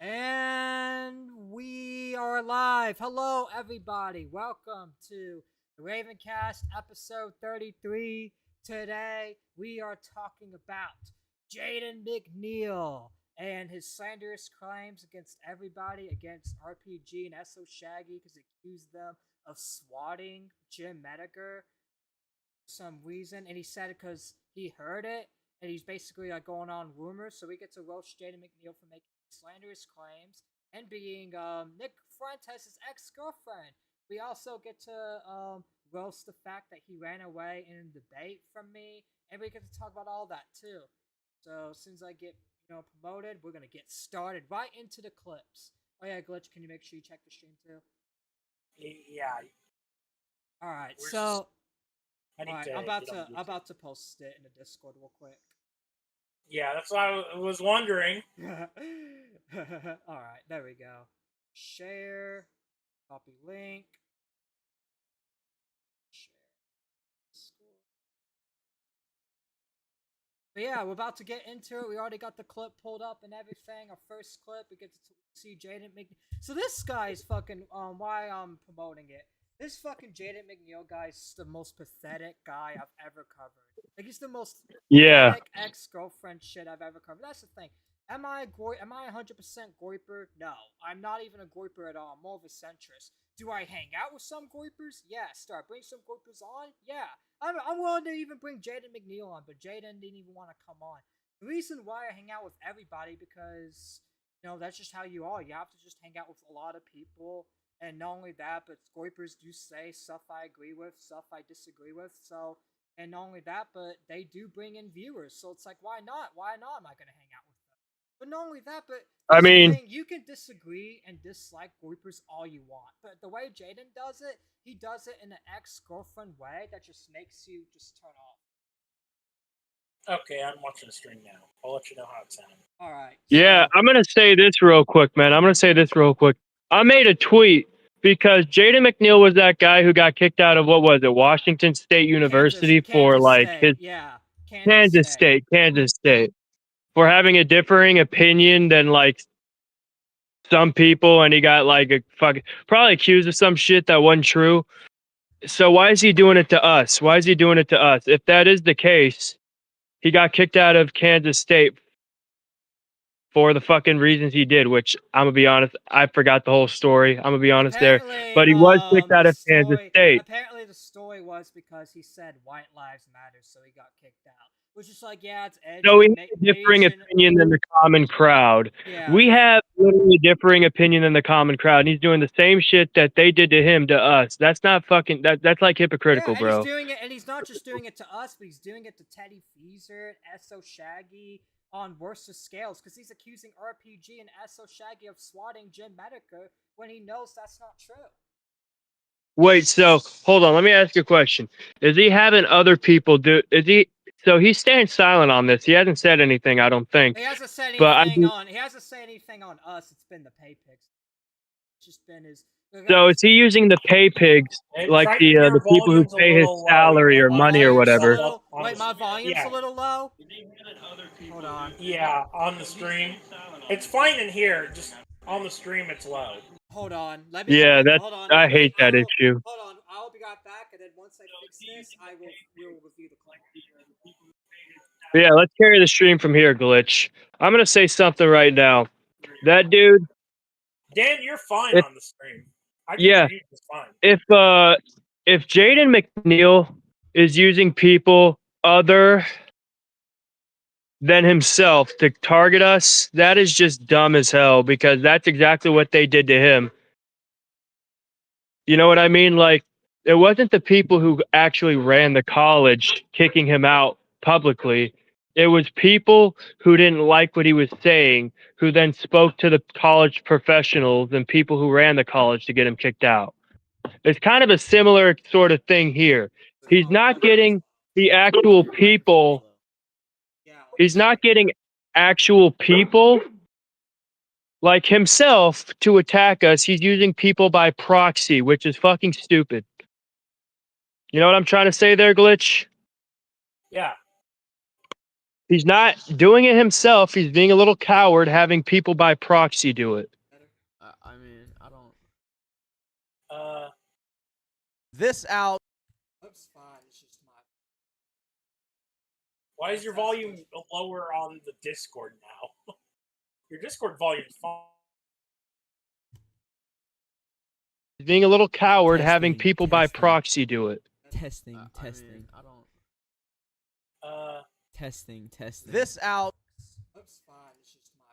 And we are live. Hello, everybody. Welcome to the Ravencast episode 33. Today, we are talking about Jaden McNeil and his slanderous claims against everybody, against RPG and esoshaggy, because he accused them of swatting Jim Medicare for some reason. And he said it because he heard it, and he's basically like going on rumors. So we get to roast Jaden McNeil for making slanderous claims and being Nick Fuentes' ex-girlfriend. We also get to roast the fact that he ran away in a debate from me, and we get to talk about all that too. So as soon as I get promoted, we're gonna get started right into the clips. Oh yeah, Glitch, can you make sure you check the stream too? Yeah. All right, Where's so I need all right, to I'm about get on to YouTube. I'm about to post it in the Discord real quick. Yeah, that's what I was wondering. All right, there we go. Share, copy link, share. But yeah, we're about to get into it. We already got the clip pulled up and everything. Our first clip, we get to see Jaden McNeil. So this guy's fucking why I'm promoting it. This fucking Jaden McNeil guy is the most pathetic guy I've ever covered. Like he's the most Yeah. pathetic ex-girlfriend shit I've ever covered. That's the thing. Am I 100% goiper? No, I'm not even a goiper at all. I'm more of a centrist. Do I hang out with some goipers? Yes. Do I bring some goipers on? Yeah. I'm willing to even bring Jaden McNeil on, but Jaden didn't even want to come on. The reason why I hang out with everybody because that's just how you are. You have to just hang out with a lot of people, and not only that, but goipers do say stuff I agree with, stuff I disagree with. So, and not only that, but they do bring in viewers. So it's like, why not? Why not? Am I gonna hang out with them? But not only that, but I here's the mean, thing, you can disagree and dislike goipers all you want, but the way Jaden does it, he does it in an ex-girlfriend way that just makes you just turn off. Okay, I'm watching the stream now. I'll let you know how it sounds. All right. yeah, So, I'm going to say this real quick, man. I made a tweet because Jaden McNeil was that guy who got kicked out of, what was it, Washington State University for Kansas like State. his Yeah. Kansas State. Kansas State, for having a differing opinion than like some people. And he got like a fucking, probably accused of some shit that wasn't true. So why is he doing it to us? Why is he doing it to us? If that is the case, he got kicked out of Kansas State for the fucking reasons he did, which I'm gonna be honest, I forgot the whole story. I'm gonna be honest there. Apparently, But he was kicked out of Kansas State. apparently the story was because he said white lives matter, so he got kicked out. Which is like, yeah, it's So edgy. he has a differing Asian. opinion than the common crowd. Yeah. We have literally a differing opinion than the common crowd. And he's doing the same shit that they did to him to us. That's not fucking that's like hypocritical, Yeah, and he's bro. doing it, and he's not just doing it to us, but he's doing it to Teddy Feezer, esoshaggy on worse scales, because he's accusing RPG and esoshaggy of swatting Jim Medicare when he knows that's not true. Wait, so hold on, let me ask you a question. Is he having other people do so he's staying silent on this. He hasn't said anything, I don't think. He hasn't said But I anything mean, on. He hasn't said anything on us. It's been the pay pics. It's just been his. so is he using the pay pigs, Hey, like Triton, your the people who volume's a pay his little low. salary or You might My want money to or volume's a whatever? bump little. up on Wait, my volume's yeah. a little low. Hold on. Yeah, on the stream. It's fine in here. Just on the stream, it's low. Hold on. Let me. Yeah, that's Hold on. I Let me. hate that issue. Hold on. I'll be right back, and then once I fix this, we'll review the clip. But yeah, let's carry the stream from here, Glitch. I'm gonna say something right now. That dude, Dan, you're fine if on the stream. I can yeah, hear you just fine. if Jaden McNeil is using people other than himself to target us, that is just dumb as hell, because that's exactly what they did to him. You know what I mean? Like, it wasn't the people who actually ran the college kicking him out publicly. It was people who didn't like what he was saying, who then spoke to the college professionals and people who ran the college to get him kicked out. It's kind of a similar sort of thing here. He's not getting the actual people. He's not getting actual people like himself to attack us. He's using people by proxy, which is fucking stupid. You know what I'm trying to say there, Glitch? Yeah. He's not doing it himself. He's being a little coward, having people by proxy do it. I mean, I don't. This out. That's fine. It's just my. Why is your volume lower on the Discord now? Your Discord volume is fine. He's being a little coward, Testing, having people by testing. proxy do it. Testing. I Testing. I don't. Testing. Testing. This out. That's fine. It's just my.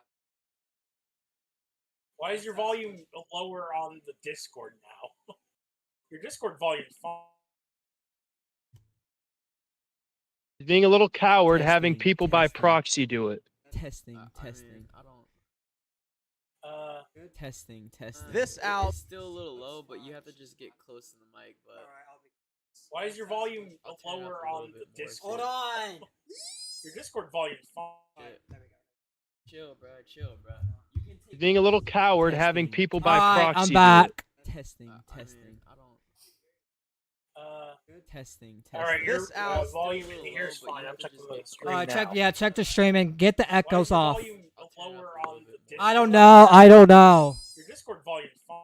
Why is your volume lower on the Discord now? Your Discord volume is fine. He's being a little coward, having Testing, people by testing. proxy do it. Testing. I Testing. mean, I don't. Testing. Testing. This out. It's still a little low, but you have to just get close to the mic. But Alright, I'll be. Why is your volume I'll turn it lower up a little on the bit more. Discord? Hold on. Your Discord volume is fine. There we go. chill, bro. Chill, bro. You can He's take being a little coward, having Testing. people by Alright, proxy I'm do back. testing. I Testing. mean, I don't. This Testing. Testing. This out. volume Still in a here little is low, but fine. you I'm have to checking just the get screen Alright, now. check the streaming. Get the Why is echoes your off. volume I'll turn it lower up a on little the bit Discord? more. I don't know. I don't know. Your Discord volume is fine.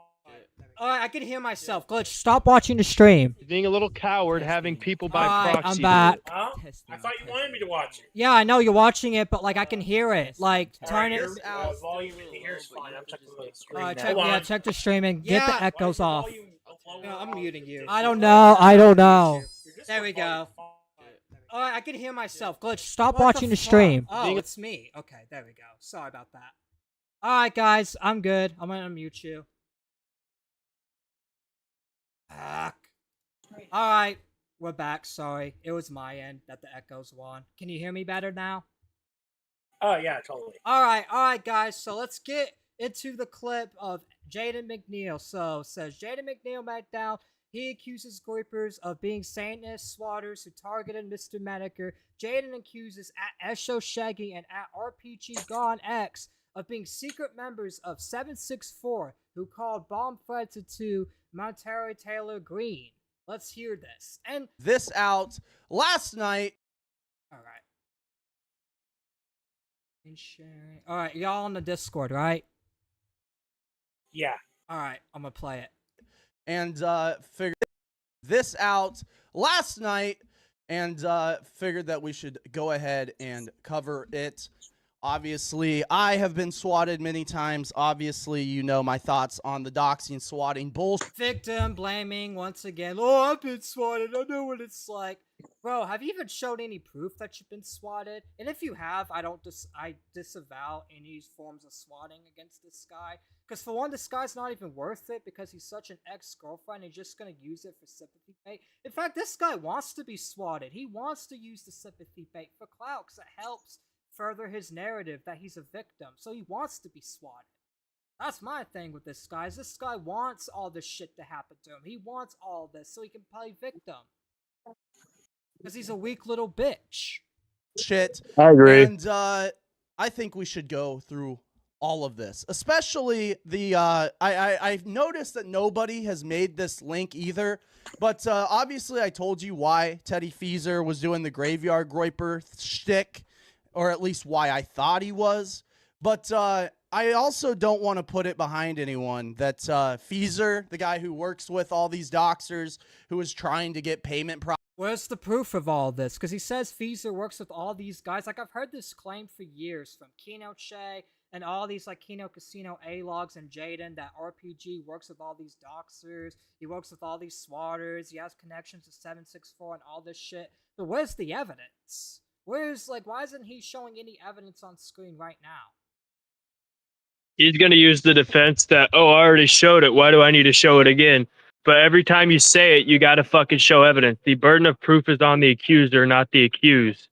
Alright, I can hear myself. Glitch, stop watching the stream. He's being a little coward, having Testing. people by Alright, proxy I'm do back. it. Huh? Testing. I thought you wanted me to watch it. Yeah, I know you're watching it, but like I can hear it. Like, turn it. Your out. volume in here is fine. I'm checking the screen Alright, now. check. Hold Yeah, on. check the streaming. Get Yeah, the why is echoes your off. volume lower No, I'm on muting the you. Discord? I don't know. I don't know. Your Discord There we volume go. is fine. Alright, I can hear myself. Glitch, stop What watching the the stream. fuck? Oh, Being- it's me. Okay, there we go. Sorry about that. Alright, guys, I'm good. I'm gonna unmute you. Alright, we're back. Sorry. It was my end that the echoes were on. Can you hear me better now? Oh, yeah, totally. Alright, guys. So let's get into the clip of Jaden McNeil. So it says Jaden McNeil back down. He accuses groupers of being Satanist swatters who targeted Mr. Maneker. Jaden accuses at esoshaggy and at RPG Gone X of being secret members of 764 who called bomb threats to Monterey Taylor Green. Let's hear this. And This out. Last night. alright. Alright, y'all on the Discord, right? Yeah. Alright, I'm gonna play it. And figured this out last night and figured that we should go ahead and cover it. Obviously, I have been swatted many times. Obviously, you know my thoughts on the doxing swatting bullshit. Victim blaming once again. Oh, I've been swatted. I know what it's like. Bro, have you even showed any proof that you've been swatted? And if you have, I disavow any forms of swatting against this guy. Because for one, this guy's not even worth it because he's such an ex-girlfriend. He's just gonna use it for sympathy bait. In fact, this guy wants to be swatted. He wants to use the sympathy bait for clout because it helps further his narrative that he's a victim. So he wants to be swatted. That's my thing with this guy. Is this guy wants all this shit to happen to him. He wants all this so he can play victim. Because he's a weak little bitch. I agree. And I think we should go through all of this, especially the I've noticed that nobody has made this link either, but obviously I told you why Teddy Feezer was doing the graveyard groiper shtick, or at least why I thought he was. But I also don't want to put it behind anyone that Feezer, the guy who works with all these doxers, who is trying to get payment Where's the proof of all this? Because he says Feezer works with all these guys. Like, I've heard this claim for years from Keno Che and all these, like, Keno Casino A-Logs and Jaden, that RPG works with all these doxers. He works with all these swatters. He has connections to 764 and all this shit. But where's the evidence? Where's, like, why isn't he showing any evidence on screen right now? He's going to use the defense that, oh, I already showed it. Why do I need to show it again? But every time you say it, you got to fucking show evidence. The burden of proof is on the accuser, not the accused.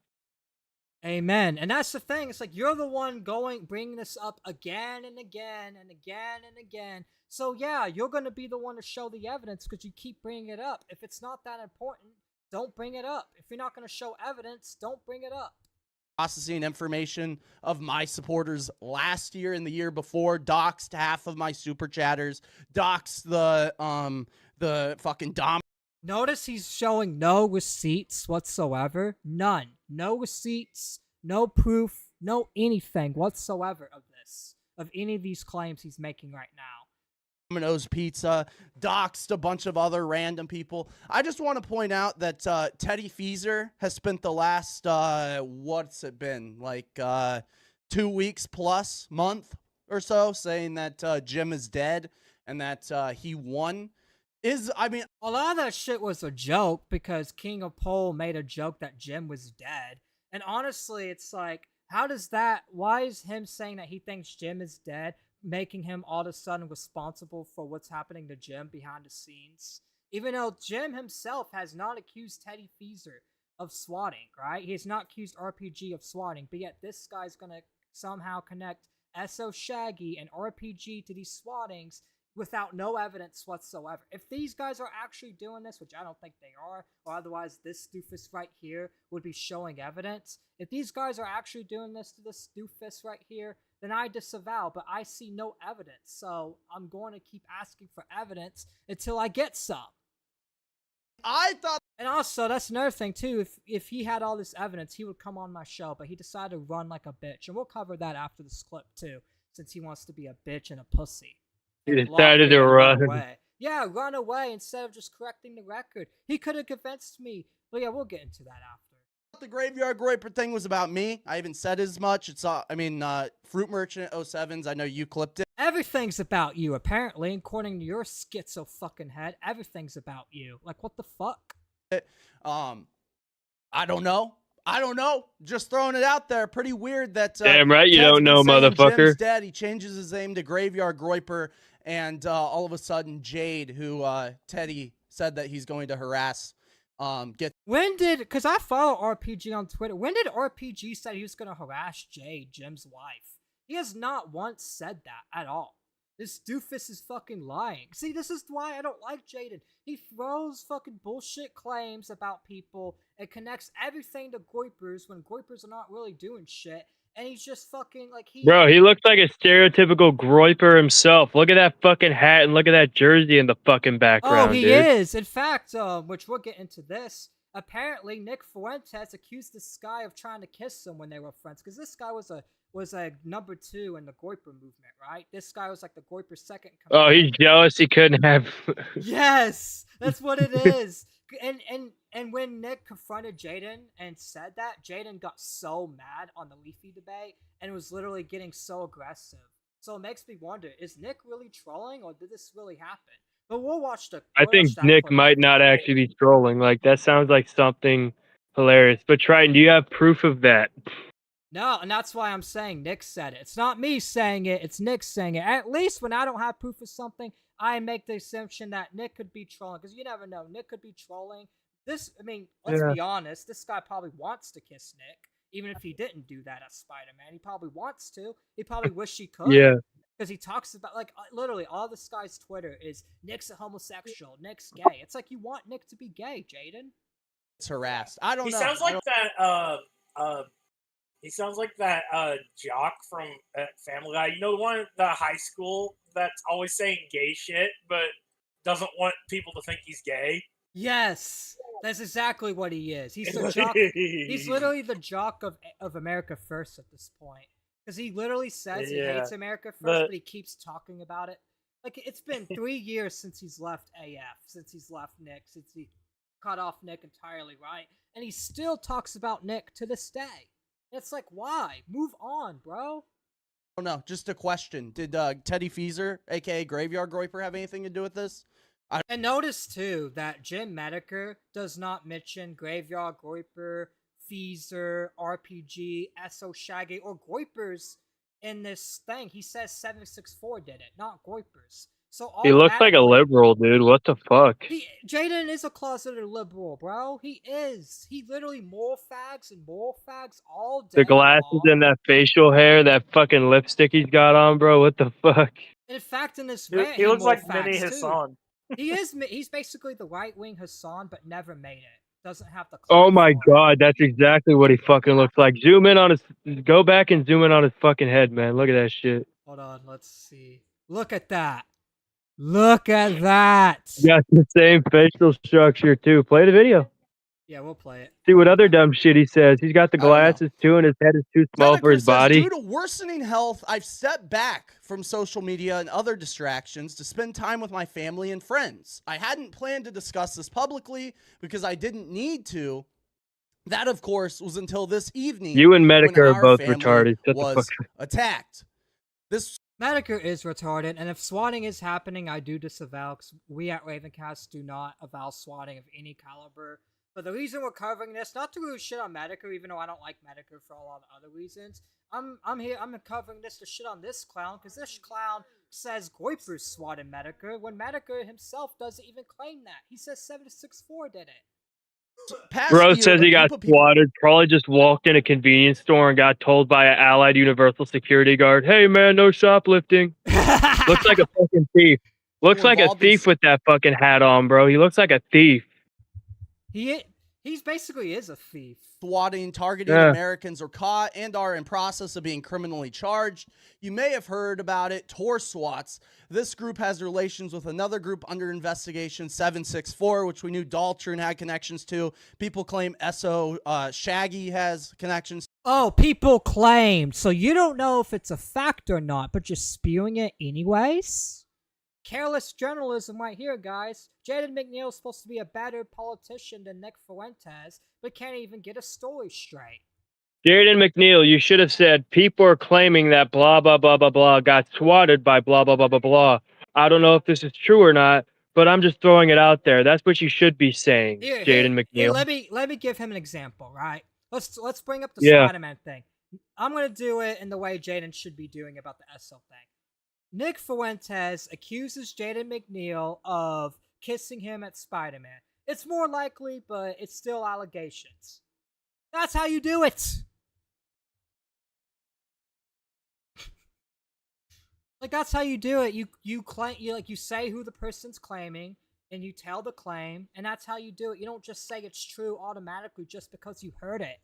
Amen. And that's the thing. It's like you're the one bringing this up again and again and again and again. So yeah, you're going to be the one to show the evidence because you keep bringing it up. If it's not that important, don't bring it up. If you're not going to show evidence, don't bring it up. processing information of my supporters last year and the year before, doxed half of my super chatters, doxed the fucking dom. Notice he's showing no receipts whatsoever. None. No receipts. no proof, no anything whatsoever of this, of any of these claims he's making right now. Domino's Pizza, doxed a bunch of other random people. I just want to point out that Teddy Feezer has spent the last, what's it been, like 2 weeks plus, month or so, saying that Jim is dead and that he won. I mean, a lot of that shit was a joke because King of Pole made a joke that Jim was dead. And honestly, it's like, why is him saying that he thinks Jim is dead making him all of a sudden responsible for what's happening to Jim behind the scenes? Even though Jim himself has not accused Teddy Feezer of swatting, right? He has not accused RPG of swatting, but yet this guy's gonna somehow connect esoshaggy and RPG to these swattings without no evidence whatsoever. If these guys are actually doing this, which I don't think they are, or otherwise this doofus right here would be showing evidence. If these guys are actually doing this to this doofus right here, then I disavow, but I see no evidence. So I'm going to keep asking for evidence until I get some. I thought... And also, that's another thing too, if he had all this evidence, he would come on my show, but he decided to run like a bitch. And we'll cover that after this clip too, since he wants to be a bitch and a pussy. He decided to run. Away. Yeah, run away instead of just correcting the record. He could have convinced me. But yeah, we'll get into that after. The Graveyard Groiper thing was about me. I even said as much. It's Fruit Merchant 07s. I know you clipped it. Everything's about you, apparently, according to your schizo fucking head. Everything's about you. Like, what the fuck? I don't know. Just throwing it out there. Pretty weird that. Damn right, you Ted's don't know, been saying motherfucker. Jim's dead. He changes his name to Graveyard Groiper, and all of a sudden, Jade, who Teddy said that he's going to harass, because I follow RPG on Twitter. When did RPG say he was going to harass Jade, Jim's wife? He has not once said that at all. This doofus is fucking lying. See, this is why I don't like Jaden. He throws fucking bullshit claims about people and connects everything to Goipers when Goipers are not really doing shit. And he's just fucking like Bro, he looks like a stereotypical Groiper himself. Look at that fucking hat and look at that jersey in the fucking background. Oh, he dude. is. In fact, which we'll get into this. Apparently, Nick Fuentes accused this guy of trying to kiss him when they were friends, because this guy was a number 2 in the Goiper movement, right? This guy was like the Goiper second. Oh, he's jealous he couldn't have. Yes, that's what it is. And when Nick confronted Jaden and said that, Jaden got so mad on the Leafy debate and was literally getting so aggressive. So it makes me wonder: is Nick really trolling, or did this really happen? But we'll watch the. I think Nick might not actually be trolling. Like, that sounds like something hilarious. But Triton, do you have proof of that? No, and that's why I'm saying Nick said it. It's not me saying it, it's Nick saying it. At least when I don't have proof of something, I make the assumption that Nick could be trolling, because you never know. Nick could be trolling. Let's be honest, this guy probably wants to kiss Nick, even if he didn't do that as Spider-Man. He probably wants to. He probably wish he could. Yeah. Because he talks about, like, literally all this guy's Twitter is, Nick's a homosexual, Nick's gay. It's like, you want Nick to be gay, Jaden. It's harassed. I don't know. He sounds like that, he sounds like that jock from Family Guy. You know, the one at the high school that's always saying gay shit, but doesn't want people to think he's gay? Yes, that's exactly what he is. He's the jock. He's literally the jock of America First at this point. Because he literally says he hates America First, but he keeps talking about it. Like, it's been 3 years since he's left AF, since he's left Nick, since he cut off Nick entirely, right? And he still talks about Nick to this day. It's like, why? Move on, bro. Oh no, just a question. Did Teddy Feezer, aka Graveyard Groiper, have anything to do with this? And notice too that Jim Medeker does not mention Graveyard Groiper, Feezer, RPG, esoshaggy, or Goipers in this thing. He says 764 did it, not Goipers. So he looks like a liberal, dude. What the fuck? Jaden is a closeted liberal, bro. He is. He literally more fags all day. The glasses and that facial hair, that fucking lipstick he's got on, bro. What the fuck? In fact, in this rant, he looks like Mini Hassan. He's basically the right-wing Hassan, but never made it. Doesn't have the. Oh my god, that's exactly what he fucking looks like. Zoom in on his. Go back and zoom in on his fucking head, man. Look at that shit. Hold on, let's see. Look at that. Look at that. You got the same facial structure too. Play the video. Yeah, we'll play it. See what other dumb shit he says. He's got the I don't know. glasses too, and his head is too small for Metacritic his says, body. due to worsening health, I've stepped back from social media and other distractions to spend time with my family and friends. I hadn't planned to discuss this publicly because I didn't need to. That, of course, was until this evening. You and when Medicare are our both family retarded. Shut the was fuck up. attacked. This Medicare is retarded, and if swatting is happening, I do disavow. 'Cause we at Ravencast do not avow swatting of any caliber. But the reason we're covering this, not to really shit on Medicare, even though I don't like Medicare for a lot of other reasons. I'm covering this to shit on this clown, because this clown says Goipers swatted Medicare, when Medicare himself doesn't even claim that. He says 764 did it. past Bro year, says a he got group of people- swatted. Probably just walked in a convenience store and got told by an Allied Universal security guard, "Hey man, no shoplifting." Looks like a fucking thief. Looks like a involved in thief with that fucking hat on, bro. He looks like a thief. He's basically is a thief. swatting, targeting Yeah. Americans are caught and are in process of being criminally charged. You may have heard about it, Tor Swats. This group has relations with another group under investigation, 764, which we knew Daltron had connections to. People claim Shaggy has connections. Oh, people claimed. So you don't know if it's a fact or not, but you're spewing it anyways? Careless journalism right here, guys. Jaden McNeil is supposed to be a better politician than Nick Fuentes, but can't even get a story straight. Jaden McNeil, you should have said people are claiming that blah blah blah blah blah got swatted by blah blah blah blah blah. I don't know if this is true or not, but I'm just throwing it out there. That's what you should be saying, Jaden McNeil. Let me give him an example, right? Let's bring up the Yeah. Spider-Man thing. I'm gonna do it in the way Jaden should be doing about the SL thing. Nick Fuentes accuses Jaden McNeil of kissing him at Spider-Man. It's more likely, but it's still allegations. That's how you do it. Like, that's how you do it. You claim, you say who the person's claiming, and you tell the claim, and that's how you do it. You don't just say it's true automatically just because you heard it.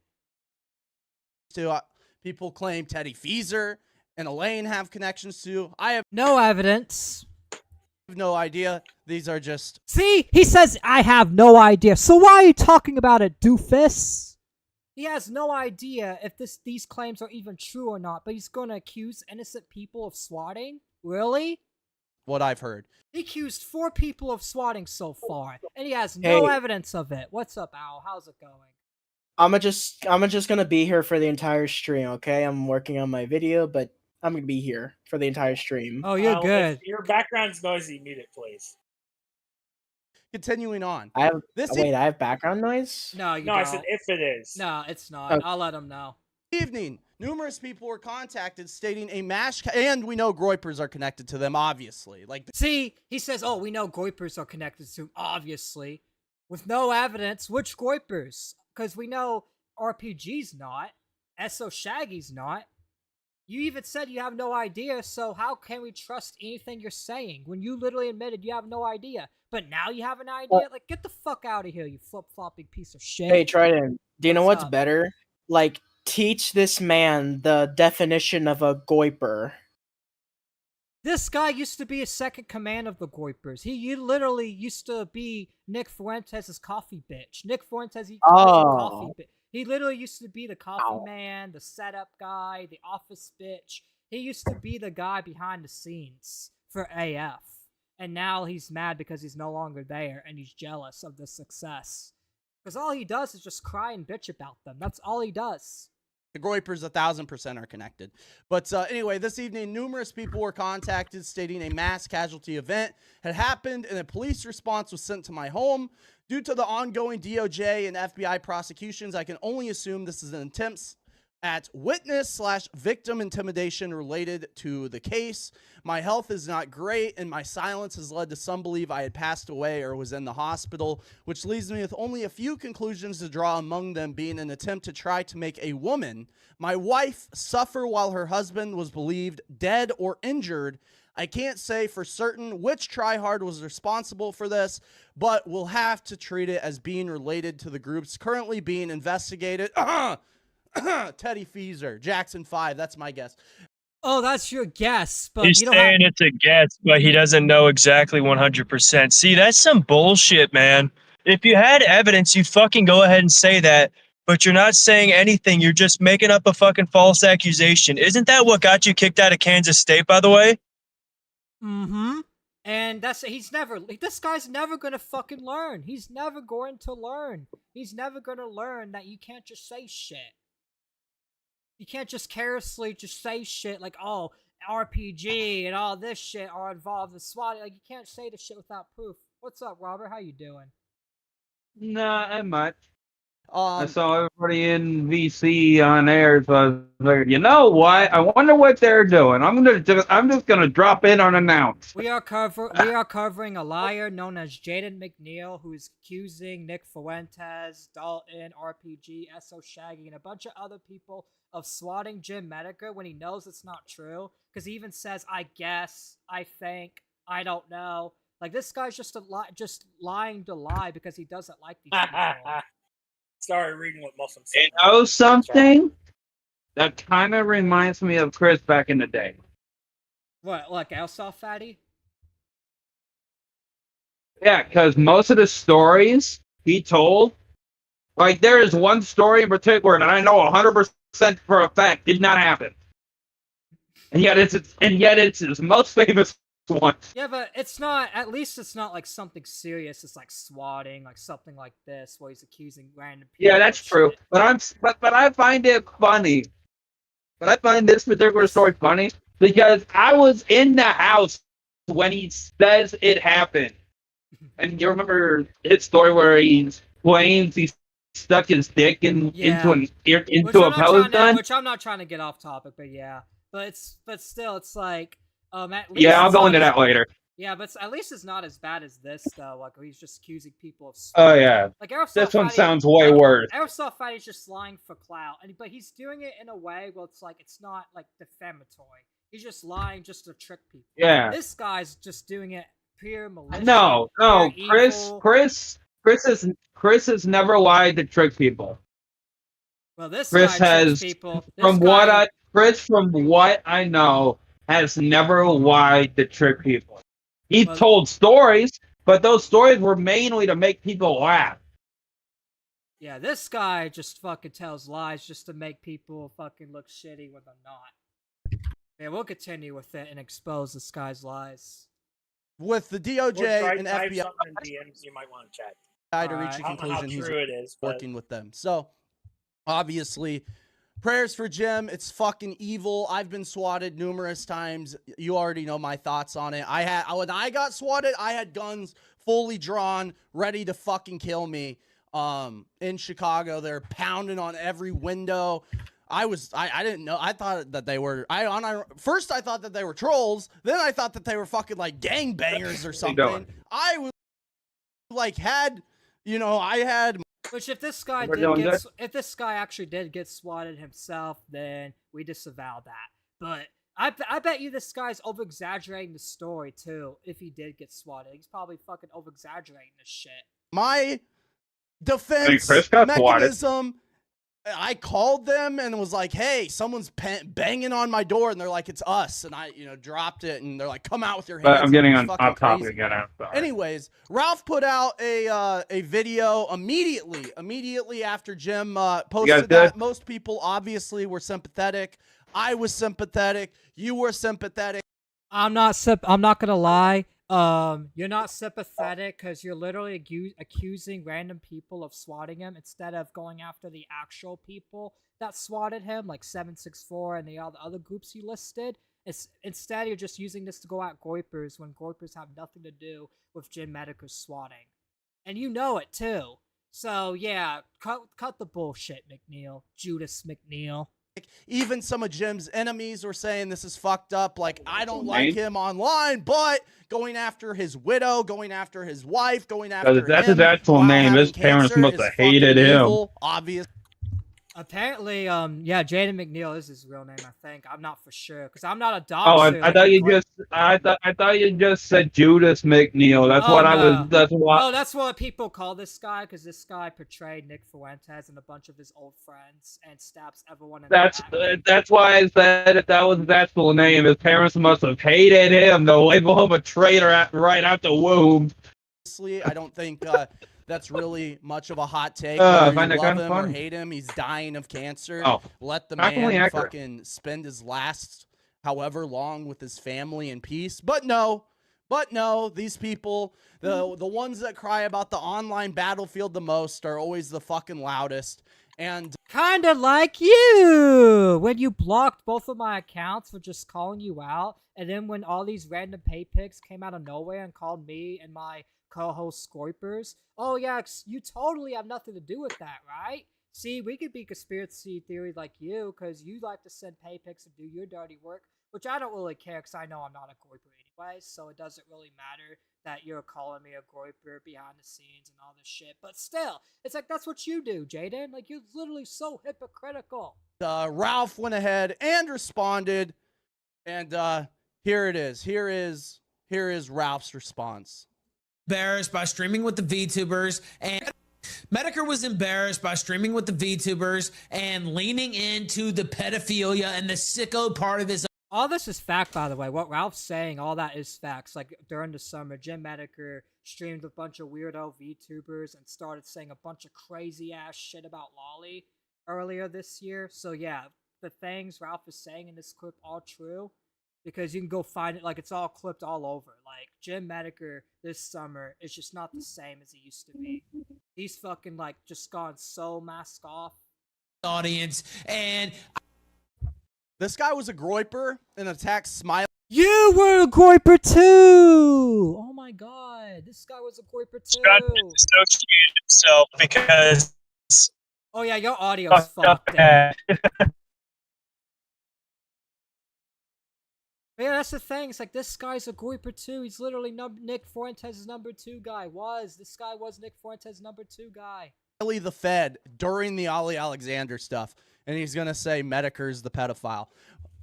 People claim Teddy Feezer and Elaine have connections to. I have No evidence. no idea. These are just See, he says, I have no idea. So why are you talking about it, doofus? He has no idea if these claims are even true or not, but he's going to accuse innocent people of swatting? Really? what I've heard. He accused 4 people of swatting so far, and he has no Hey. evidence of it. What's up, Al? How's it going? I'm just gonna be here for the entire stream, okay? I'm working on my video, but I'm gonna be here for the entire stream. Oh, you're If good. your background's noisy, mute it, please. Continuing on. I have This wait, I have background noise? No, you No, don't. I said if it is. No, it's not. Okay. I'll let him know. evening, numerous people were contacted stating a mass, and we know Groypers are connected to them, obviously. Like, See, he says, oh, we know Goipers are connected to him, obviously. With no evidence, which Goipers? Because we know RPG's not. esoshaggy's not. You even said you have no idea, so how can we trust anything you're saying when you literally admitted you have no idea? But now you have an idea? Like, get the fuck out of here, you flip-flopping piece of shit. Hey, Triton, do you know What's what's up? better? Like, teach this man the definition of a goiper. This guy used to be a second command of the Goipers. He literally used to be Nick Fuentes' coffee bitch. Nick Fuentes, he calls him coffee bitch. He literally used to be the coffee man, the setup guy, the office bitch. He used to be the guy behind the scenes for AF. And now he's mad because he's no longer there and he's jealous of the success. Because all he does is just cry and bitch about them. That's all he does. the Groypers 1000% are connected. But anyway, this evening, numerous people were contacted stating a mass casualty event had happened and a police response was sent to my home. Due to the ongoing DOJ and FBI prosecutions, I can only assume this is an attempt at witness/victim intimidation related to the case. My health is not great, and my silence has led to some believe I had passed away or was in the hospital, which leaves me with only a few conclusions to draw, among them being an attempt to try to make a woman, my wife, suffer while her husband was believed dead or injured. I can't say for certain which tryhard was responsible for this, but we'll have to treat it as being related to the groups currently being investigated. Teddy Feezer, Jackson 5, that's my guess. Oh, that's your guess, but He's you don't have... saying it's a guess, but he doesn't know exactly 100%. See, that's some bullshit, man. If you had evidence, you'd fucking go ahead and say that. But you're not saying anything. You're just making up a fucking false accusation. Isn't that what got you kicked out of Kansas State, by the way? Mm-hmm. And this guy's never gonna fucking learn. He's never going to learn. He's never gonna learn that you can't just say shit. You can't just carelessly just say shit like, oh, RPG and all this shit are involved in SWAT. Like, you can't say the shit without proof. What's up, Robert? How you doing? Not much. I Um, saw everybody in VC on air, so I was like, you know what? I wonder what they're doing. I'm just gonna drop in unannounced. We are covering a liar known as Jaden McNeil, who is accusing Nick Fuentes, Dalton, RPG, esoshaggy, and a bunch of other people of swatting Jim Medica when he knows it's not true. Because he even says, "I guess," "I think," "I don't know." Like, this guy's just lying to lie because he doesn't like these people. Sorry, reading what Muffin said. You know something? That kind of reminds me of Chris back in the day. What, like Airsoft Fatty? Yeah, because most of the stories he told, like there is one story in particular that I know 100% for a fact did not happen, and yet it's his most famous one. Yeah, but it's not. At least it's not like something serious. It's like swatting, like something like this, where he's accusing random people. Yeah, that's of true. shit. But I find it funny. But I find this particular story funny because I was in the house when he says it happened. And you remember his story where he claims he stuck his dick into a pellet gun? Which I'm not trying to get off topic, but yeah. But still, it's like at least Yeah, I'll it's go not into as- that later. Yeah, but at least it's not as bad as this though. Like, where he's just accusing people of. Oh yeah, Like Airsoft this one Fatty- sounds way like, worse. Airsoft Fatty's just lying for clout, but he's doing it in a way where it's like it's not like defamatory. He's just lying just to trick people. Yeah. This guy's just doing it pure malicious. No, pure Chris evil. has never lied to trick people. Well, this Chris guy tricks has, people. from what I know, has never lied to trick people. He Well- told stories, but those stories were mainly to make people laugh. Yeah, this guy just fucking tells lies just to make people fucking look shitty when they're not. Yeah, we'll continue with it and expose this guy's lies. with the Or DOJ try and type FBI something in DMs you might want to check. to reach a Alright. I don't know how conclusion, he's true it is, but working with them. So, obviously, prayers for Jim. It's fucking evil. I've been swatted numerous times. You already know my thoughts on it. When I got swatted, I had guns fully drawn, ready to fucking kill me. In Chicago, they're pounding on every window. I didn't know. I thought that they were. First, I thought that they were trolls. Then I thought that they were fucking like gangbangers or something. I was like, I had. Which, if this guy We're doing good. if this guy actually did get swatted himself, then we disavow that. But I bet you this guy's over exaggerating the story too. If he did get swatted, he's probably fucking over exaggerating this shit. My defense Chris got swatted. mechanism. I called them and was like, "Hey, someone's banging on my door," and they're like, "It's us." And I, dropped it, and they're like, "Come out with your hands." But I'm getting It on was fucking topic crazy. again. I'm sorry. Anyways, Ralph put out a video immediately after Jim posted good? that. Most people obviously were sympathetic. I was sympathetic. You were sympathetic. I'm not gonna lie. You're not sympathetic because you're literally accusing random people of swatting him instead of going after the actual people that swatted him, like 764 and the other groups you listed. Instead, you're just using this to go at Goipers when Goipers have nothing to do with Jim Medica's swatting, and you know it too. So yeah, cut the bullshit, McNeil, Judas McNeil. Even some of Jim's enemies were saying this is fucked up. Like, I don't Name? like him online, but going after his widow, going after his wife, going after Because that's him his actual while name. having His parents cancer must is have hated fucking him. evil, obvious. Apparently, yeah, Jaden McNeil is his real name. I think I'm not for sure because I'm not a Oh, doctor. I thought you just said Judas McNeil. That's Oh, what no. That's what. No, that's what people call this guy because this guy portrayed Nick Fuentes and a bunch of his old friends and stabs everyone in the back. That's why I said if that was his actual name. His parents must have hated him. They'll label him a traitor right out the womb. I don't think that's really much of a hot take. Find Whether that you love kind of him or fun. hate him, he's dying of cancer. Oh, Let the shockingly man accurate. fucking spend his last however long with his family in peace. But no, these people, the ones that cry about the online battlefield the most are always the fucking loudest. And Kinda like you! When you blocked both of my accounts for just calling you out, and then when all these random pay pics came out of nowhere and called me and my co-host Scorpers, oh yeah, you totally have nothing to do with that, right? See, we could be conspiracy theory like you, because you like to send pay pics and do your dirty work, which I don't really care, because I know I'm not a Groiper anyway, so it doesn't really matter that you're calling me a Groiper behind the scenes and all this shit. But still, it's like, that's what you do, Jaden. Like, you're literally so hypocritical. Ralph went ahead and responded, and here it is. Here is Ralph's response. Embarrassed by streaming with the VTubers, and Medicare was embarrassed by streaming with the VTubers and leaning into the pedophilia and the sicko part of his. All this is fact, by the way. What Ralph's saying, all that is facts. Like, during the summer, Jim Medicare streamed a bunch of weirdo VTubers and started saying a bunch of crazy-ass shit about Lolly earlier this year. So, yeah, the things Ralph is saying in this clip all true. Because you can go find it, like, it's all clipped all over. Like, Jim Medicare this summer is just not the same as he used to be. He's fucking, like, just gone so mask off. Audience, and This guy was a Groiper and attacked Smiley. You were a Groiper too! Oh my god, this guy was a Groiper too. Scott dissociated himself because Oh yeah, your audio's fucked fucked. up Then. bad. But yeah, that's the thing. It's like, this guy's a Groiper too. He's literally Nick Fuentes' number 2 guy. This guy was Nick Fuentes' number 2 guy. The Fed during the Ollie Alexander stuff, and he's gonna say Medicare's the pedophile.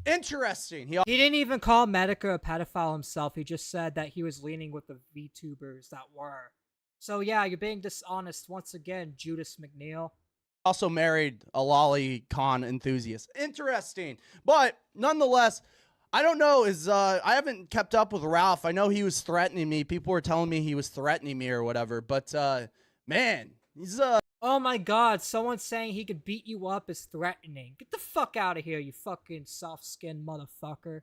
Interesting. He didn't even call Medicare a pedophile himself. He just said that he was leaning with the VTubers that were. So yeah, you're being dishonest once again, Judas McNeil. Also married a lolicon enthusiast. Interesting, but nonetheless, I don't know. I haven't kept up with Ralph. I know he was threatening me. People were telling me he was threatening me or whatever. But man, he's Oh my god, someone saying he could beat you up is threatening. Get the fuck out of here, you fucking soft-skinned motherfucker.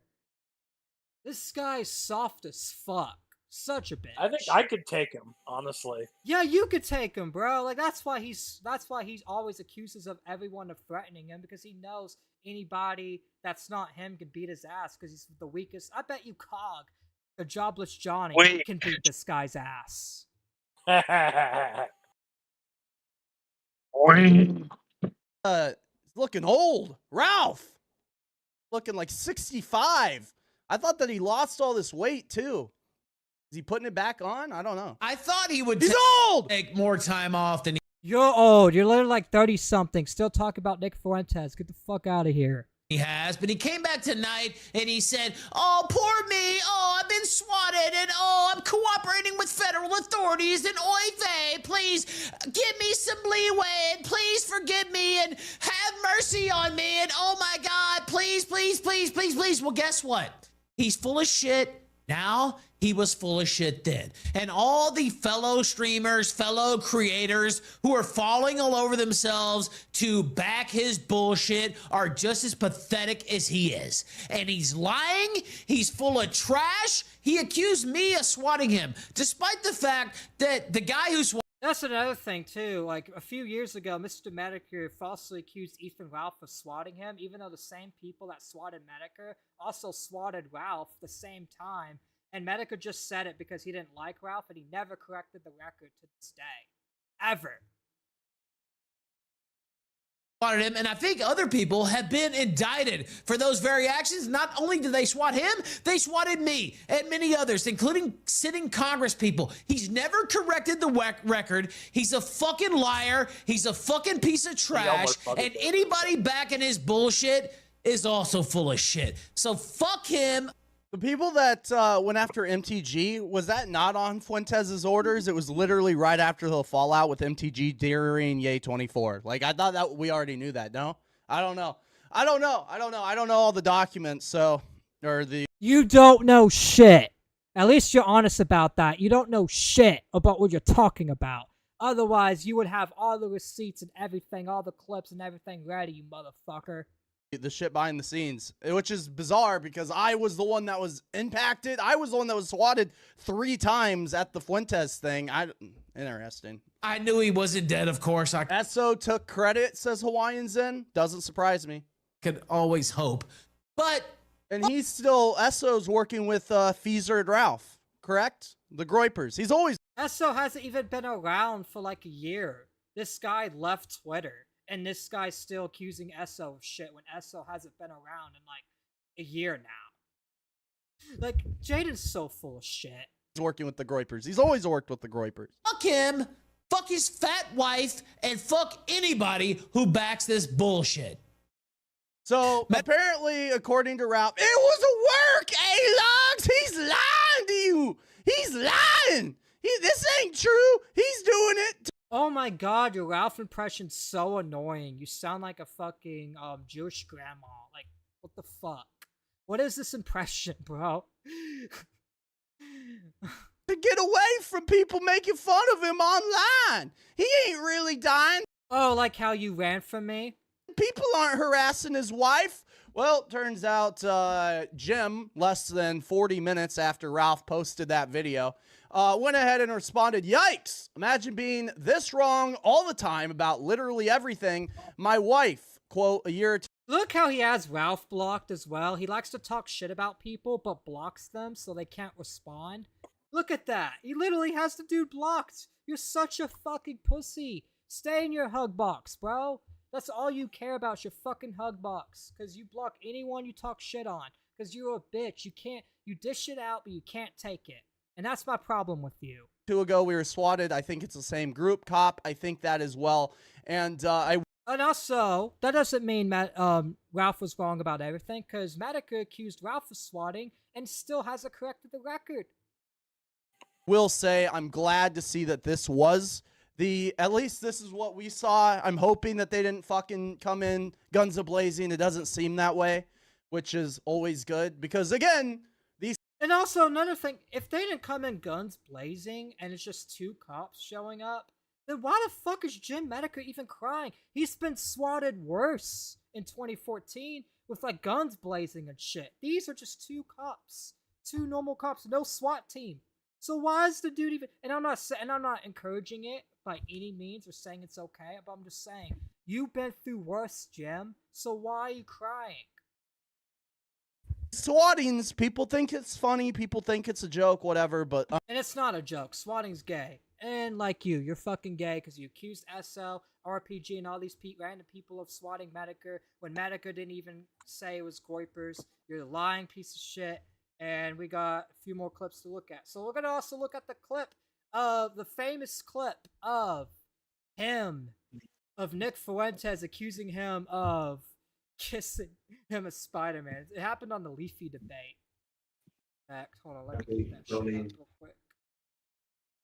This guy's soft as fuck. Such a bitch. I think I could take him, honestly. Yeah, you could take him, bro. Like, that's why he's always accuses of everyone of threatening him, because he knows anybody that's not him can beat his ass, because he's the weakest. I bet you Cog, the jobless Johnny, can beat this guy's ass. looking old. Ralph looking like 65. I thought that he lost all this weight too. Is he putting it back on? I don't know. I thought he would He's old! take more time off than You're old. You're literally like 30-something. Still talking about Nick Fuentes. Get the fuck out of here. he has, but he came back tonight and he said, "Oh, poor me. Oh, I've been swatted, and oh, I'm cooperating with federal authorities, and oy vey, please give me some leeway, and please forgive me, and have mercy on me, and oh my God, please, please, please, please, please." Well, guess what? He's full of shit now. He was full of shit then. And all the fellow streamers, fellow creators who are falling all over themselves to back his bullshit are just as pathetic as he is. And he's lying. He's full of trash. He accused me of swatting him, despite the fact that the guy who swatted. That's another thing, too. Like, a few years ago, Mr. Medicare falsely accused Ethan Ralph of swatting him, even though the same people that swatted Medicare also swatted Ralph the same time. And Medicare just said it because he didn't like Ralph, and he never corrected the record to this day. Ever. Him, and I think other people have been indicted for those very actions. Not only did they swat him, they swatted me and many others, including sitting Congress people. He's never corrected the record. He's a fucking liar. He's a fucking piece of trash. And anybody backing his bullshit is also full of shit. So fuck him. The people that went after MTG, was that not on Fuentes' orders? It was literally right after the fallout with MTG during Yay 24. Like, I thought that we already knew that, no? I don't know. I don't know all the documents, so, or the... You don't know shit. At least you're honest about that. You don't know shit about what you're talking about. Otherwise, you would have all the receipts and everything, all the clips and everything ready, you motherfucker. The shit behind the scenes, which is bizarre because I was the one that was impacted. I was the one that was swatted 3 times at the Fuentes thing. Interesting. I knew he wasn't dead, of course. I Eso took credit, says Hawaiian Zen. Doesn't surprise me. could always hope. But And he's still, Esso's working with Feezer and Ralph, correct? The Groypers. He's always Eso hasn't even been around for like a year. This guy left Twitter, and this guy's still accusing Eso of shit when Eso hasn't been around in like a year now. Like, Jaden's so full of shit. working with the Groypers. He's always worked with the Groypers. fuck him, fuck his fat wife, and fuck anybody who backs this bullshit. So apparently, according to Ralph, it was a work, A-Logs. He's lying to you. He's lying. This ain't true. He's doing it. Oh my god, your Ralph impression's so annoying. You sound like a fucking Jewish grandma. Like, what the fuck? What is this impression, bro? To get away from people making fun of him online. He ain't really dying. Oh, like how you ran from me? People aren't harassing his wife. Well, turns out Jim, less than 40 minutes after Ralph posted that video, went ahead and responded, "Yikes! Imagine being this wrong all the time about literally everything. My wife," quote, "a year or two." Look how he has Ralph blocked as well. He likes to talk shit about people, but blocks them so they can't respond. Look at that. He literally has the dude blocked. You're such a fucking pussy. Stay in your hug box, bro. That's all you care about is your fucking hug box. Because you block anyone you talk shit on. Because you're a bitch. You dish it out, but you can't take it. And that's my problem with you. 2 ago, we were swatted. I think it's the same group. Cop, I think that as well. And And also, that doesn't mean Ralph was wrong about everything. Because Medica accused Ralph of swatting and still hasn't corrected the record. will say I'm glad to see that this was at least this is what we saw. I'm hoping that they didn't fucking come in guns a-blazing. It doesn't seem that way, which is always good because, again, these... And also, another thing, if they didn't come in guns blazing and it's just 2 cops showing up, then why the fuck is Jim Medica even crying? He's been swatted worse in 2014 with, like, guns blazing and shit. These are just 2 cops. 2 normal cops, no SWAT team. So why is the dude even... And I'm not encouraging it by any means or saying it's okay, but I'm just saying, you've been through worse, Jim, so why are you crying? Swattings, people think it's funny, people think it's a joke, whatever, but... And it's not a joke. Swatting's gay. And like you're fucking gay because you accused SL, RPG, and all these random people of swatting Medica when Medica didn't even say it was Groypers. You're a lying piece of shit. And we got a few more clips to look at. So we're going to also look at the famous clip of Nick Fuentes accusing him of kissing him as Spider-Man. It happened on the Leafy debate. Hold on, let me keep that shit up real quick.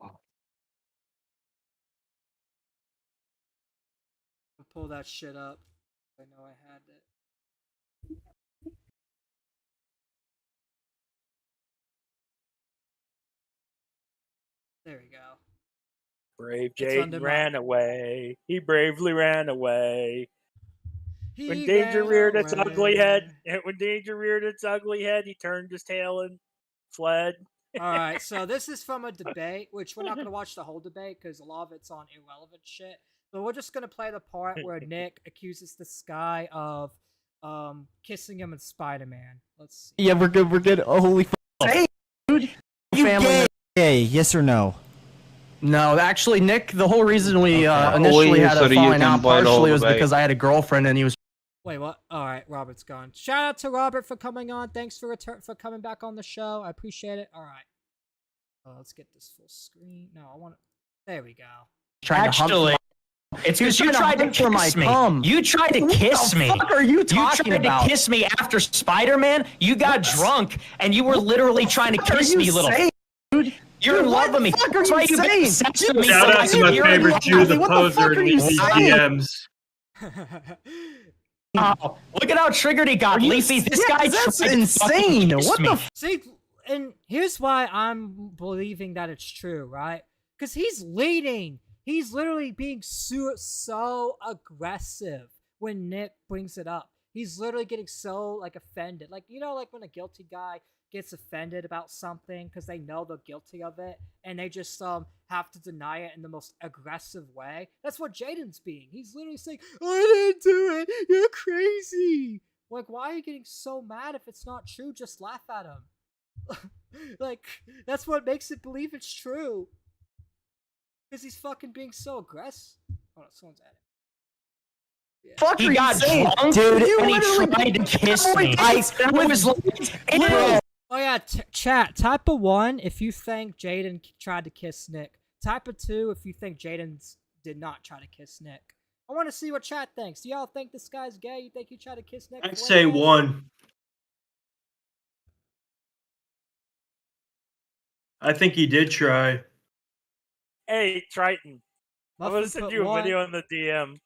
I'll pull that shit up. I know I had it. There we go. Brave Jaden ran away. He bravely ran away. When Danger reared its ugly head, he turned his tail and fled. Alright, so this is from a debate, which we're not going to watch the whole debate because a lot of it's on irrelevant shit. But we're just going to play the part where Nick accuses this guy of kissing him in Spider-Man. Let's see. Yeah, we're good. Oh, holy fuck. Hey, dude. You gay, yes or no? No, actually, Nick, the whole reason we initially had a falling out partially was because I had a girlfriend and he was... Wait, what? Alright, Robert's gone. Shout out to Robert for coming on. Thanks for coming back on the show. I appreciate it. Alright. Let's get this full screen. No, I want to... There we go. Actually, it's because you tried to kiss me. You tried to kiss me. What the fuck are you talking about? You tried to kiss me after Spider-Man. You got drunk and you were literally trying to kiss me, little dude. You're in love with me. That's why you've been sex with me. Shout out to my favorite Jew, the poser, in these DMs. Oh, look at how triggered he got, Leafy. This guy that's insane. What the See, and here's why I'm believing that it's true, right? Because he's leading He's literally being so aggressive when Nick brings it up. He's literally getting so like offended. Like, you know, like when a guilty guy gets offended about something because they know they're guilty of it and they just have to deny it in the most aggressive way. That's what Jaden's being. He's literally saying, I didn't do it. You're crazy. Like, why are you getting so mad if it's not true? Just laugh at him. Like, that's what makes it believe it's true. Because he's fucking being so aggressive. Hold on, someone's at it. Yeah. Fuck, he got drunk, dude, and he tried to kiss me. Oh yeah, chat. Type a 1 if you think Jaden tried to kiss Nick. Type a 2 if you think Jaden did not try to kiss Nick. I want to see what chat thinks. Do y'all think this guy's gay? You think he tried to kiss Nick? I'd say 1. I think he did try. Hey, Triton. I'm gonna send you a video in the DM.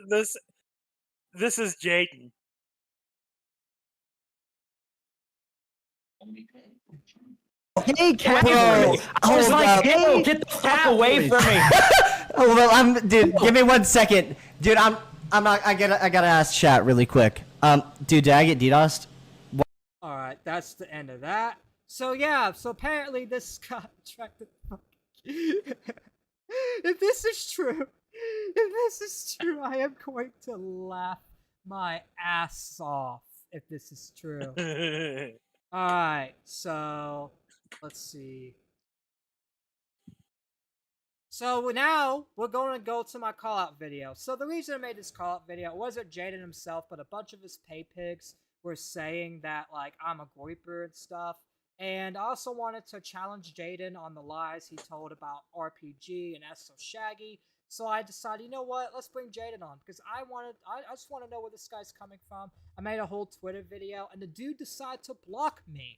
This is Jaden. Hey, cat. I was like, hey, get the fuck away from me. Oh, well, dude, give me 1 second. Dude, I'm not, I gotta ask chat really quick. Dude, did I get DDoSed? Alright, that's the end of that. So yeah, so apparently this guy tried to if this is true, I am going to laugh my ass off if this is true. Alright, so let's see. So now we're going to go to my call out video. So the reason I made this call out video wasn't Jaden himself, but a bunch of his pay pigs were saying that like I'm a groiper and stuff. And I also wanted to challenge Jaden on the lies he told about RPG and esoshaggy. So I decided, you know what, let's bring Jaden on because I just want to know where this guy's coming from. I made a whole Twitter video and the dude decided to block me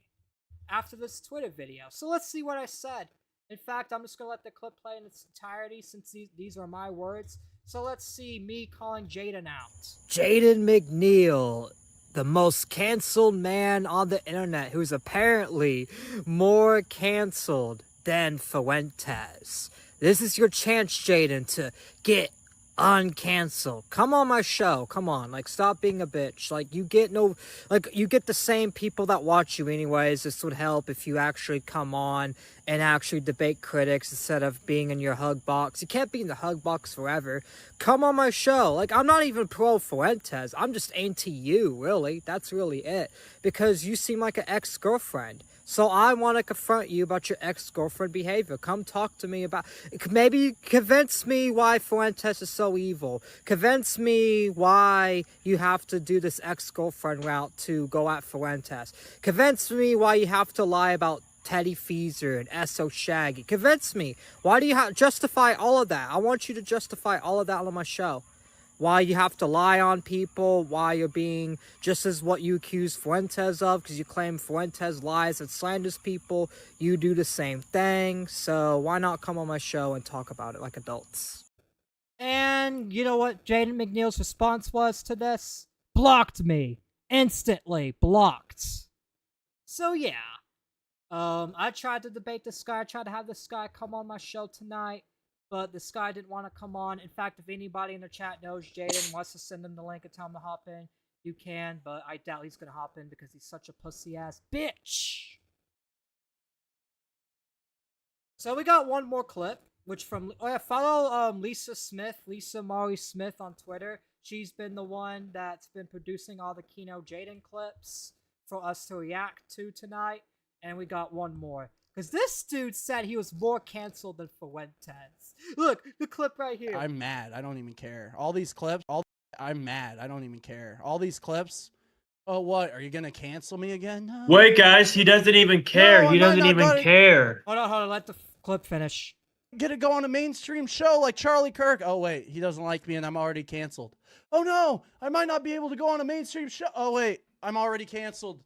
after this Twitter video. So let's see what I said. In fact, I'm just going to let the clip play in its entirety since these are my words. So let's see me calling Jaden out. Jaden McNeil, the most canceled man on the internet, who's apparently more canceled than Fuentes. This is your chance, Jaden, to get uncanceled. Come on my show. Come on. Like, stop being a bitch. Like, you get the same people that watch you anyways. This would help if you actually come on and actually debate critics instead of being in your hug box. You can't be in the hug box forever. Come on my show. Like, I'm not even pro Fuentes. I'm just anti you, really. That's really it. Because you seem like an ex-girlfriend. So I want to confront you about your ex-girlfriend behavior. Come talk to me about... Maybe convince me why Fuentes is so evil. Convince me why you have to do this ex-girlfriend route to go at Fuentes. Convince me why you have to lie about Teddy Feezer and esoshaggy. Convince me. Why do you justify all of that? I want you to justify all of that on my show. Why you have to lie on people, why you're being just as what you accuse Fuentes of, because you claim Fuentes lies and slanders people. You do the same thing, so why not come on my show and talk about it like adults? And you know what Jaden McNeil's response was to this? Blocked me. Instantly blocked. So yeah. I tried to debate this guy. I tried to have this guy come on my show tonight. But this guy didn't want to come on. In fact, if anybody in the chat knows Jaden wants to send him the link and tell him to hop in, you can. But I doubt he's going to hop in because he's such a pussy-ass bitch. So we got one more clip, which from... Oh yeah, follow Lisa Mari Smith on Twitter. She's been the one that's been producing all the Kino Jaden clips for us to react to tonight. And we got one more. Because this dude said he was more canceled than Fuentes. Look, the clip right here. I'm mad. I don't even care. All these clips, I'm mad. I don't even care. All these clips. Oh, what? Are you going to cancel me again? No. Wait, guys, he doesn't even care. No, he doesn't even care. Hold on. Let the clip finish. Get to go on a mainstream show like Charlie Kirk. Oh, wait. He doesn't like me and I'm already canceled. Oh, no. I might not be able to go on a mainstream show. Oh, wait. I'm already canceled.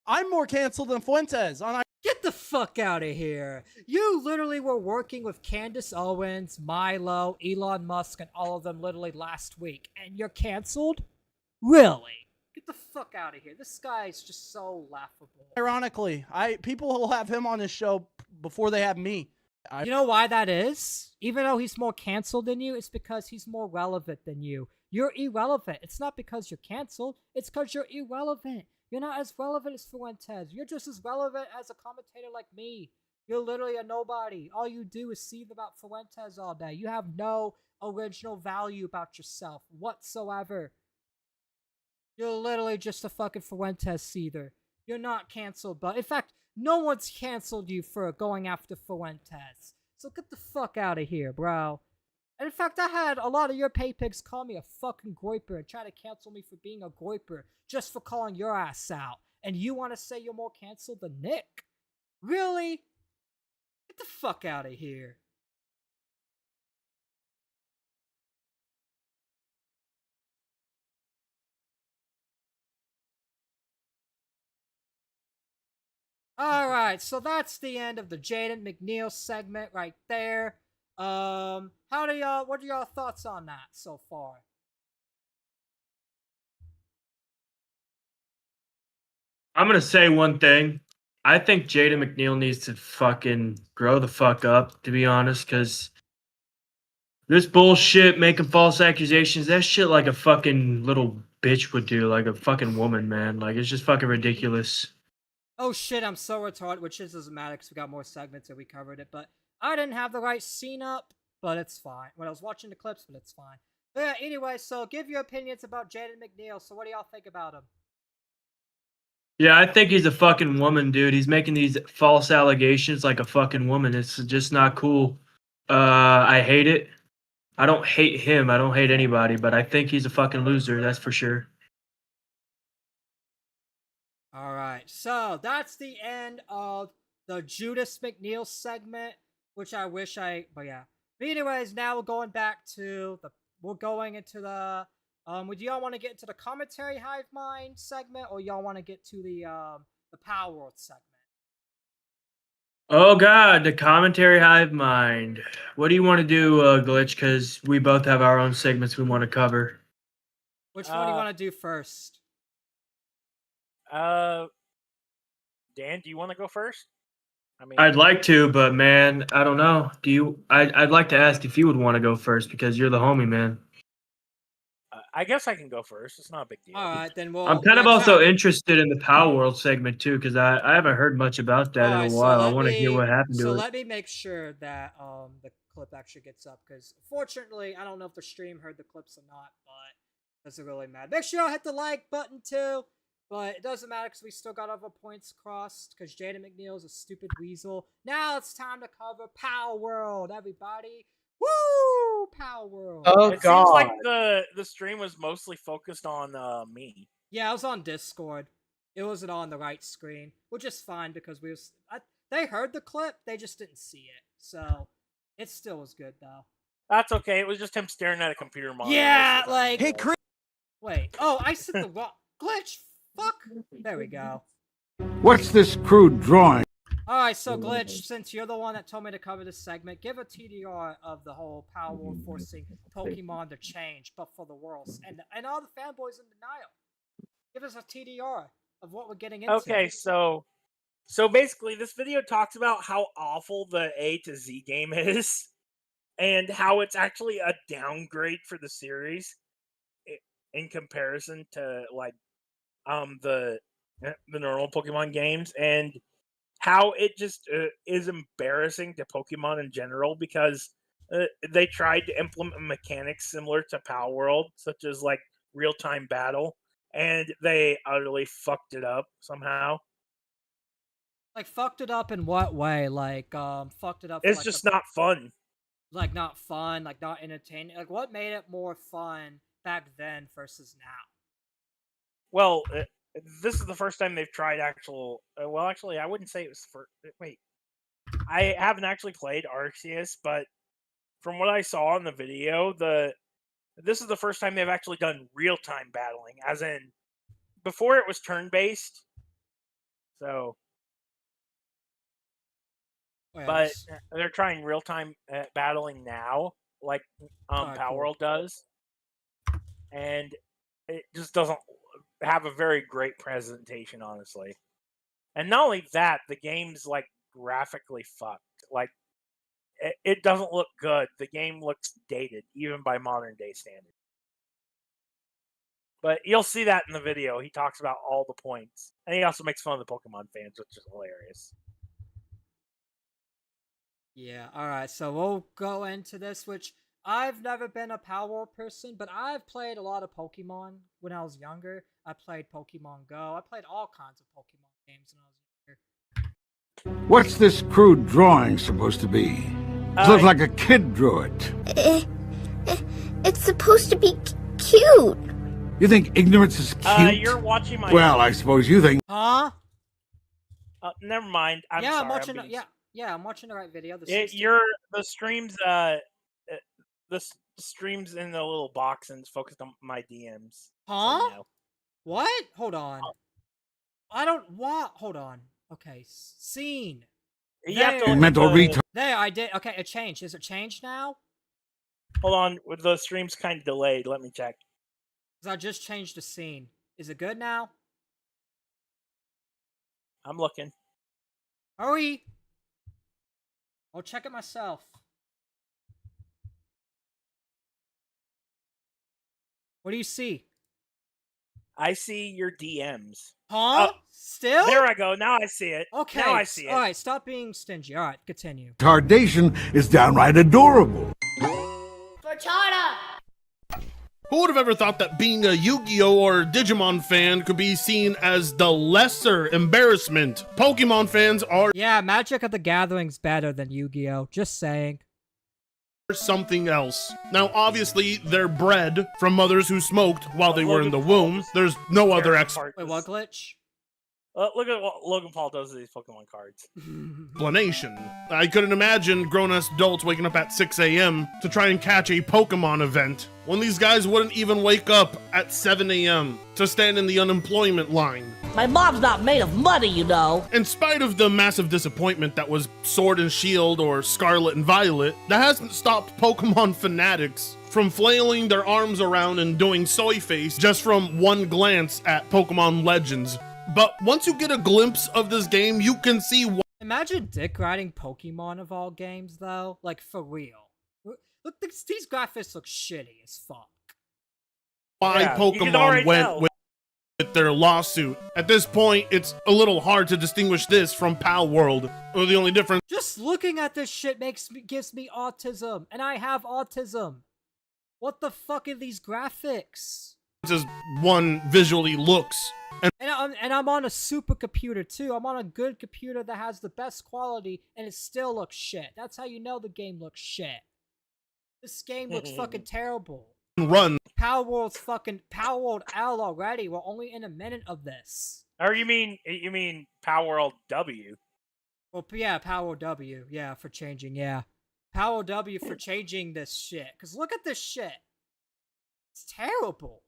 I'm more canceled than Fuentes. Get the fuck out of here. You literally were working with Candace Owens, Milo, Elon Musk, and all of them literally last week. And you're canceled? Really? Get the fuck out of here. This guy is just so laughable. Ironically, people will have him on his show before they have me. You know why that is? Even though he's more canceled than you, it's because he's more relevant than you. You're irrelevant. It's not because you're canceled. It's because you're irrelevant. You're not as relevant as Fuentes. You're just as relevant as a commentator like me. You're literally a nobody. All you do is seethe about Fuentes all day. You have no original value about yourself whatsoever. You're literally just a fucking Fuentes seether. You're not canceled, but in fact, no one's canceled you for going after Fuentes. So get the fuck out of here, bro. And in fact, I had a lot of your pay pigs call me a fucking goiper and try to cancel me for being a goiper just for calling your ass out. And you want to say you're more canceled than Nick? Really? Get the fuck out of here. Alright, so that's the end of the Jaden McNeil segment right there. What are y'all thoughts on that so far? I'm gonna say one thing. I think Jaden McNeil needs to fucking grow the fuck up, to be honest, because this bullshit, making false accusations, that shit like a fucking little bitch would do, like a fucking woman, man. Like, it's just fucking ridiculous. Oh shit, I'm so retarded, which doesn't matter because we got more segments and we covered it, but I didn't have the right scene up, but it's fine. When I was watching the clips, but it's fine. But yeah, anyway, so give your opinions about Jaden McNeil. So what do y'all think about him? Yeah, I think he's a fucking woman, dude. He's making these false allegations like a fucking woman. It's just not cool. I hate it. I don't hate him. I don't hate anybody, but I think he's a fucking loser. That's for sure. Alright, so that's the end of the Judas McNeil segment, which I wish but yeah. But anyways, now we're going into the, would y'all want to get into the commentary hive mind segment, or y'all want to get to the Power segment? Oh god, the commentary hive mind. What do you want to do, Glitch? Because we both have our own segments we want to cover. Which one do you want to do first? Dan, do you want to go first? I mean, I'd like to, but man, I don't know. Do you? I'd like to ask if you would want to go first because you're the homie, man. I guess I can go first. It's not a big deal. All right, then I'm kind of also interested in the Powerworld segment too because I haven't heard much about that in a while. I want to hear what happened to it. So let me make sure that the clip actually gets up because fortunately I don't know if the stream heard the clips or not, but doesn't really matter. Make sure you hit the like button too. But it doesn't matter because we still got other points crossed because Jaden McNeil is a stupid weasel. Now it's time to cover Powerworld, everybody. Woo! Powerworld. Oh, it God. seems like the stream was mostly focused on me. Yeah, I was on Discord. It wasn't on the right screen, which is fine because they heard the clip, they just didn't see it. So it still was good though. That's okay. It was just him staring at a computer monitor. Yeah, like Hey, Chris. Wait. Oh, I said the wrong Glitch. Fuck. There we go. What's this crude drawing? Alright, so Glitch, since you're the one that told me to cover this segment, give a TDR of the whole Powerworld forcing Pokemon to change, but for the worlds, and all the fanboys in denial. Give us a TDR of what we're getting into. Okay, so basically this video talks about how awful the A to Z game is, and how it's actually a downgrade for the series in comparison to like the normal Pokemon games, and how it just is embarrassing to Pokemon in general because they tried to implement mechanics similar to Palworld, such as like real-time battle, and they utterly fucked it up somehow. Like fucked it up in what way? Like fucked it up. It's just not fun. Like not fun. Like not entertaining. Like what made it more fun back then versus now? Well, this is the first time they've tried actual. Well, actually, I wouldn't say it was for. Wait, I haven't actually played Arceus, but from what I saw in the video, this is the first time they've actually done real time battling. As in, before it was turn based. So, but they're trying real time battling now, like Palworld does, and it just doesn't have a very great presentation, honestly. And not only that, the game's like graphically fucked. Like it doesn't look good. The game looks dated, even by modern day standards. But you'll see that in the video. He talks about all the points. And he also makes fun of the Pokemon fans, which is hilarious. Yeah, alright, so we'll go into this, which I've never been a Palworld person, but I've played a lot of Pokemon when I was younger. I played Pokemon Go. I played all kinds of Pokemon games when I was younger. What's this crude drawing supposed to be? It looks like a kid drew it. It's supposed to be cute. You think ignorance is cute? You're watching my... Well, I suppose you think... Huh? Never mind. I'm sorry. I'm watching. I'm watching the right video. The streams. The streams in the little box and it's focused on my DMs. Huh? So, you know. What? Hold on. I don't want. Hold on. Okay, scene. You have to look mental retard. There, I did. Okay, it changed. Is it changed now? Hold on. The stream's kind of delayed. Let me check. Because I just changed the scene. Is it good now? I'm looking. Hurry! I'll check it myself. What do you see? I see your DMs. Huh? Still? There I go. Now I see it. Okay. Now I see it. All right, stop being stingy. All right, continue. Retardation is downright adorable. Torchada! Who would have ever thought that being a Yu-Gi-Oh! Or Digimon fan could be seen as the lesser embarrassment? Pokemon fans are Yeah, Magic of the Gathering's better than Yu-Gi-Oh! Just saying. Something else. Now, obviously, they're bred from mothers who smoked while they were in the womb. There's no other Wait, what glitch? Look at what Logan Paul does to these Pokemon cards. explanation. I couldn't imagine grown-ass adults waking up at 6 a.m. to try and catch a Pokemon event when these guys wouldn't even wake up at 7 a.m. to stand in the unemployment line. My mom's not made of money, you know. In spite of the massive disappointment that was Sword and Shield or Scarlet and Violet, that hasn't stopped Pokemon fanatics from flailing their arms around and doing soy face just from one glance at Pokemon Legends. But once you get a glimpse of this game, you can see why. Imagine Dick riding Pokemon of all games, though. Like, for real. Look, these graphics look shitty as fuck. Pokemon went with their lawsuit. At this point, it's a little hard to distinguish this from Palworld. Or the only difference. Just looking at this shit gives me autism, and I have autism. What the fuck are these graphics? Is one visually looks. And I'm on a supercomputer too. I'm on a good computer that has the best quality, and it still looks shit. That's how you know the game looks shit. This game looks fucking terrible. Run. Palworld L already. We're only in a minute of this. Or you mean Palworld W? Well, yeah, Palworld W. Yeah, for changing. Yeah, Palworld W for changing this shit. Cause look at this shit. It's terrible.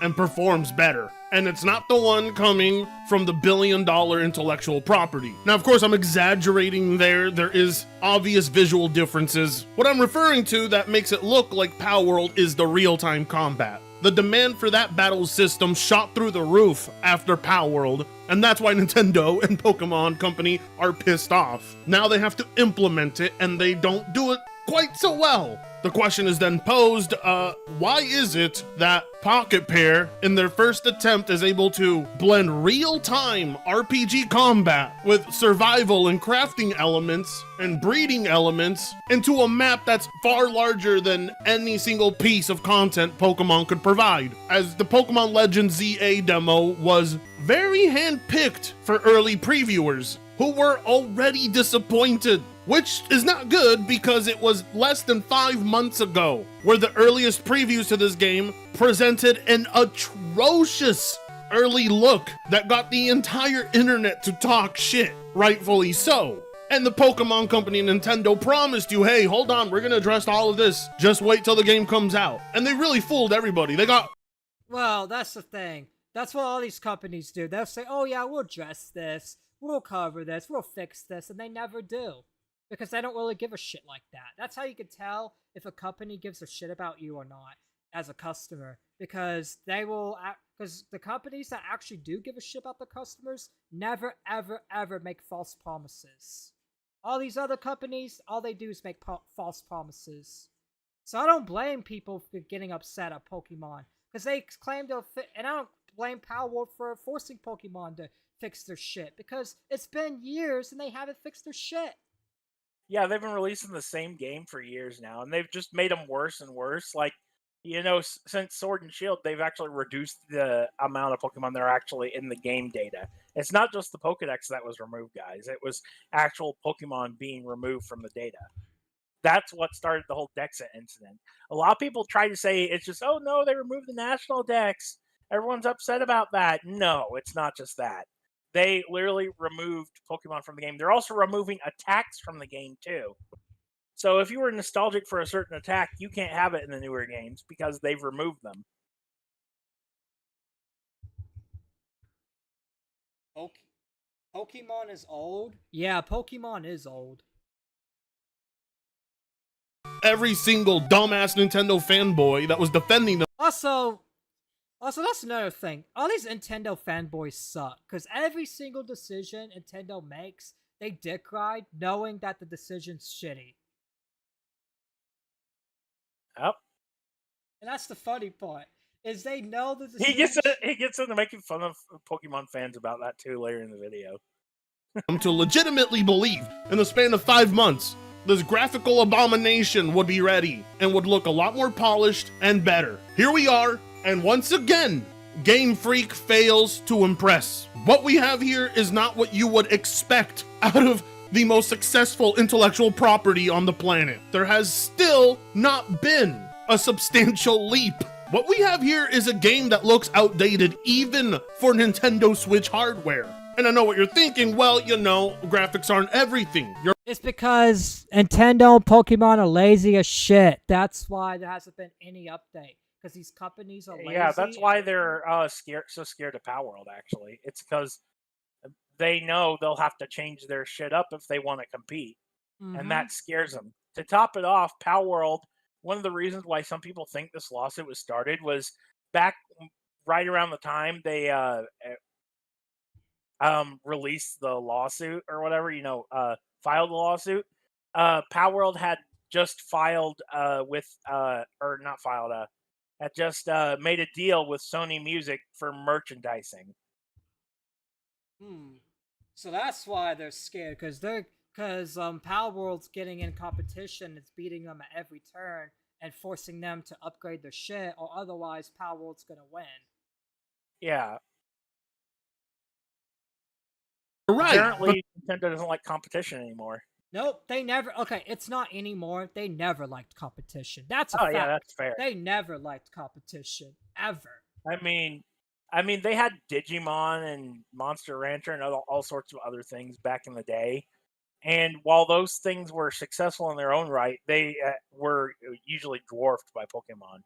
And performs better. And it's not the one coming from the billion-dollar intellectual property. Now, of course, I'm exaggerating there. There is obvious visual differences. What I'm referring to that makes it look like Palworld is the real-time combat. The demand for that battle system shot through the roof after Palworld, and that's why Nintendo and Pokemon Company are pissed off. Now they have to implement it, and they don't do it quite so well. The question is then posed, why is it that Pocket Pair, in their first attempt, is able to blend real-time RPG combat with survival and crafting elements and breeding elements into a map that's far larger than any single piece of content Pokemon could provide, as the Pokemon Legends ZA demo was very hand-picked for early previewers who were already disappointed. Which is not good because it was less than 5 months ago where the earliest previews to this game presented an atrocious early look that got the entire internet to talk shit, rightfully so. And the Pokemon Company and Nintendo promised you, hey, hold on, we're gonna address all of this. Just wait till the game comes out. And they really fooled everybody. Well, that's the thing. That's what all these companies do. They'll say, oh yeah, we'll address this, we'll cover this, we'll fix this, and they never do. Because they don't really give a shit like that. That's how you can tell if a company gives a shit about you or not as a customer. Because because the companies that actually do give a shit about the customers never, ever, ever make false promises. All these other companies, all they do is make false promises. So I don't blame people for getting upset at Pokemon because they claim they'll and I don't blame Palworld for forcing Pokemon to fix their shit because it's been years and they haven't fixed their shit. Yeah, they've been releasing the same game for years now, and they've just made them worse and worse. Like, since Sword and Shield, they've actually reduced the amount of Pokemon that are actually in the game data. It's not just the Pokedex that was removed, guys. It was actual Pokemon being removed from the data. That's what started the whole Dexa incident. A lot of people try to say it's just, oh no, they removed the National Dex. Everyone's upset about that. No, it's not just that. They literally removed Pokemon from the game. They're also removing attacks from the game too. So if you were nostalgic for a certain attack, you can't have it in the newer games because they've removed them. Pokemon is old? Yeah, Pokemon is old. Every single dumbass Nintendo fanboy that was defending them. Also, that's another thing. All these Nintendo fanboys suck because every single decision Nintendo makes, they dick ride knowing that the decision's shitty. Yep. And that's the funny part, is they know the He decision. gets into making fun of Pokemon fans about that too later in the video. To legitimately believe in the span of 5 months, this graphical abomination would be ready and would look a lot more polished and better. Here we are, and once again, Game Freak fails to impress. What we have here is not what you would expect out of the most successful intellectual property on the planet. There has still not been a substantial leap. What we have here is a game that looks outdated even for Nintendo Switch hardware. And I know what you're thinking, well, graphics aren't everything. It's because Nintendo and Pokemon are lazy as shit. That's why there hasn't been any update. Because these companies are lazy. Yeah, that's why they're so scared of Palworld, actually. It's because they know they'll have to change their shit up if they want to compete. And that scares them. To top it off, Palworld, one of the reasons why some people think this lawsuit was started was back right around the time they released the lawsuit or whatever, filed the lawsuit. Palworld had just filed had just made a deal with Sony Music for merchandising. So that's why they're scared, because Palworld's getting in competition. It's beating them at every turn and forcing them to upgrade their shit, or otherwise Palworld's gonna win. Yeah. Right. Apparently, Nintendo doesn't like competition anymore. Nope, they never. Okay, it's not anymore. They never liked competition. That's a fact. Yeah, that's fair. They never liked competition ever. I mean, they had Digimon and Monster Rancher and all sorts of other things back in the day. And while those things were successful in their own right, they were usually dwarfed by Pokemon.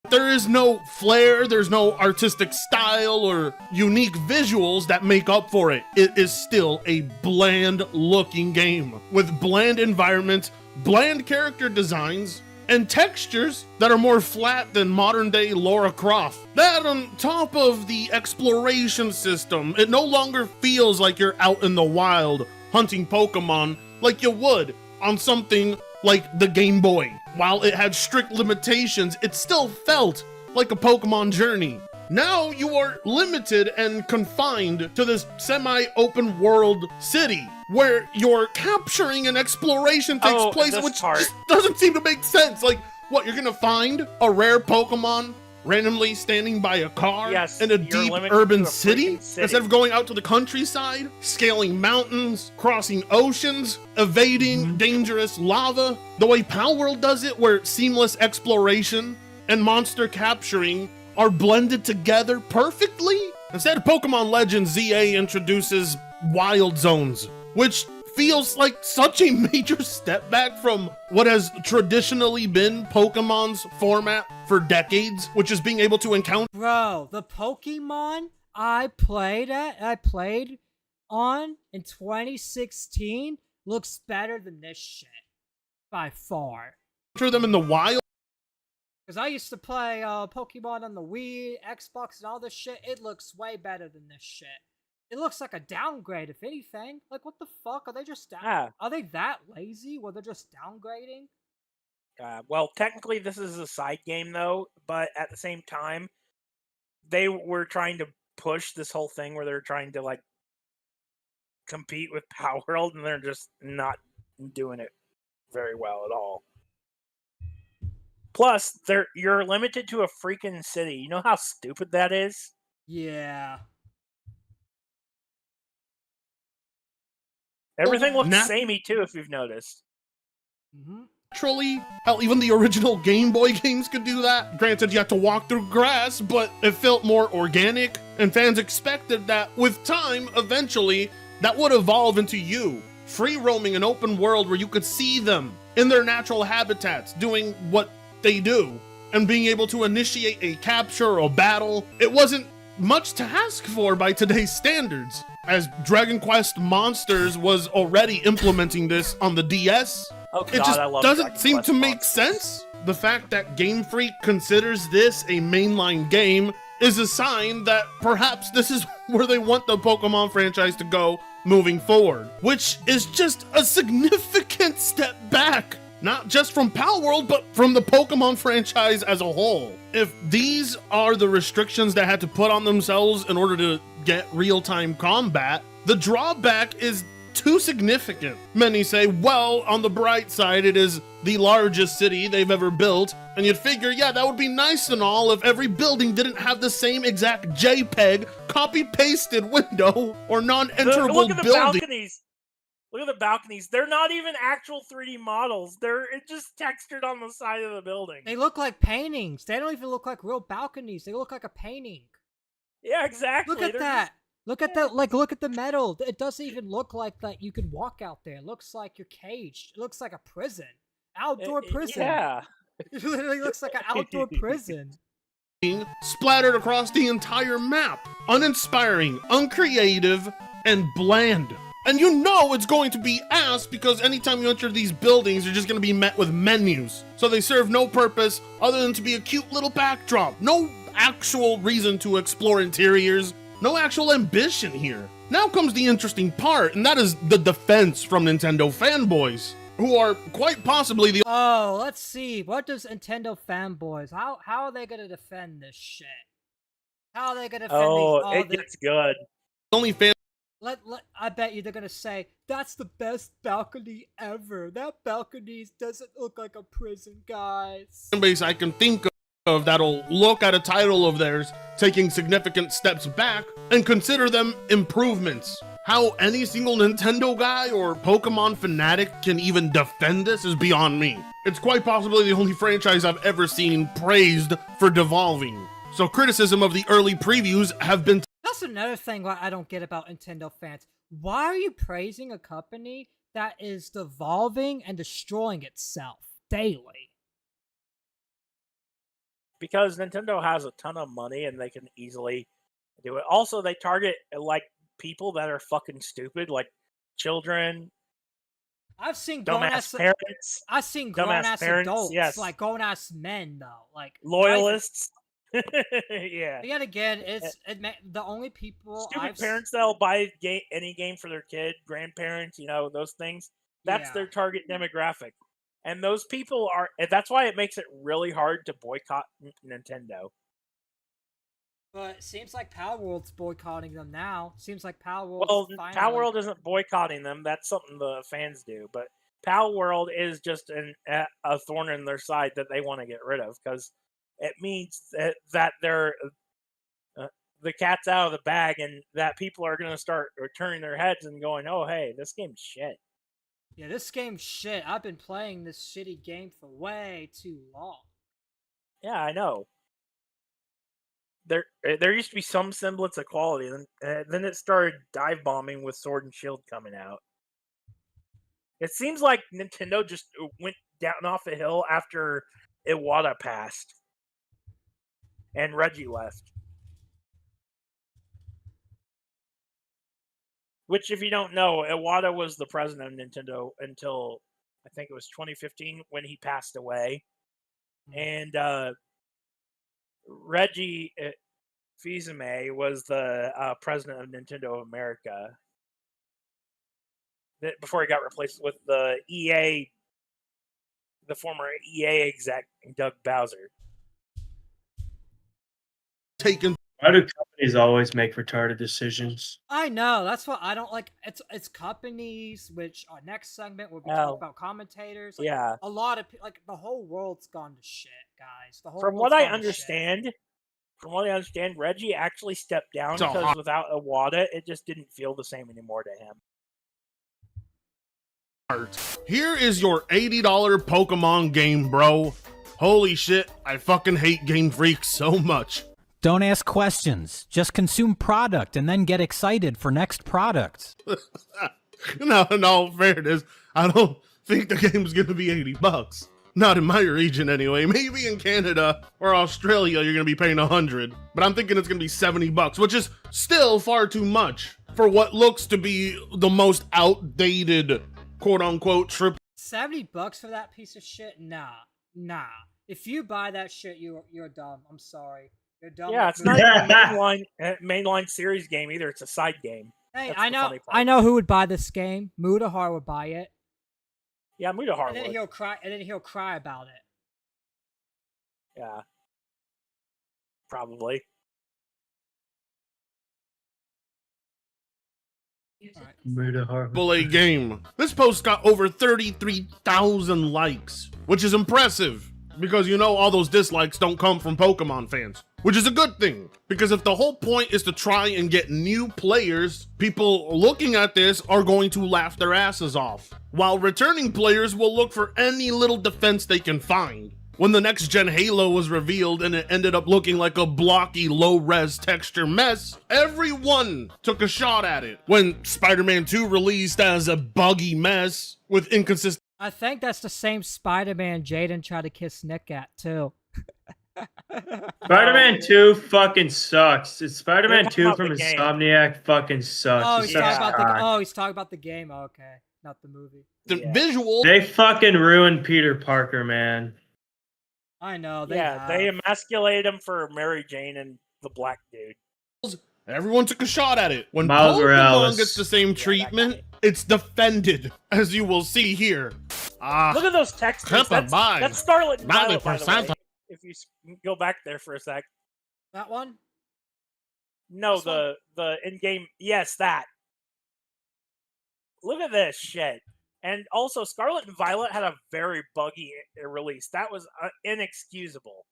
There is no flair, there's no artistic style or unique visuals that make up for it. It is still a bland looking game with bland environments, bland character designs, and textures that are more flat than modern day Lara Croft. That on top of the exploration system, it no longer feels like you're out in the wild hunting Pokemon like you would on something like the Game Boy. While it had strict limitations, it still felt like a Pokemon journey. Now you are limited and confined to this semi-open world city where your capturing and exploration takes place, which just doesn't seem to make sense. Like, what, you're gonna find a rare Pokemon randomly standing by a car in a deep urban city instead of going out to the countryside, scaling mountains, crossing oceans, evading dangerous lava, the way Palworld does it, where seamless exploration and monster capturing are blended together perfectly? Instead, Pokemon Legends ZA introduces Wild Zones, which feels like such a major step back from what has traditionally been Pokemon's format for decades, which is being able to encounter. Bro, the Pokemon I played on in 2016 looks better than this shit by far. Them in the wild. Because I used to play Pokemon on the Wii, Xbox, and all this shit. It looks way better than this shit. It looks like a downgrade, if anything. Like, what the fuck? Are they just Yeah. Are they that lazy where they're just downgrading? Well, technically, this is a side game, though, but at the same time, they were trying to push this whole thing where they're trying to, like, compete with Palworld, and they're just not doing it very well at all. Plus, you're limited to a freaking city. You know how stupid that is? Yeah. Everything looks samey, too, if you've noticed. Naturally, hell, even the original Game Boy games could do that. Granted, you have to walk through grass, but it felt more organic, and fans expected that with time, eventually, that would evolve into you. Free roaming an open world where you could see them in their natural habitats, doing what they do, and being able to initiate a capture or a battle. It wasn't much to ask for by today's standards, as Dragon Quest Monsters was already implementing this on the DS. Oh, God, it just I love doesn't Dragon seem Quest to make sense. The fact that Game Freak considers this a mainline game is a sign that perhaps this is where they want the Pokemon franchise to go moving forward, which is just a significant step back, not just from Palworld, but from the Pokemon franchise as a whole. If these are the restrictions that had to put on themselves in order to get real-time combat, the drawback is too significant. Many say, well, on the bright side, it is the largest city they've ever built, and you'd figure, yeah, that would be nice and all if every building didn't have the same exact JPEG, copy-pasted window, or non-enterable Look at the building. balconies. Look at the balconies. They're not even actual 3D models. They're just textured on the side of the building. They look like paintings. They don't even look like real balconies. They look like a painting. Yeah, exactly. Look at that. Look at that. Like, look at the metal. It doesn't even look like that you can walk out there. It looks like you're caged. It looks like a prison. Outdoor prison. Yeah. It literally looks like an outdoor prison. Splattered across the entire map. Uninspiring, uncreative, and bland. And you know it's going to be ass because anytime you enter these buildings, you're just going to be met with menus. So they serve no purpose other than to be a cute little backdrop. No actual reason to explore interiors. No actual ambition here. Now comes the interesting part, and that is the defense from Nintendo fanboys, who are quite possibly the— Oh, let's see. What does Nintendo fanboys? How are they gonna defend this shit? How are they gonna defend it gets good. only fan— I bet you they're gonna say that's the best balcony ever. That balcony doesn't look like a prison, guys. base I can think of that'll look at a title of theirs taking significant steps back and consider them improvements. How any single Nintendo guy or Pokemon fanatic can even defend this is beyond me. It's quite possibly the only franchise I've ever seen praised for devolving. So criticism of the early previews have been— That's another thing what I don't get about Nintendo fans. Why are you praising a company that is devolving and destroying itself daily? Because Nintendo has a ton of money and they can easily do it. Also, they target like people that are fucking stupid, like children. I've seen dumbass parents. I've seen grown-ass adults, yes. like grown-ass men, though, like loyalists. Yeah. Yet again, the only people stupid parents that'll buy any game for their kid, grandparents, those things. That's their target demographic. And those people that's why it makes it really hard to boycott Nintendo. But it seems like Palworld's boycotting them now. Seems like Palworld. Well, Palworld isn't boycotting them. That's something the fans do. But Palworld is just a thorn in their side that they want to get rid of because it means that they're the cat's out of the bag and that people are going to start turning their heads and going, "Oh, hey, this game's shit." Yeah, this game's shit. I've been playing this shitty game for way too long. Yeah, I know. There used to be some semblance of quality, and then it started dive bombing with Sword and Shield coming out. It seems like Nintendo just went down off a hill after Iwata passed, and Reggie left. Which, if you don't know, Iwata was the president of Nintendo until, I think it was 2015 when he passed away. And Reggie Fils-Aimé was the president of Nintendo of America. Before he got replaced with the EA, the former EA exec Doug Bowser. Why do companies always make retarded decisions? I know, that's what I don't like. It's companies, which our next segment will be talking about commentators. Like, Yeah. a lot of like the whole world's gone to shit, guys. The whole From world's what I gone to shit. understand, Reggie actually stepped down So because hot. without Iwata, it just didn't feel the same anymore to him. Here is your $80 Pokemon game, bro. Holy shit, I fucking hate Game Freak so much. Don't ask questions. Just consume product and then get excited for next product. No, in all fairness, I don't think the game's gonna be $80. Not in my region anyway. Maybe in Canada or Australia you're gonna be paying $100. But I'm thinking it's gonna be $70, which is still far too much for what looks to be the most outdated quote-unquote triple. $70 for that piece of shit? Nah. If you buy that shit, you're dumb. I'm sorry. You're dumb. Yeah, it's not even a mainline series game either. It's a side game. Hey, That's I the know. funny part. I know who would buy this game. Mudahar would buy it. Yeah, Mudahar And then would. he'll cry. And then he'll cry about it. Yeah. Probably. A game. This post got over 33,000 likes, which is impressive because you know all those dislikes don't come from Pokemon fans, which is a good thing because if the whole point is to try and get new players, people looking at this are going to laugh their asses off, while returning players will look for any little defense they can find. When the next gen Halo was revealed and it ended up looking like a blocky, low-res texture mess, everyone took a shot at it. When Spider-Man 2 released as a buggy mess with inconsistent... I think that's the same Spider-Man Jaden tried to kiss Nick at, too. Spider-Man 2 fucking sucks. It's Spider-Man 2 about from the game. Insomniac fucking sucks. Oh, It he's sucks talking about cock. he's talking about the game. Oh, okay, not the movie. The visual... They fucking ruined Peter Parker, man. I know. They emasculated him for Mary Jane and the black dude. Everyone took a shot at it. When Miles Pokemon Morales. gets the same treatment, it's defended, as you will see here. Look at those textures. That's Scarlet and Violet, by the way. If you go back there for a sec. That one? No, This the in-game. Yes, that. Look at this shit. And also, Scarlet and Violet had a very buggy release. That was inexcusable.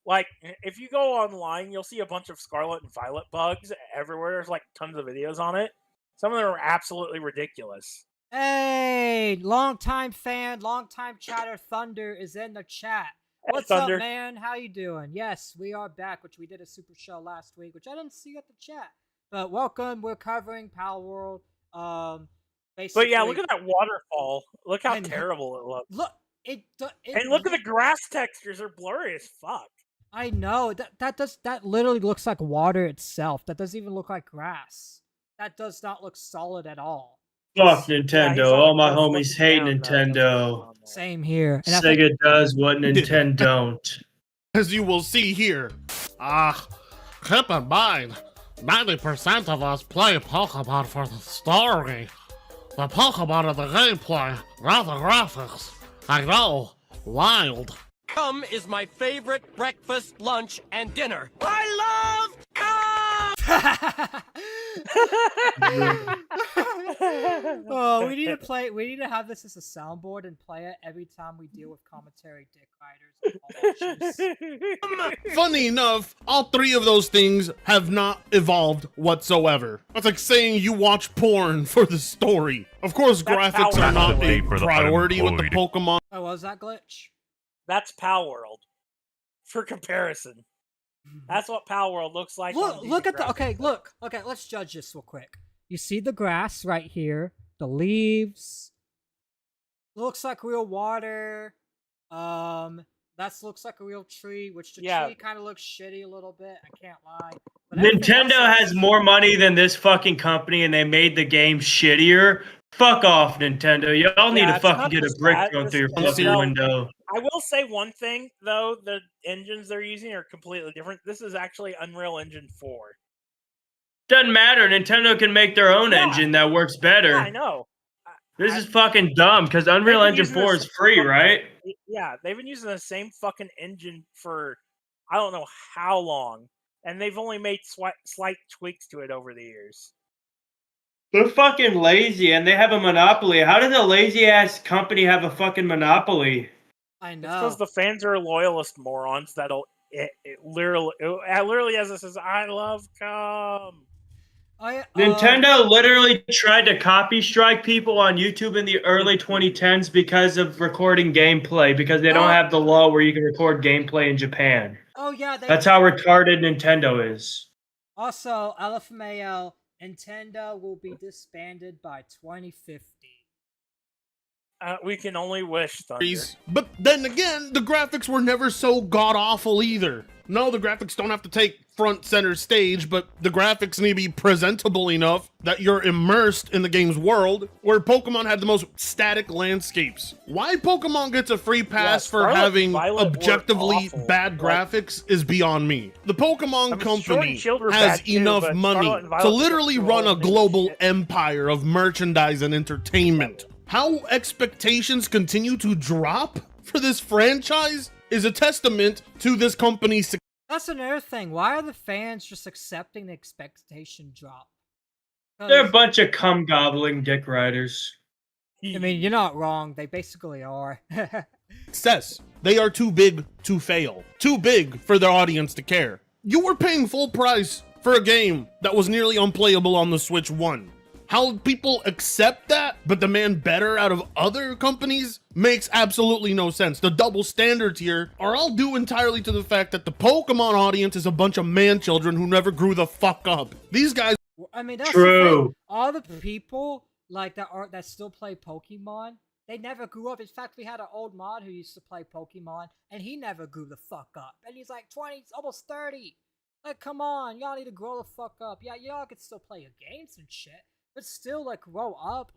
Like, if you go online, you'll see a bunch of Scarlet and Violet bugs everywhere. There's like tons of videos on it. Some of them are absolutely ridiculous. Hey, longtime fan, longtime chatter, Thunder is in the chat. What's Thunder. up, man? How you doing? Yes, we are back, which we did a super show last week, which I didn't see at the chat. But welcome, we're covering Paleworld. Basically, But yeah, look at that waterfall. Look how terrible it looks. Look, and look at the grass textures are blurry as fuck. I know that literally looks like water itself. That doesn't even look like grass. That does not look solid at all. Fuck Nintendo. All my homies hate Nintendo. Same here. And Sega does what Nintendo don't. As you will see here. Keep in mind, 90% of us play Pokemon for the story. The Pokemon are the gameplay, not the graphics. I know, wild. Cum is my favorite breakfast, lunch, and dinner. I love cum! Oh, we need to have this as a soundboard and play it every time we deal with commentary dick riders. Funny enough, all three of those things have not evolved whatsoever. That's like saying you watch porn for the story. Of course, graphics are not a priority with the Pokemon. Oh, was that glitch? That's Palworld. For comparison. That's what Palworld looks like. Look at the look. Okay, let's judge this real quick. You see the grass right here, the leaves. Looks like real water. That looks like a real tree, which the tree kind of looks shitty a little bit. I can't lie. But Nintendo has more money than this fucking company, and they made the game shittier. Fuck off, Nintendo. Y'all need to fucking get a brick thrown through your fucking window. I will say one thing though: the engines they're using are completely different. This is actually Unreal Engine 4. Doesn't matter. Nintendo can make their own engine that works better. Yeah, I know. This is fucking dumb because Unreal Engine 4 is free, right? Yeah, they've been using the same fucking engine for I don't know how long, and they've only made slight tweaks to it over the years. They're fucking lazy and they have a monopoly. How does a lazy ass company have a fucking monopoly? I know. It's because the fans are loyalist morons that'll it literally as it says, I love cum. Nintendo literally tried to copy strike people on YouTube in the early 2010s because of recording gameplay, because they don't have the law where you can record gameplay in Japan. Oh yeah, that's how retarded Nintendo is. Also, LFMAO, Nintendo will be disbanded by 2050. We can only wish, Thunder. But then again, the graphics were never so god-awful either. No, the graphics don't have to take front center stage, but the graphics need to be presentable enough that you're immersed in the game's world, where Pokemon had the most static landscapes. Why Pokemon gets a free pass for having objectively bad graphics is beyond me. The Pokemon company has enough money to literally run a global empire of merchandise and entertainment. How expectations continue to drop for this franchise is a testament to this company's success. That's another thing. Why are the fans just accepting the expectation drop? They're a bunch of cum gobbling dick riders. I mean, you're not wrong. They basically are. Success. They are too big to fail. Too big for their audience to care. You were paying full price for a game that was nearly unplayable on the Switch 1. How people accept that but demand better out of other companies makes absolutely no sense. The double standards here are all due entirely to the fact that the Pokemon audience is a bunch of man-children who never grew the fuck up. These guys... I mean, that's the thing. All the people like that still play Pokemon, they never grew up. In fact, we had an old mod who used to play Pokemon, and he never grew the fuck up. And he's like 20, almost 30. Like, come on, y'all need to grow the fuck up. Yeah, y'all can still play your games and shit. But still, like, grow up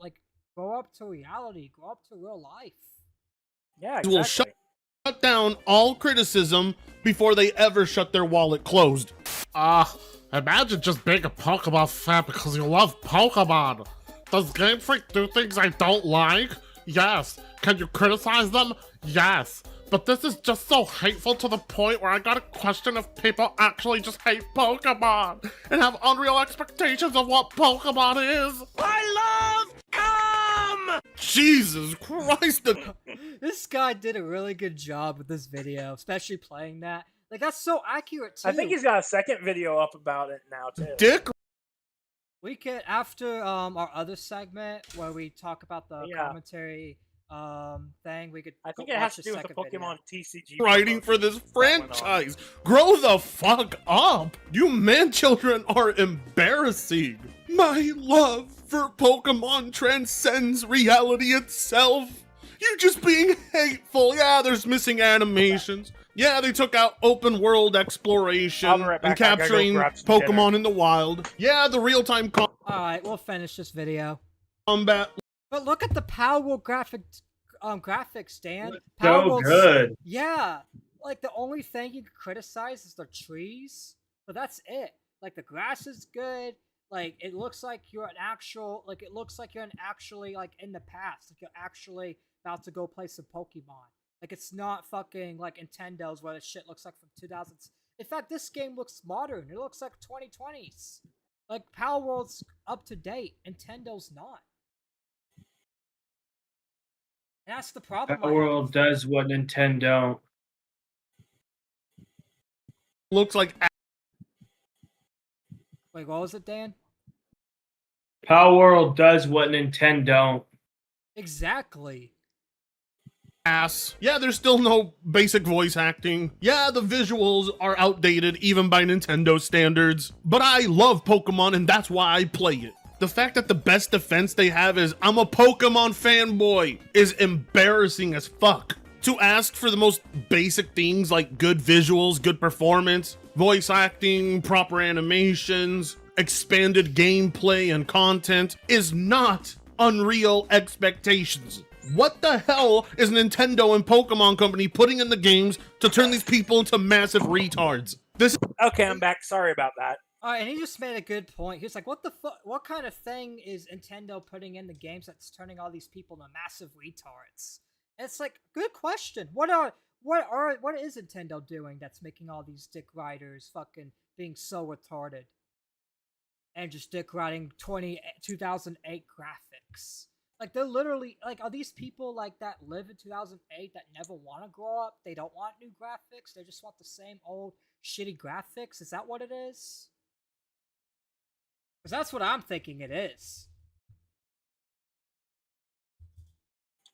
to reality, grow up to real life. Yeah, exactly. Will shut down all criticism before they ever shut their wallet closed. Imagine just being a Pokemon fan because you love Pokemon. Does Game Freak do things I don't like? Yes. Can you criticize them? Yes. But this is just so hateful to the point where I gotta question if people actually just hate Pokemon and have unreal expectations of what Pokemon is. I love cum! Jesus Christ! This guy did a really good job with this video, especially playing that. Like, that's so accurate, too. I think he's got a second video up about it now, too. Dick! We could, after our other segment where we talk about the commentary thing, we could. I think it has to do with the Pokemon TCG. Writing for this franchise. Grow the fuck up. You man children are embarrassing. My love for Pokemon transcends reality itself. You just being hateful. Yeah, there's missing animations. Yeah, they took out open world exploration and capturing Pokemon in the wild. Yeah, the real-time Alright, we'll finish this video. Combat. But look at the Paleworld graphics, Dan. So good. Yeah. Like, the only thing you can criticize is the trees. But that's it. Like, the grass is good. Like, it looks like you're in the past. Like, you're actually about to go play some Pokemon. Like, it's not fucking like Nintendo's where the shit looks like from 2000s. In fact, this game looks modern. It looks like 2020s. Like, Paleworld's up to date. Nintendo's not. And that's the problem. Paleworld does what Nintendo. Looks like. Wait, what was it, Dan? Paleworld does what Nintendo. Exactly. Ass. Yeah, there's still no basic voice acting. Yeah, the visuals are outdated even by Nintendo standards. But I love Pokemon and that's why I play it. The fact that the best defense they have is I'm a Pokemon fanboy is embarrassing as fuck. To ask for the most basic things like good visuals, good performance, voice acting, proper animations, expanded gameplay and content is not unreal expectations. What the hell is Nintendo and Pokemon Company putting in the games to turn these people into massive retards? This. Okay, I'm back. Sorry about that. All right, and he just made a good point. He was like, "What the fuck? What kind of thing is Nintendo putting in the games that's turning all these people into massive retards?" And it's like, good question. What is Nintendo doing that's making all these dick riders fucking being so retarded and just dick riding 2008 graphics? Like, they're literally like, are these people like that live in 2008 that never want to grow up? They don't want new graphics. They just want the same old shitty graphics. Is that what it is? Because that's what I'm thinking it is.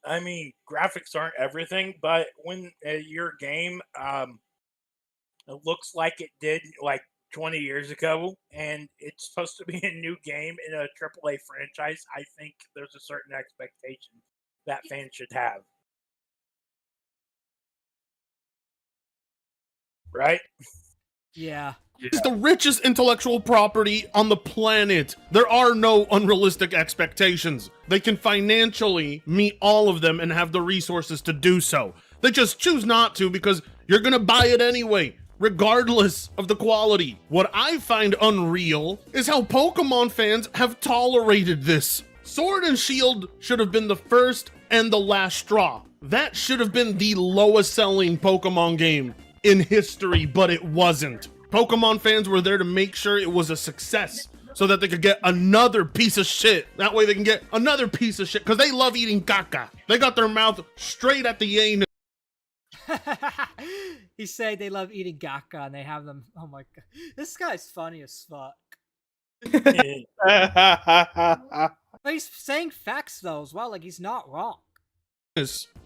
I mean, graphics aren't everything, but when your game it looks like it did like 20 years ago, and it's supposed to be a new game in a AAA franchise, I think there's a certain expectation that fans should have. Right? Yeah. It's the richest intellectual property on the planet. There are no unrealistic expectations. They can financially meet all of them and have the resources to do so. They just choose not to because you're gonna buy it anyway, regardless of the quality. What I find unreal is how Pokemon fans have tolerated this. Sword and Shield should have been the first and the last straw. That should have been the lowest selling Pokemon game in history, but it wasn't. Pokemon fans were there to make sure it was a success so that they could get another piece of shit. That way they can get another piece of shit because they love eating caca. They got their mouth straight at the anus. He said they love eating gacha and they have them. Oh my god. This guy's funny as fuck. But he's saying facts though as well, like he's not wrong.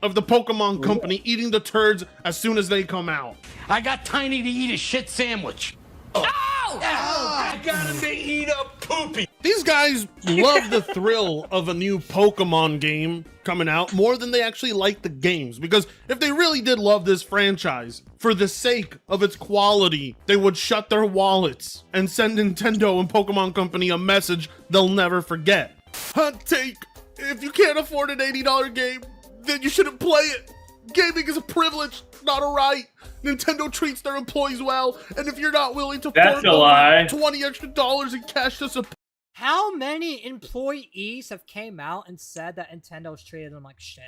Of the Pokemon Company eating the turds as soon as they come out. I got Tiny to eat a shit sandwich. Oh! I got him to eat a poopy. These guys love the thrill of a new Pokemon game coming out more than they actually like the games. Because if they really did love this franchise, for the sake of its quality, they would shut their wallets and send Nintendo and Pokemon Company a message they'll never forget. Hot take, if you can't afford an $80 game, then you shouldn't play it. Gaming is a privilege, not a right. Nintendo treats their employees well, and if you're not willing to That's a lie. $20 extra in cash to support. How many employees have came out and said that Nintendo's treated them like shit?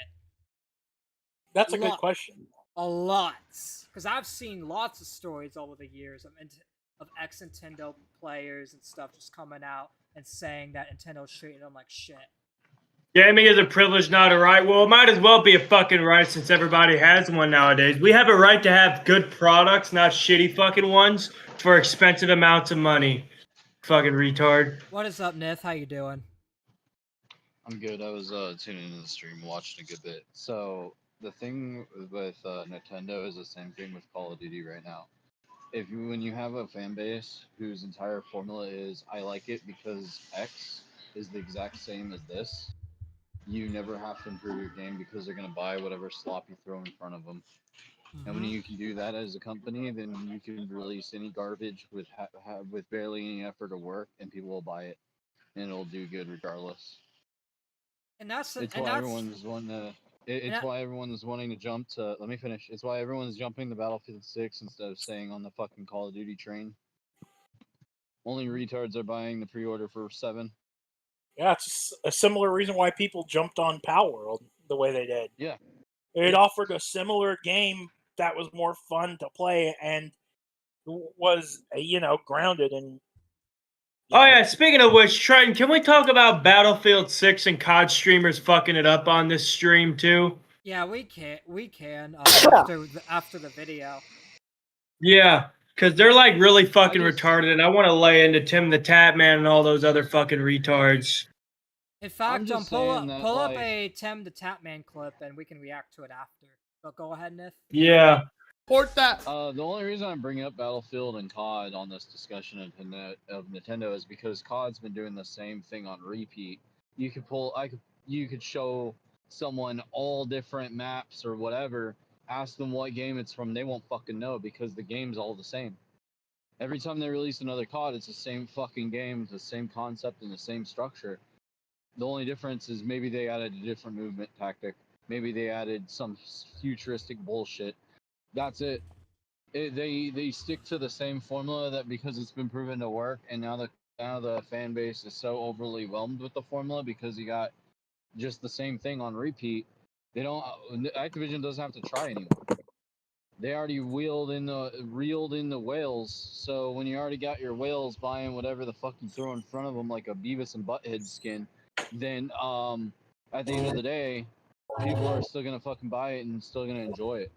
That's a good question. A lot. Because I've seen lots of stories over the years of ex-Nintendo players and stuff just coming out and saying that Nintendo's treating them like shit. Gaming is a privilege, not a right. Well, it might as well be a fucking right since everybody has one nowadays. We have a right to have good products, not shitty fucking ones, for expensive amounts of money. Fucking retard. What is up, Nith? How you doing? I'm good. I was tuning into the stream, watching a good bit. So the thing with Nintendo is the same thing with Call of Duty right now. When you have a fan base whose entire formula is I like it because X is the exact same as this, you never have to improve your game because they're going to buy whatever slop you throw in front of them. And when you can do that as a company, then you can release any garbage with barely any effort or work, and people will buy it, and it'll do good regardless. And that's It's why everyone's wanting to jump to. Let me finish. It's why everyone's jumping to Battlefield 6 instead of staying on the fucking Call of Duty train. Only retards are buying the pre-order for 7. Yeah, it's a similar reason why people jumped on Paleworld the way they did. Yeah. It offered a similar game that was more fun to play and was, grounded in. Oh yeah, speaking of which, Triton, can we talk about Battlefield 6 and COD streamers fucking it up on this stream too? Yeah, we can after the video. Yeah, because they're like really fucking retarded, and I want to lay into Tim the Tap Man and all those other fucking retards. In fact, pull up a Tim the Tap Man clip and we can react to it after. But go ahead, Nith. Yeah. Support that. The only reason I'm bringing up Battlefield and COD on this discussion of Nintendo is because COD's been doing the same thing on repeat. You could show someone all different maps or whatever, ask them what game it's from, they won't fucking know because the game's all the same. Every time they release another COD, it's the same fucking game, the same concept, and the same structure. The only difference is maybe they added a different movement tactic. Maybe they added some futuristic bullshit. That's it. They stick to the same formula that because it's been proven to work, and now the fan base is so overly whelmed with the formula because you got just the same thing on repeat. They don't. Activision doesn't have to try anymore. They already reeled in the whales. So when you already got your whales buying whatever the fuck you throw in front of them, like a Beavis and Butthead skin, then at the end of the day, people are still gonna fucking buy it and still gonna enjoy it.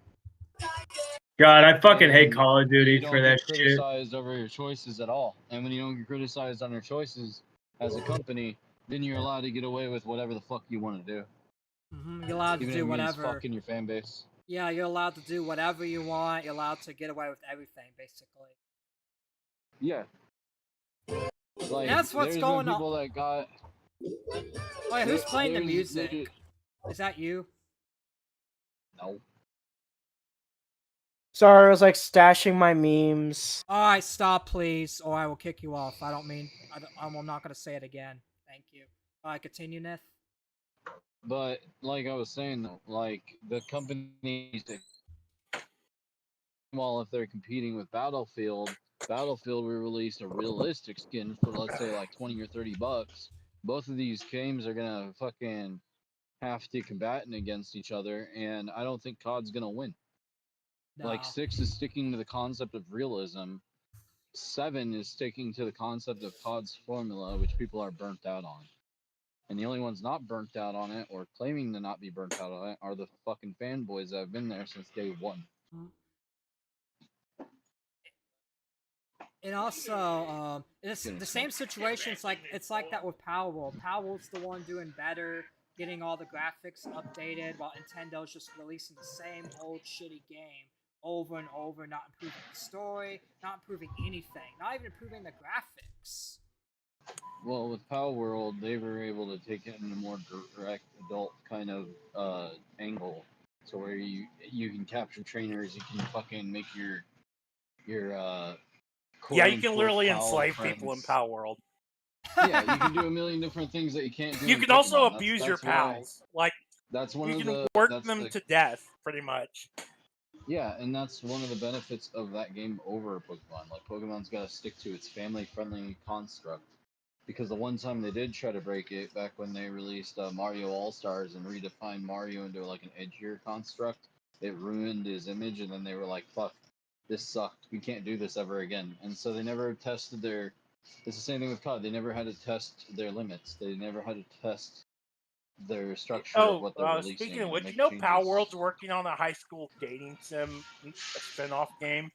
God, I fucking hate And Call of Duty you for don't that get shit. criticized over your choices at all. And when you don't get criticized on your choices as a company, then you're allowed to get away with whatever the fuck you want to do. You're allowed to Even do if it means whatever. fucking your fan base. Yeah, you're allowed to do whatever you want. You're allowed to get away with everything, basically. Yeah. Like, That's what's there's going been people on. that got. Wait, who's playing the there's- music? Is that you? No. Sorry, I was like stashing my memes. Alright, stop please, or I will kick you off. I'm not gonna say it again. Thank you. Alright, continue, Nith. But like I was saying, though, like the companies, well, if they're competing with Battlefield we released a realistic skin for let's say like 20 or 30 bucks. Both of these games are gonna fucking have to combating against each other, and I don't think COD's gonna win. No. Like 6 is sticking to the concept of realism. 7 is sticking to the concept of COD's formula, which people are burnt out on. And the only ones not burnt out on it, or claiming to not be burnt out on it, are the fucking fanboys that have been there since day one. And also, it's the same situation. It's like that with Powerworld. Powerworld's the one doing better, getting all the graphics updated, while Nintendo's just releasing the same old shitty game over and over, not improving the story, not improving anything, not even improving the graphics. Well, with Paleworld, they were able to take it in a more direct adult kind of angle, so where you can capture trainers, you can fucking make your yeah, you can literally enslave people in Paleworld. Yeah, you can do a million different things that you can't do. You in can also Pokemon. abuse That's your pals. Like that's one you of can the work that's them the- to death, pretty much. Yeah, and that's one of the benefits of that game over Pokemon. Like, Pokemon's got to stick to its family-friendly construct. Because the one time they did try to break it, back when they released Mario All-Stars and redefined Mario into like an edgier construct, it ruined his image, and then they were like, fuck, this sucked. We can't do this ever again. And so they never tested their... It's the same thing with COD. They never had to test their limits. They never had to test their structure of what they're releasing. Speaking of and which, make you know changes. Paleworld's working on a high school dating sim spin-off game?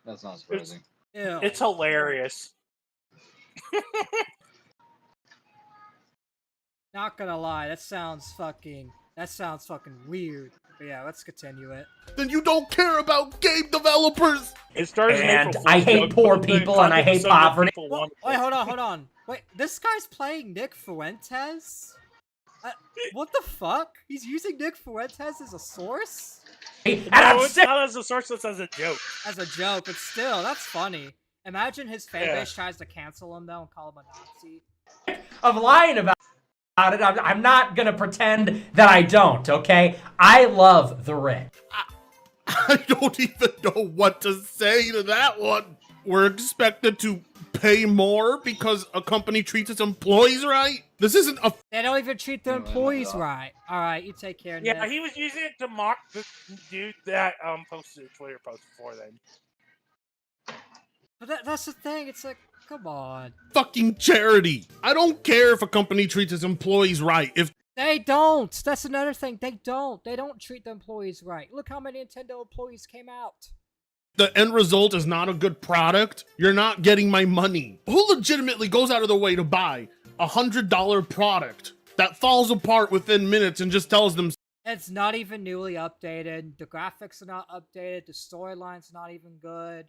That's not surprising. It's hilarious. Not gonna lie, that sounds fucking weird. But yeah, let's continue it. Then you don't care about game developers. It started And I hate poor people and I hate poverty. Wait, hold on. Wait, this guy's playing Nick Fuentes? What the fuck? He's using Nick Fuentes as a source? No, it's not as a source, it's as a joke. As a joke, but still, that's funny. Imagine his fanbase tries to cancel him though and call him a Nazi. Of lying about it, I'm not gonna pretend that I don't, okay? I love the rich. I don't even know what to say to that one. We're expected to pay more because a company treats its employees right? This isn't a... They don't even treat their employees right. Alright, you take care, Nick. Yeah, he was using it to mock the dude that posted a Twitter post before then. But that's the thing, it's like, come on. Fucking charity. I don't care if a company treats its employees right. If They don't! That's another thing, they don't. They don't treat the employees right. Look how many Nintendo employees came out. the end result is not a good product, you're not getting my money. Who legitimately goes out of their way to buy a $100 product that falls apart within minutes and just tells them it's not even newly updated, the graphics are not updated, the storyline's not even good,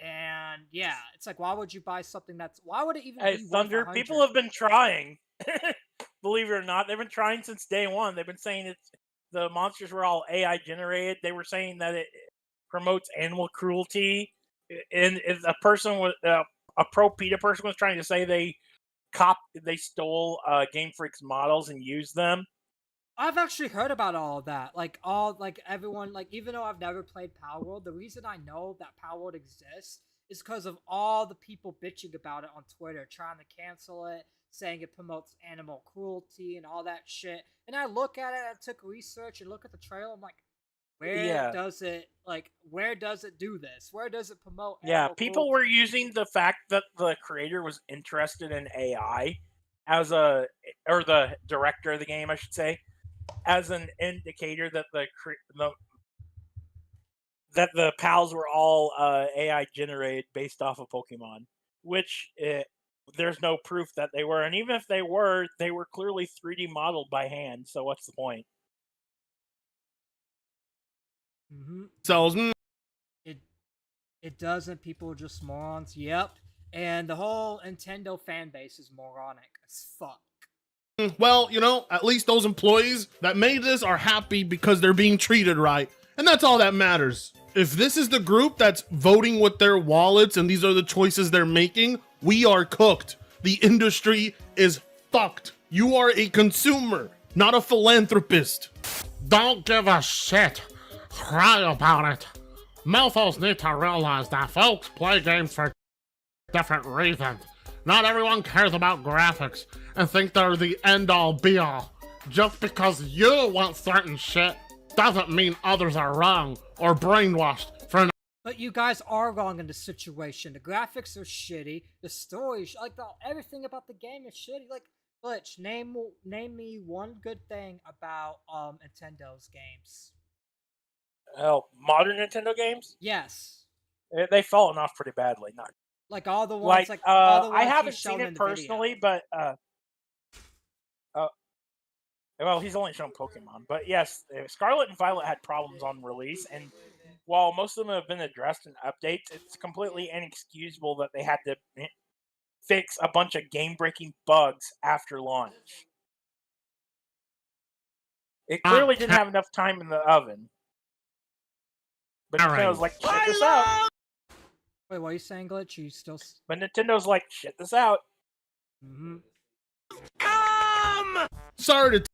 and yeah, it's like, why would you buy something why would it even be Thunder, worth 100? people have been trying. Believe it or not, they've been trying since day one. They've been saying the monsters were all AI generated. They were saying that it promotes animal cruelty, and if a person was a pro PETA person was trying to say they they stole Game Freak's models and used them. I've actually heard about all of that. Like everyone, like even though I've never played Palworld, the reason I know that Palworld exists is because of all the people bitching about it on Twitter, trying to cancel it, saying it promotes animal cruelty and all that shit. And I look at it, I took research and look at the trailer. I'm like, where does it do this? Where does it promote? Yeah, people were using the fact that the creator was interested in AI or the director of the game, I should say, as an indicator that the pals were all AI generated based off of Pokemon, which there's no proof that they were. And even if they were clearly 3D modeled by hand. So what's the point? So it doesn't. People are just morons. Yep. And the whole Nintendo fan base is moronic as fuck. Well, you know, at least those employees that made this are happy because they're being treated right. And that's all that matters. If this is the group that's voting with their wallets and these are the choices they're making, we are cooked. The industry is fucked. You are a consumer, not a philanthropist. Don't give a shit. Cry about it. Mofos need to realize that folks play games for different reasons. Not everyone cares about graphics and think they're the end-all be-all. Just because you want certain shit doesn't mean others are wrong or brainwashed for. But you guys are wrong in the situation. The graphics are shitty. The story, everything about the game is shitty. Like, Glitch, name me one good thing about Nintendo's games. Oh, modern Nintendo games? Yes. They've fallen off pretty badly. Not like all the ones, all the ones I haven't seen it personally, but well, he's only shown Pokemon. But yes, Scarlet and Violet had problems on release, and while most of them have been addressed in updates, it's completely inexcusable that they had to fix a bunch of game-breaking bugs after launch. It clearly didn't have enough time in the oven. But Nintendo's like, check this out. Wait, what are you saying, Glitch? You still? But Nintendo's like, shit this out. Sorry to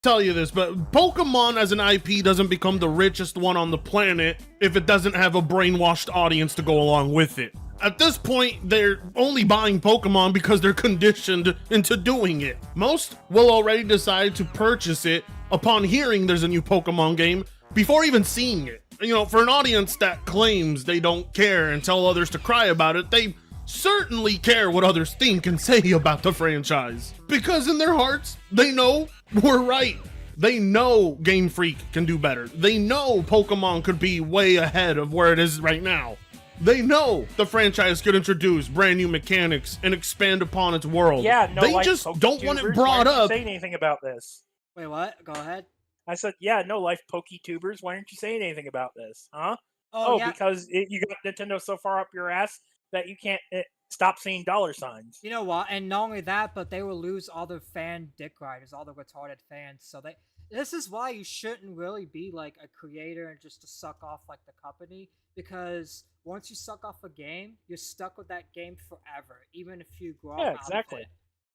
tell you this, but Pokemon as an IP doesn't become the richest one on the planet if it doesn't have a brainwashed audience to go along with it. At this point, they're only buying Pokemon because they're conditioned into doing it. Most will already decide to purchase it upon hearing there's a new Pokemon game before even seeing it. You know, for an audience that claims they don't care and tell others to cry about it, they certainly care what others think and say about the franchise. Because in their hearts, they know we're right. They know Game Freak can do better. They know Pokemon could be way ahead of where it is right now. They know the franchise could introduce brand new mechanics and expand upon its world. Yeah, no, they like just don't want it brought up. Say anything about this? Wait, what? Go ahead. I said, yeah, no life PokeTubers. Why aren't you saying anything about this? Huh? Yeah. Because you got Nintendo so far up your ass that you can't stop seeing dollar signs. You know what? And not only that, but they will lose all their fan dick riders, all the retarded fans. So this is why you shouldn't really be like a creator and just to suck off like the company. Because once you suck off a game, you're stuck with that game forever, even if you grow out of it.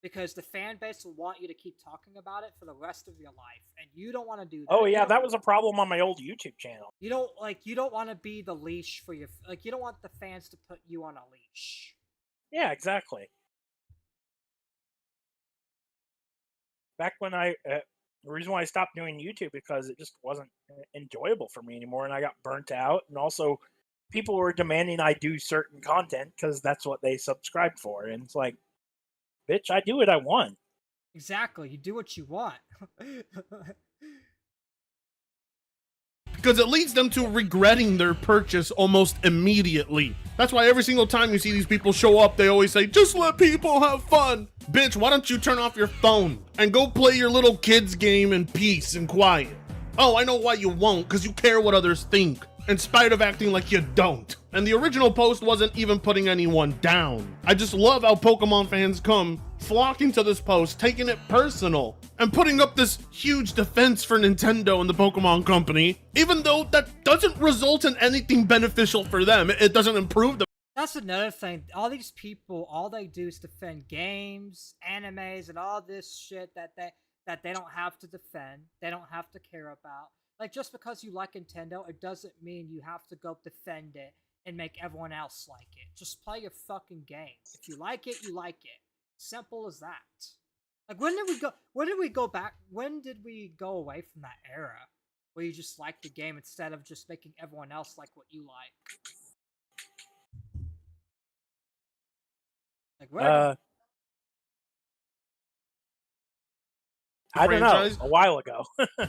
Because the fan base will want you to keep talking about it for the rest of your life, and you don't want to do that. Oh yeah, that was a problem on my old YouTube channel. You don't want to be the leash for your you don't want the fans to put you on a leash. Yeah, exactly. Back when the reason why I stopped doing YouTube because it just wasn't enjoyable for me anymore, and I got burnt out, and also people were demanding I do certain content because that's what they subscribed for, and it's like, bitch, I do what I want. Exactly, you do what you want. Because it leads them to regretting their purchase almost immediately. That's why every single time you see these people show up, they always say, just let people have fun. Bitch, why don't you turn off your phone and go play your little kids game in peace and quiet? Oh, I know why you won't, because you care what others think, in spite of acting like you don't. And the original post wasn't even putting anyone down. I just love how Pokemon fans come flocking to this post, taking it personal, and putting up this huge defense for Nintendo and the Pokemon Company, even though that doesn't result in anything beneficial for them. It doesn't improve the That's another thing. All these people, all they do is defend games, animes, and all this shit that they don't have to defend. They don't have to care about. Like, just because you like Nintendo, it doesn't mean you have to go defend it and make everyone else like it. Just play your fucking game. If you like it, you like it. Simple as that. Like, when did we go? When did we go back? When did we go away from that era where you just like the game instead of just making everyone else like what you like? Like, where? I don't know. franchise. A while ago.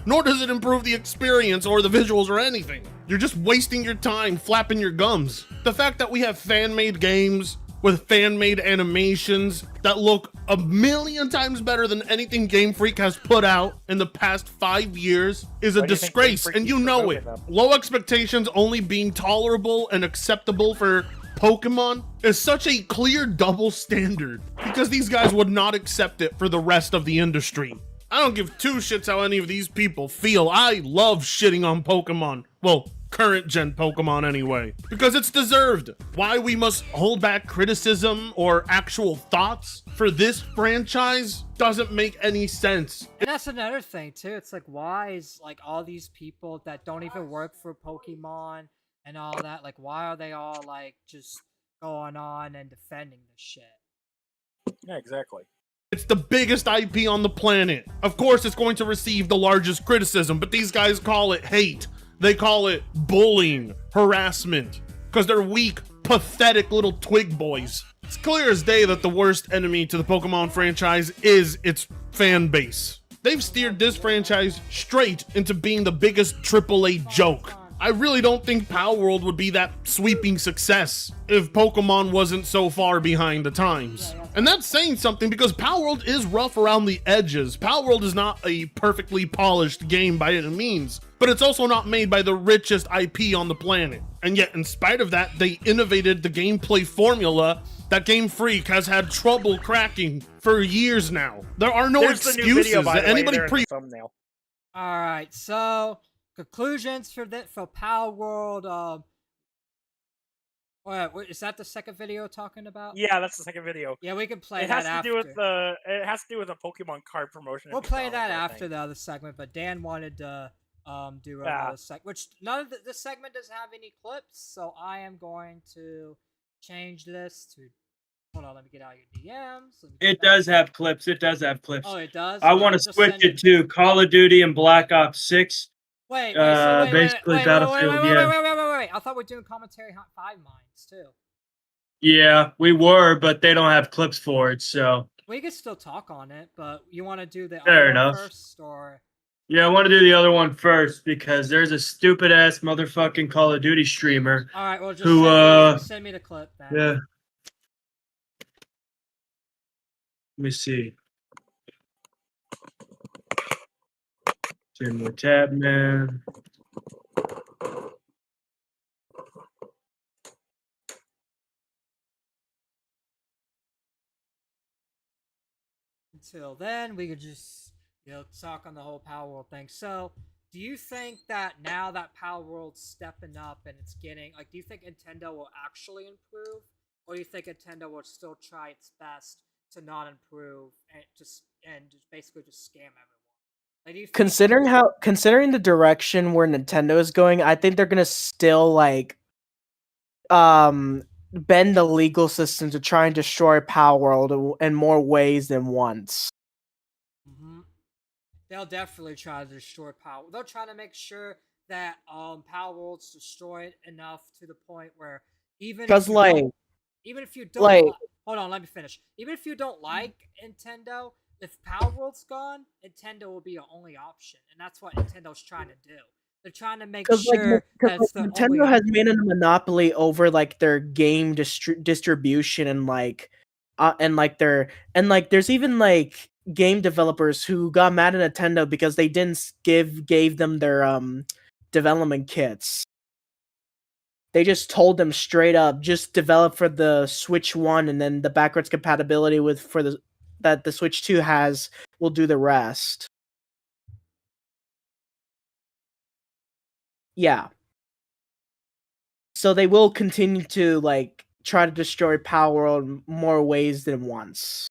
Nor does it improve the experience or the visuals or anything. You're just wasting your time flapping your gums. The fact that we have fan-made games with fan-made animations that look a million times better than anything Game Freak has put out in the past 5 years is a Why do you think disgrace, Game Freak and you keeps know promoting it. them? Low expectations only being tolerable and acceptable for Pokemon is such a clear double standard because these guys would not accept it for the rest of the industry. I don't give two shits how any of these people feel. I love shitting on Pokemon. Well, current gen Pokemon anyway, because it's deserved. Why we must hold back criticism or actual thoughts for this franchise doesn't make any sense. And that's another thing too. It's like, why is like all these people that don't even work for Pokemon and all that, like, why are they all like just going on and defending this shit? Yeah, exactly. It's the biggest IP on the planet. Of course, it's going to receive the largest criticism, but these guys call it hate. They call it bullying, harassment, because they're weak, pathetic little twig boys. It's clear as day that the worst enemy to the Pokemon franchise is its fan base. They've steered this franchise straight into being the biggest AAA joke. I really don't think Palworld would be that sweeping success if Pokemon wasn't so far behind the times. And that's saying something because Palworld is rough around the edges. Palworld is not a perfectly polished game by any means, but it's also not made by the richest IP on the planet. And yet, in spite of that, they innovated the gameplay formula that Game Freak has had trouble cracking for years now. There are no There's the new video, excuses by that the way, anybody there in the thumbnail. All right, so conclusions for Palworld. Wait, is that the second video talking about? Yeah, that's the second video. Yeah, we can play it that has to after. do with the. It has to do with a Pokemon card promotion. We'll play that after the other segment, but Dan wanted to do another segment, which none of this segment doesn't have any clips, so I am going to change this to. Hold on, let me get out your DMs. It does have clips. It does have clips. Oh, it does? I want to Just switch send it to Call of Duty and Black Ops 6. Wait, basically Battlefield, yeah. Wait. I thought we were doing commentary Hot 5 Minds, too. Yeah, we were, but they don't have clips for it, so. We could still talk on it, but you want to do the Fair other enough. one first, or... Yeah, I want to do the other one first because there's a stupid ass motherfucking Call of Duty streamer. All right, well, just who, send me the clip then. Yeah. Let me see. Send the tab, man. Until then, we could just, talk on the whole Palworld thing. So, do you think that now that Palworld's stepping up and it's getting, like, do you think Nintendo will actually improve? Or do you think Nintendo will still try its best to not improve and just basically just scam everyone? Like, do you think Considering the direction where Nintendo is going, I think they're gonna still bend the legal system to try and destroy Palworld in more ways than once. They'll definitely try to destroy Palworld. They'll try to make sure that Palworld's destroyed enough to the point where even if you don't hold on, let me finish. Even if you don't like Nintendo, if Palworld's gone, Nintendo will be your only option, and that's what Nintendo's trying to do. They're trying to make sure that it's the Nintendo has made a monopoly over their game distribution there's even game developers who got mad at Nintendo because they didn't gave them their development kits. They just told them straight up, just develop for the Switch 1 and then the backwards compatibility that the Switch 2 has will do the rest. Yeah. So they will continue to try to destroy Palworld more ways than once.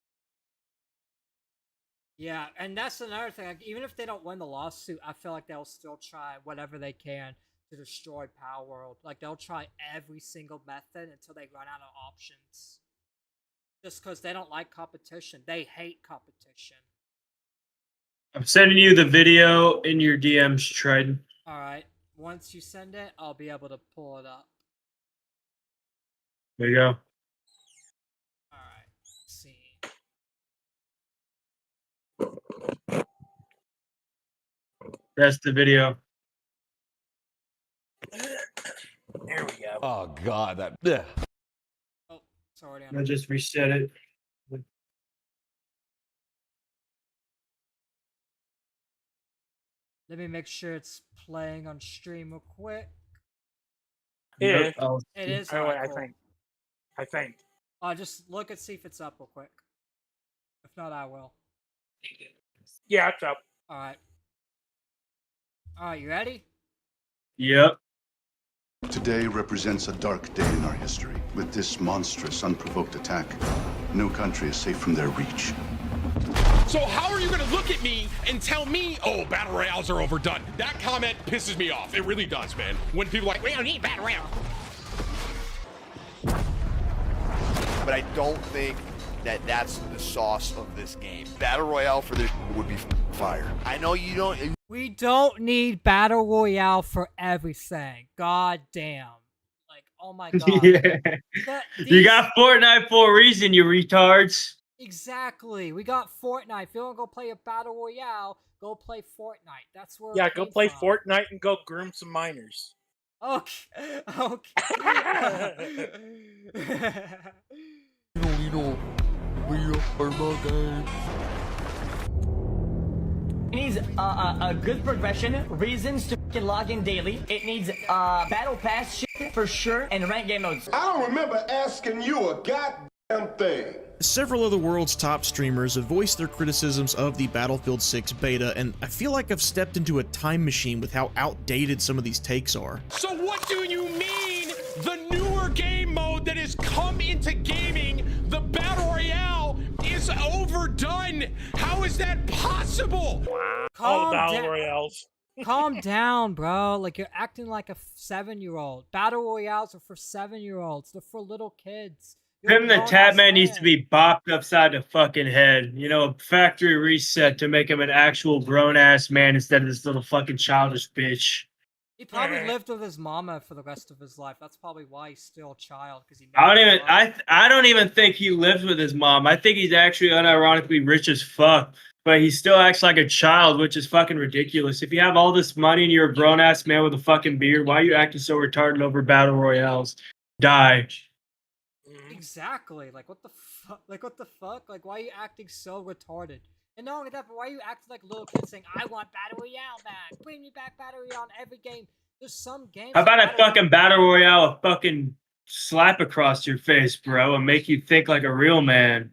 Yeah, and that's another thing. Like, even if they don't win the lawsuit, I feel like they'll still try whatever they can to destroy Palworld. Like, they'll try every single method until they run out of options. Just because they don't like competition. They hate competition. I'm sending you the video in your DMs, Triton. Alright, once you send it, I'll be able to pull it up. There you go. Alright, let's see. That's the video. There we go. Oh God, that. Bleh. Oh, it's already I on. just reset it. Let me make sure it's playing on stream real quick. Yeah. It is. Oh, wait, alright, cool. I think. Just look and see if it's up real quick. If not, I will. Yeah, it's up. Alright. Alright, you ready? Yep. Today represents a dark day in our history. With this monstrous, unprovoked attack, no country is safe from their reach. So how are you gonna look at me and tell me, oh, battle royales are overdone? That comment pisses me off. It really does, man. When people are like, we don't need battle royale. But I don't think that that's the sauce of this game. Battle royale for this would be fire. I know you don't. We don't need Battle Royale for everything. God damn. Like, oh my god. Yeah. You got Fortnite for a reason, you retards. Exactly. We got Fortnite. If you want to go play a Battle Royale, go play Fortnite. That's where Yeah, it go came play from. Fortnite and go groom some minors. Okay. It needs a good progression, reasons to fucking log in daily. It needs battle pass shit for sure, and rank game modes. I don't remember asking you a goddamn thing. Several of the world's top streamers have voiced their criticisms of the Battlefield 6 beta, and I feel like I've stepped into a time machine with how outdated some of these takes are. So what do you mean the newer game mode that has come into gaming, the battle royale, is overdone? How is that possible? All the battle down. royales. Calm down, bro. Like, you're acting like a 7-year-old. Battle Royales are for 7-year-olds. They're for little kids. Him, the Tap Man, needs to be bopped upside the fucking head. You know, factory reset to make him an actual grown-ass man instead of this little fucking childish bitch. He probably lived with his mama for the rest of his life. That's probably why he's still a child. Because he. I don't even think he lives with his mom. I think he's actually unironically rich as fuck. But he still acts like a child, which is fucking ridiculous. If you have all this money and you're a grown-ass man with a fucking beard, why are you acting so retarded over battle royales? Die. Exactly. Like, what the fuck? Like, what the fuck? Like, why are you acting so retarded? And not only that, but why are you acting like little kids saying, I want Battle Royale back. Bring me back Battle Royale in every game. There's some games. How about a fucking battle royale, a fucking slap across your face, bro, and make you think like a real man?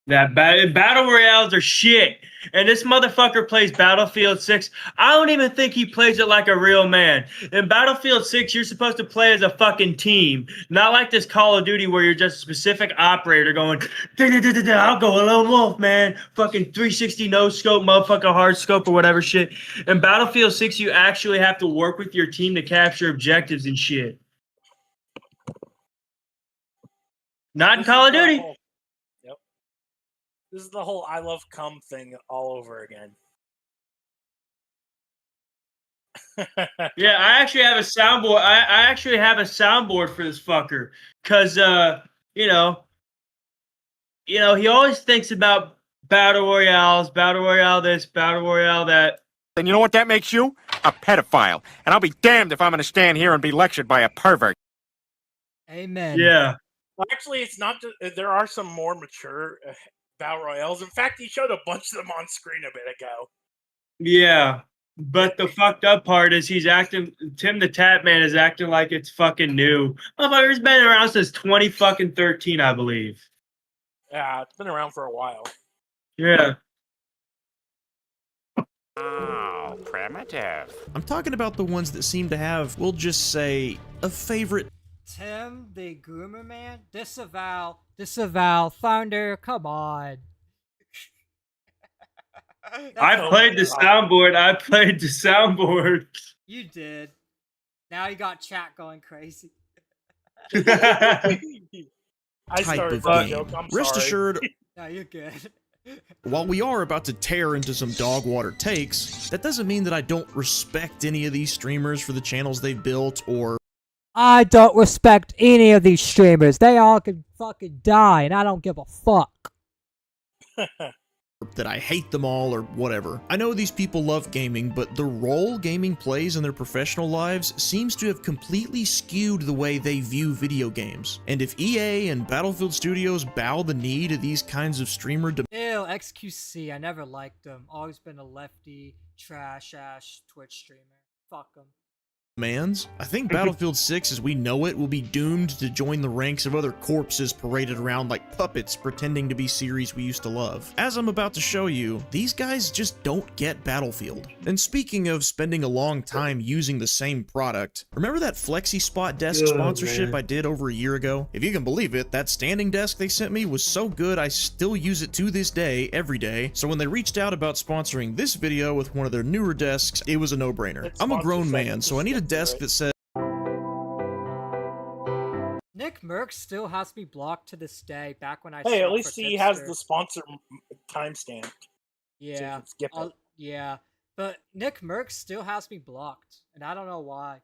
That battle royales are shit. And this motherfucker plays Battlefield 6. I don't even think he plays it like a real man. In Battlefield 6, you're supposed to play as a fucking team. Not like this Call of Duty where you're just a specific operator going, I'll go a lone wolf, man. Fucking 360 no scope, motherfucking hard scope or whatever shit. In Battlefield 6, you actually have to work with your team to capture objectives and shit. Not in Call of Duty. This is the whole I love cum thing all over again. Yeah, I actually have a soundboard. I actually have a soundboard for this fucker. Cause you know, he always thinks about battle royales, battle royale this, battle royale that. And you know what that makes you? A pedophile. And I'll be damned if I'm gonna stand here and be lectured by a pervert. Amen. Yeah. Well, actually, it's not. There are some more mature battle royales. In fact, he showed a bunch of them on screen a bit ago. Yeah, but the fucked up part is he's acting. Tim the Tap Man is acting like it's fucking new. Motherfucker's been around since 2013, I believe. Yeah, it's been around for a while. Yeah. Oh, primitive. I'm talking about the ones that seem to have, we'll just say, a favorite Tim, the groomer man? Disavow. Disavow. Thunder, come on. I played the soundboard. I played the soundboard. You did. Now you got chat going crazy. I Type started of that game. joke. I'm Rest sorry. assured, No, you're good. while we are about to tear into some dog water takes, that doesn't mean that I don't respect any of these streamers for the channels they've built or I don't respect any of these streamers. They all can fucking die, and I don't give a fuck. that I hate them all or whatever. I know these people love gaming, but the role gaming plays in their professional lives seems to have completely skewed the way they view video games. And if EA and Battlefield Studios bow the knee to these kinds of streamer Ew, XQC. I never liked him. Always been a lefty, trash-ass Twitch streamer. Fuck him. demands, I think Battlefield 6 as we know it will be doomed to join the ranks of other corpses paraded around like puppets pretending to be series we used to love. As I'm about to show you, these guys just don't get Battlefield. And speaking of spending a long time using the same product, remember that Flexi Spot desk sponsorship I did over a year ago? If you can believe it, that standing desk they sent me was so good I still use it to this day, every day. So when they reached out about sponsoring this video with one of their newer desks, it was a no-brainer. I'm a grown man, so I need a desk that says Nick Merck still has me blocked to this day. Back when I Hey, at subbed least for he has Tipster. the sponsor timestamp. Yeah, Skip it. yeah, but Nick Merck still has me blocked, and I don't know why.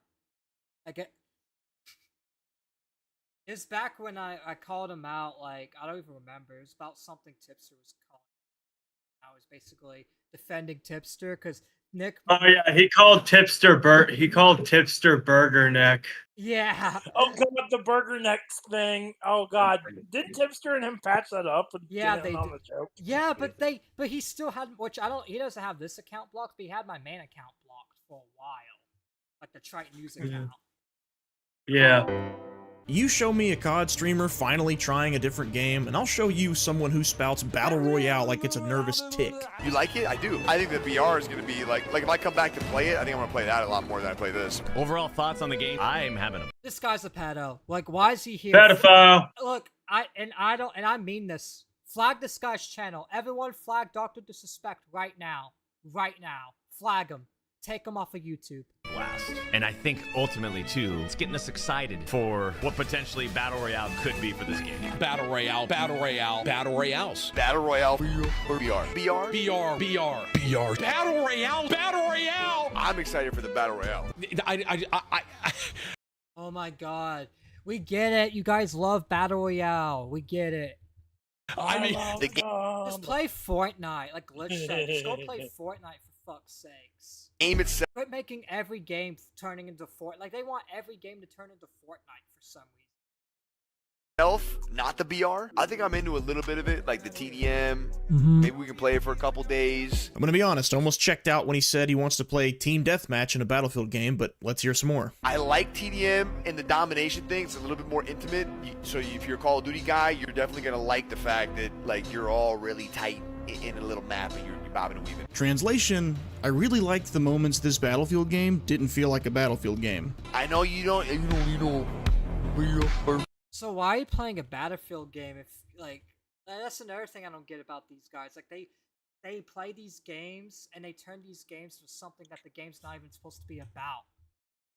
It's back when I called him out. Like, I don't even remember. It was about something Tipster was calling. I was basically defending Tipster because Nick. Oh yeah, he called Tipster Burger Neck. Yeah. Oh god, the Burger Neck thing. Oh god, did Tipster and him patch that up? And Yeah, get in they on did. the joke? Yeah, but he still had, which I don't. He doesn't have this account blocked, but he had my main account blocked for a while, like the Triton News account. Yeah. you show me a COD streamer finally trying a different game, and I'll show you someone who spouts Battle Royale like it's a nervous tick. You like it? I do. I think the VR is going to be like if I come back to play it, I think I'm going to play that a lot more than I play this. Overall thoughts on the game? I'm having a... This guy's a pedo. Like, why is he here? Pedophile. Look, I mean this. Flag this guy's channel. Everyone flag Dr. Disrespect right now. Right now. Flag him. Take him off of YouTube. blast. And I think ultimately too, it's getting us excited for what potentially Battle Royale could be for this game. Battle Royale, Battle Royale, Battle Royales. Battle Royale or BR? BR? BR. Battle Royale, Battle Royale. I'm excited for the Battle Royale. Oh my god. We get it. You guys love Battle Royale. We get it. I mean, just play Fortnite, like Glitch said. Just go play Fortnite for fuck's sakes. Aim itself. Quit making every game turning into Fortnite. Like, they want every game to turn into Fortnite for some reason. Not the BR. I think I'm into a little bit of it, like the TDM. Mm-hmm. Maybe we can play it for a couple days. I'm gonna be honest, I almost checked out when he said he wants to play Team Deathmatch in a Battlefield game, but let's hear some more. I like TDM and the domination thing. It's a little bit more intimate. So if you're a Call of Duty guy, you're definitely gonna like the fact that like you're all really tight in a little map and you're bobbing and weaving. Translation, I really liked the moments this Battlefield game didn't feel like a Battlefield game. I know you don't. So why are you playing a Battlefield game if, like, that's another thing I don't get about these guys. Like, they play these games and they turn these games to something that the game's not even supposed to be about.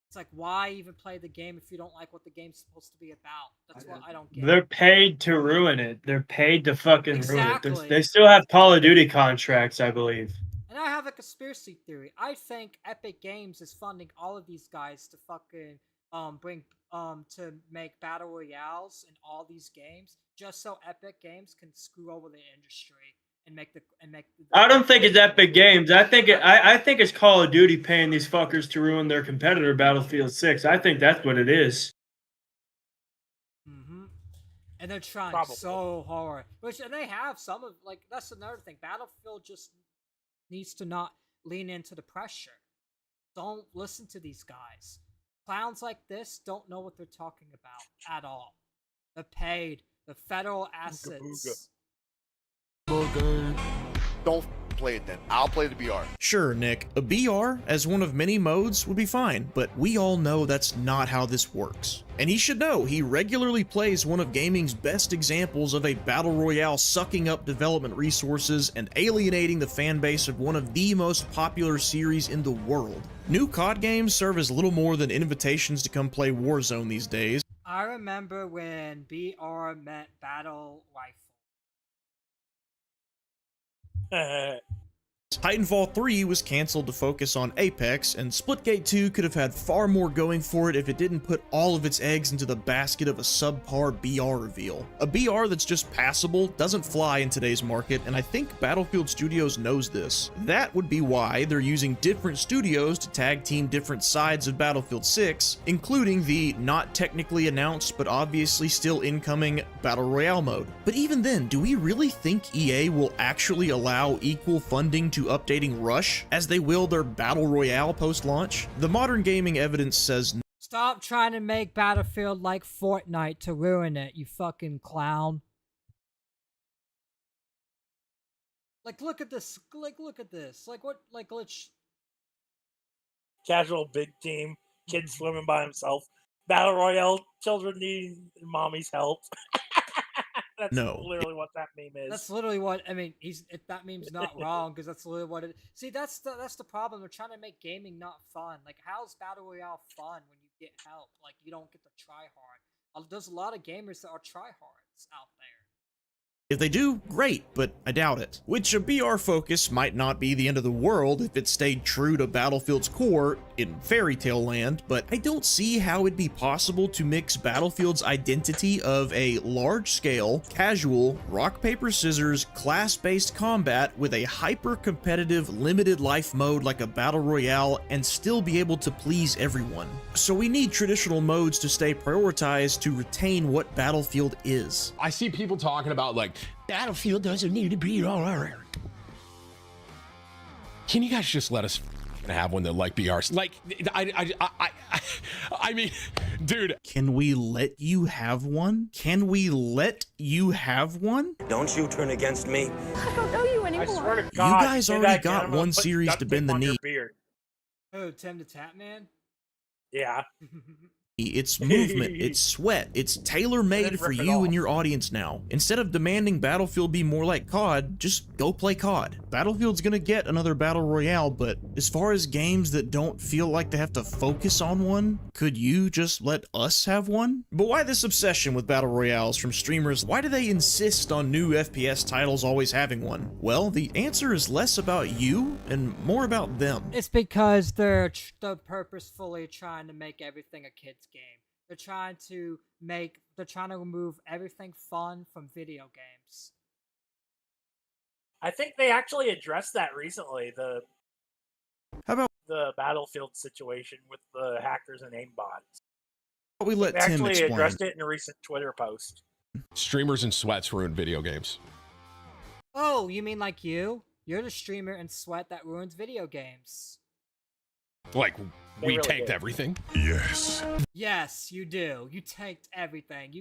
It's like, why even play the game if you don't like what the game's supposed to be about? That's what I don't get. They're paid to ruin it. They're paid to fucking Exactly. ruin it. They still have Call of Duty contracts, I believe. And I have a conspiracy theory. I think Epic Games is funding all of these guys to fucking to make battle royales in all these games, just so Epic Games can screw over the industry and make the I don't think it's Epic Games. I think it's Call of Duty paying these fuckers to ruin their competitor Battlefield 6. I think that's what it is. And they're trying so hard. And they have some of, like, that's another thing. Battlefield just needs to not lean into the pressure. Don't listen to these guys. Clowns like this don't know what they're talking about at all. They're paid. The federal assets. Don't play it then. I'll play the BR. Sure, Nick, a BR as one of many modes would be fine, but we all know that's not how this works. And he should know, he regularly plays one of gaming's best examples of a battle royale sucking up development resources and alienating the fan base of one of the most popular series in the world. New COD games serve as little more than invitations to come play Warzone these days. I remember when BR met Battle Rifle. Titanfall 3 was cancelled to focus on Apex, and Splitgate 2 could have had far more going for it if it didn't put all of its eggs into the basket of a subpar BR reveal. A BR that's just passable doesn't fly in today's market, and I think Battlefield Studios knows this. That would be why they're using different studios to tag team different sides of Battlefield 6, including the not technically announced but obviously still incoming Battle Royale mode. But even then, do we really think EA will actually allow equal funding to updating Rush as they will their Battle Royale post-launch? The modern gaming evidence says no. Stop trying to make Battlefield like Fortnite to ruin it, you fucking clown. Like, look at this. Like, look at this. Like, what? Like, let's... Casual big team, kid swimming by himself. Battle Royale, children needing mommy's help. That's literally what that meme is. That's literally what I mean. That meme's not wrong because that's literally what it. See, that's the problem. They're trying to make gaming not fun. Like, how's Battle Royale fun when you get help? Like, you don't get to try hard. There's a lot of gamers that are tryhards out there. If they do, great, but I doubt it. Which a BR focus might not be the end of the world if it stayed true to Battlefield's core in Fairy Tale Land, but I don't see how it'd be possible to mix Battlefield's identity of a large-scale, casual, rock-paper-scissors, class-based combat with a hyper-competitive, limited-life mode like a Battle Royale and still be able to please everyone. So we need traditional modes to stay prioritized to retain what Battlefield is. I see people talking about, like, Battlefield doesn't need to be all right. Can you guys just let us have one that like BRs? Like, I mean, dude. Can we let you have one? Can we let you have one? Don't you turn against me. I don't know you anymore. I swear to God, you guys already got one series to bend the knee. Oh, Tim the Tap Man? Yeah. It's movement, it's sweat, it's tailor-made for you and your audience now. Instead of demanding Battlefield be more like COD, just go play COD. Battlefield's gonna get another Battle Royale, but as far as games that don't feel like they have to focus on one, could you just let us have one? But why this obsession with Battle Royales from streamers? Why do they insist on new FPS titles always having one? Well, the answer is less about you and more about them. It's because they're purposefully trying to make everything a kid's game. They're trying to remove everything fun from video games. I think they actually addressed that recently. How about the Battlefield situation with the hackers and aimbots? We let they Tim actually explain. Addressed it in a recent Twitter post. Streamers and sweats ruin video games. Oh, you mean like you? You're the streamer in sweat that ruins video games. Like, we really tanked did. everything? Yes. Yes, you do. You tanked everything.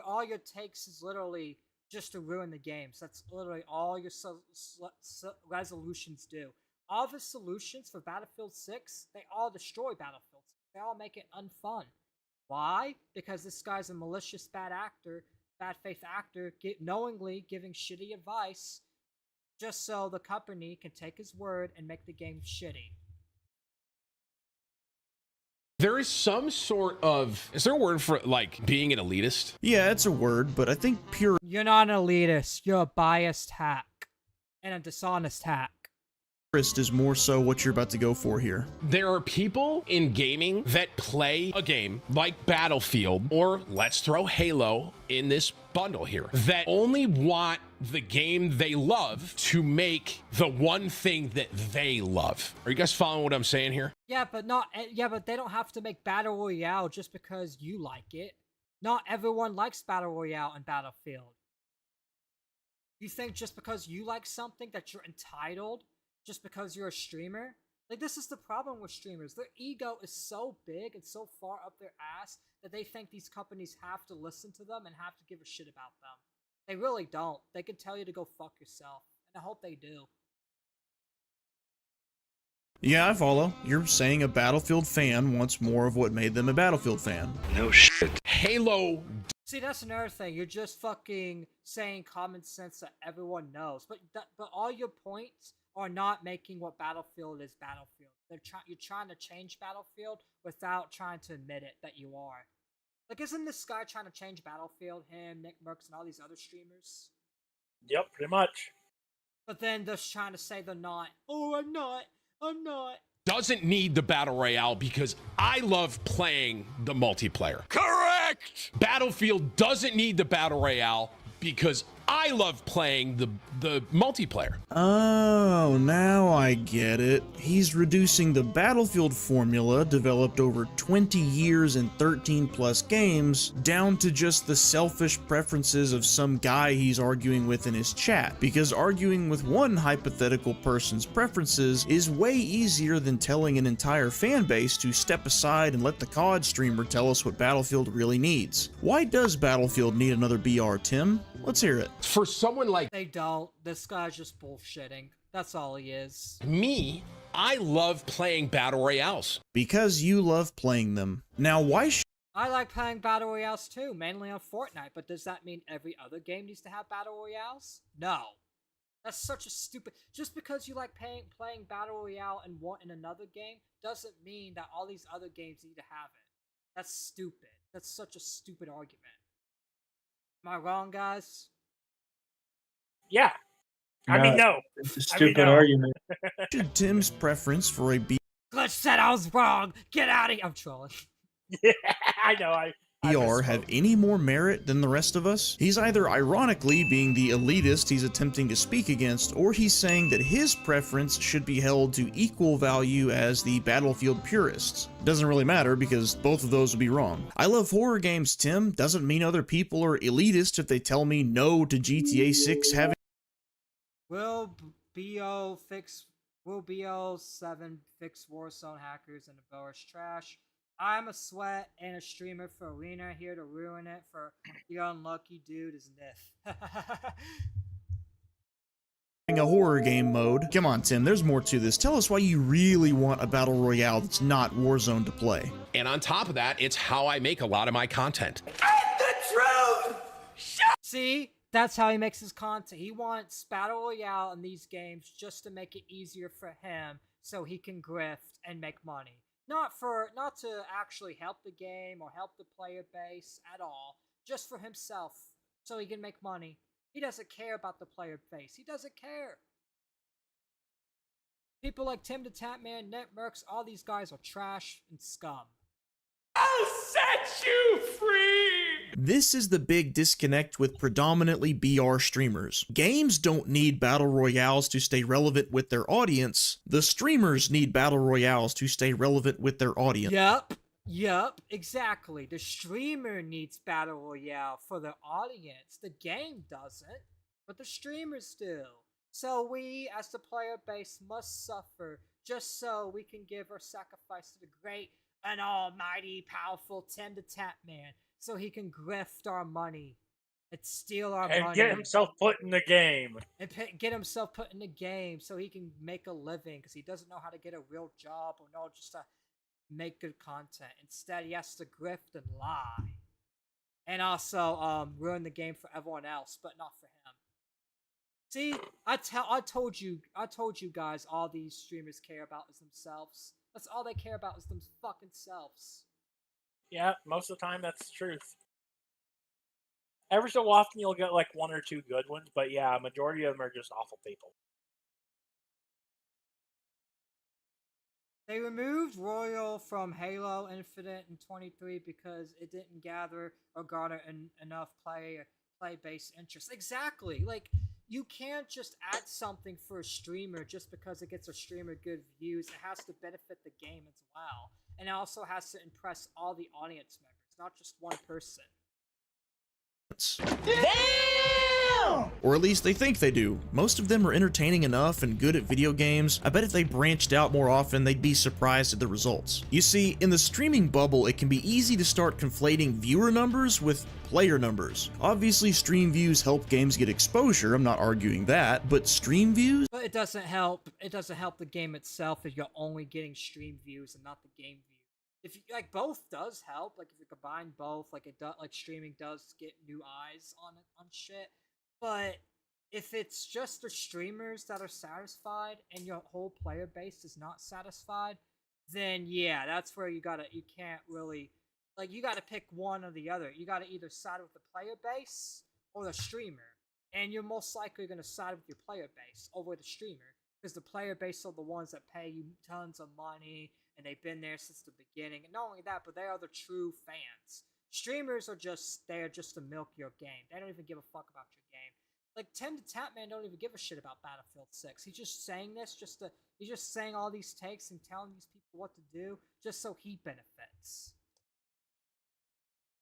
All your takes is literally just to ruin the games. That's literally all your resolutions do. All the solutions for Battlefield 6, they all destroy Battlefield 6. They all make it unfun. Why? Because this guy's a malicious bad faith actor, knowingly giving shitty advice just so the company can take his word and make the game shitty. There is some sort of... Is there a word for, like, being an elitist? Yeah, it's a word, but I think pure... You're not an elitist. You're a biased hack. And a dishonest hack. Is more so what you're about to go for here. There are people in gaming that play a game like Battlefield, or let's throw Halo in this bundle here, that only want the game they love to make the one thing that they love. Are you guys following what I'm saying here? Yeah, but they don't have to make Battle Royale just because you like it. Not everyone likes Battle Royale and Battlefield. You think just because you like something that you're entitled? Just because you're a streamer? Like, this is the problem with streamers. Their ego is so big and so far up their ass that they think these companies have to listen to them and have to give a shit about them. They really don't. They can tell you to go fuck yourself. And I hope they do. Yeah, I follow. You're saying a Battlefield fan wants more of what made them a Battlefield fan. No shit. Halo. See, that's another thing. You're just fucking saying common sense that everyone knows. But all your points are not making what Battlefield is Battlefield. You're trying to change Battlefield without trying to admit it that you are. Like, isn't this guy trying to change Battlefield? Him, Nick Merckx, and all these other streamers? Yep, pretty much. But then just trying to say they're not. Oh, I'm not. Doesn't need the Battle Royale because I love playing the multiplayer. Correct! Battlefield doesn't need the Battle Royale because I love playing the multiplayer. Oh, now I get it. He's reducing the Battlefield formula developed over 20 years and 13 plus games down to just the selfish preferences of some guy he's arguing with in his chat. Because arguing with one hypothetical person's preferences is way easier than telling an entire fan base to step aside and let the COD streamer tell us what Battlefield really needs. Why does Battlefield need another BR, Tim? Let's hear it. For someone like They don't. This guy's just bullshitting. That's all he is. me, I love playing Battle Royales. Because you love playing them. Now, why I like playing Battle Royales too, mainly on Fortnite, but does that mean every other game needs to have Battle Royales? No. That's such a stupid... Just because you like playing Battle Royale and want in another game doesn't mean that all these other games need to have it. That's stupid. That's such a stupid argument. Am I wrong, guys? Yeah. I mean, no. It's a stupid argument. should Tim's preference for a Glitch said I was wrong. Get out of here. I'm trolling. Yeah, I know. BR have any more merit than the rest of us? He's either ironically being the elitist he's attempting to speak against, or he's saying that his preference should be held to equal value as the Battlefield purists. Doesn't really matter because both of those would be wrong. I love horror games, Tim. Doesn't mean other people are elitist if they tell me no to GTA 6 having... Will BO7 fix Warzone hackers and the bearish trash? I'm a sweat and a streamer for Arena, here to ruin it for the unlucky dude is Nith. a horror game mode. Come on, Tim, there's more to this. Tell us why you really want a battle royale that's not Warzone to play. And on top of that, it's how I make a lot of my content. See? That's how he makes his content. He wants Battle Royale in these games just to make it easier for him so he can grift and make money. Not to actually help the game or help the player base at all. Just for himself so he can make money. He doesn't care about the player base. He doesn't care. People like Tim the Tatman, Nick Merckx, all these guys are trash and scum. I'll set you free! This is the big disconnect with predominantly BR streamers. Games don't need battle royales to stay relevant with their audience. The streamers need battle royales to stay relevant with their audience. Yup, exactly. The streamer needs battle royale for the audience. The game doesn't, but the streamers do. So we, as the player base, must suffer just so we can give our sacrifice to the great and almighty powerful Tim the Tatman, so he can grift our money and steal our money. And get himself put in the game. And get himself put in the game so he can make a living, because he doesn't know how to get a real job or know just to make good content. Instead, he has to grift and lie. And also ruin the game for everyone else, but not for him. See, I told you guys all these streamers care about is themselves. That's all they care about is them fucking selves. Yeah, most of the time that's the truth. Every so often you'll get like one or two good ones, but yeah, a majority of them are just awful people. They removed Royal from Halo Infinite in 23 because it didn't gather or garner enough play-based interest. Exactly. Like, you can't just add something for a streamer just because it gets a streamer good views. It has to benefit the game as well. And it also has to impress all the audience members, not just one person. Damn! Or at least they think they do. Most of them are entertaining enough and good at video games. I bet if they branched out more often, they'd be surprised at the results. You see, in the streaming bubble, it can be easy to start conflating viewer numbers with player numbers. Obviously, stream views help games get exposure, I'm not arguing that, but stream views? But it doesn't help the game itself if you're only getting stream views and not the game views. If you, like, both does help, like if you combine both, like it does, like streaming does get new eyes on shit. But if it's just the streamers that are satisfied and your whole player base is not satisfied, then yeah, that's where you can't really, like, you gotta pick one or the other. You gotta either side with the player base or the streamer, and you're most likely gonna side with your player base over the streamer, because the player base are the ones that pay you tons of money, and they've been there since the beginning. And not only that, but they are the true fans. Streamers are just there just to milk your game. They don't even give a fuck about your game. Like, 10 to Tapman don't even give a shit about Battlefield 6. He's just saying this he's just saying all these takes and telling these people what to do just so he benefits.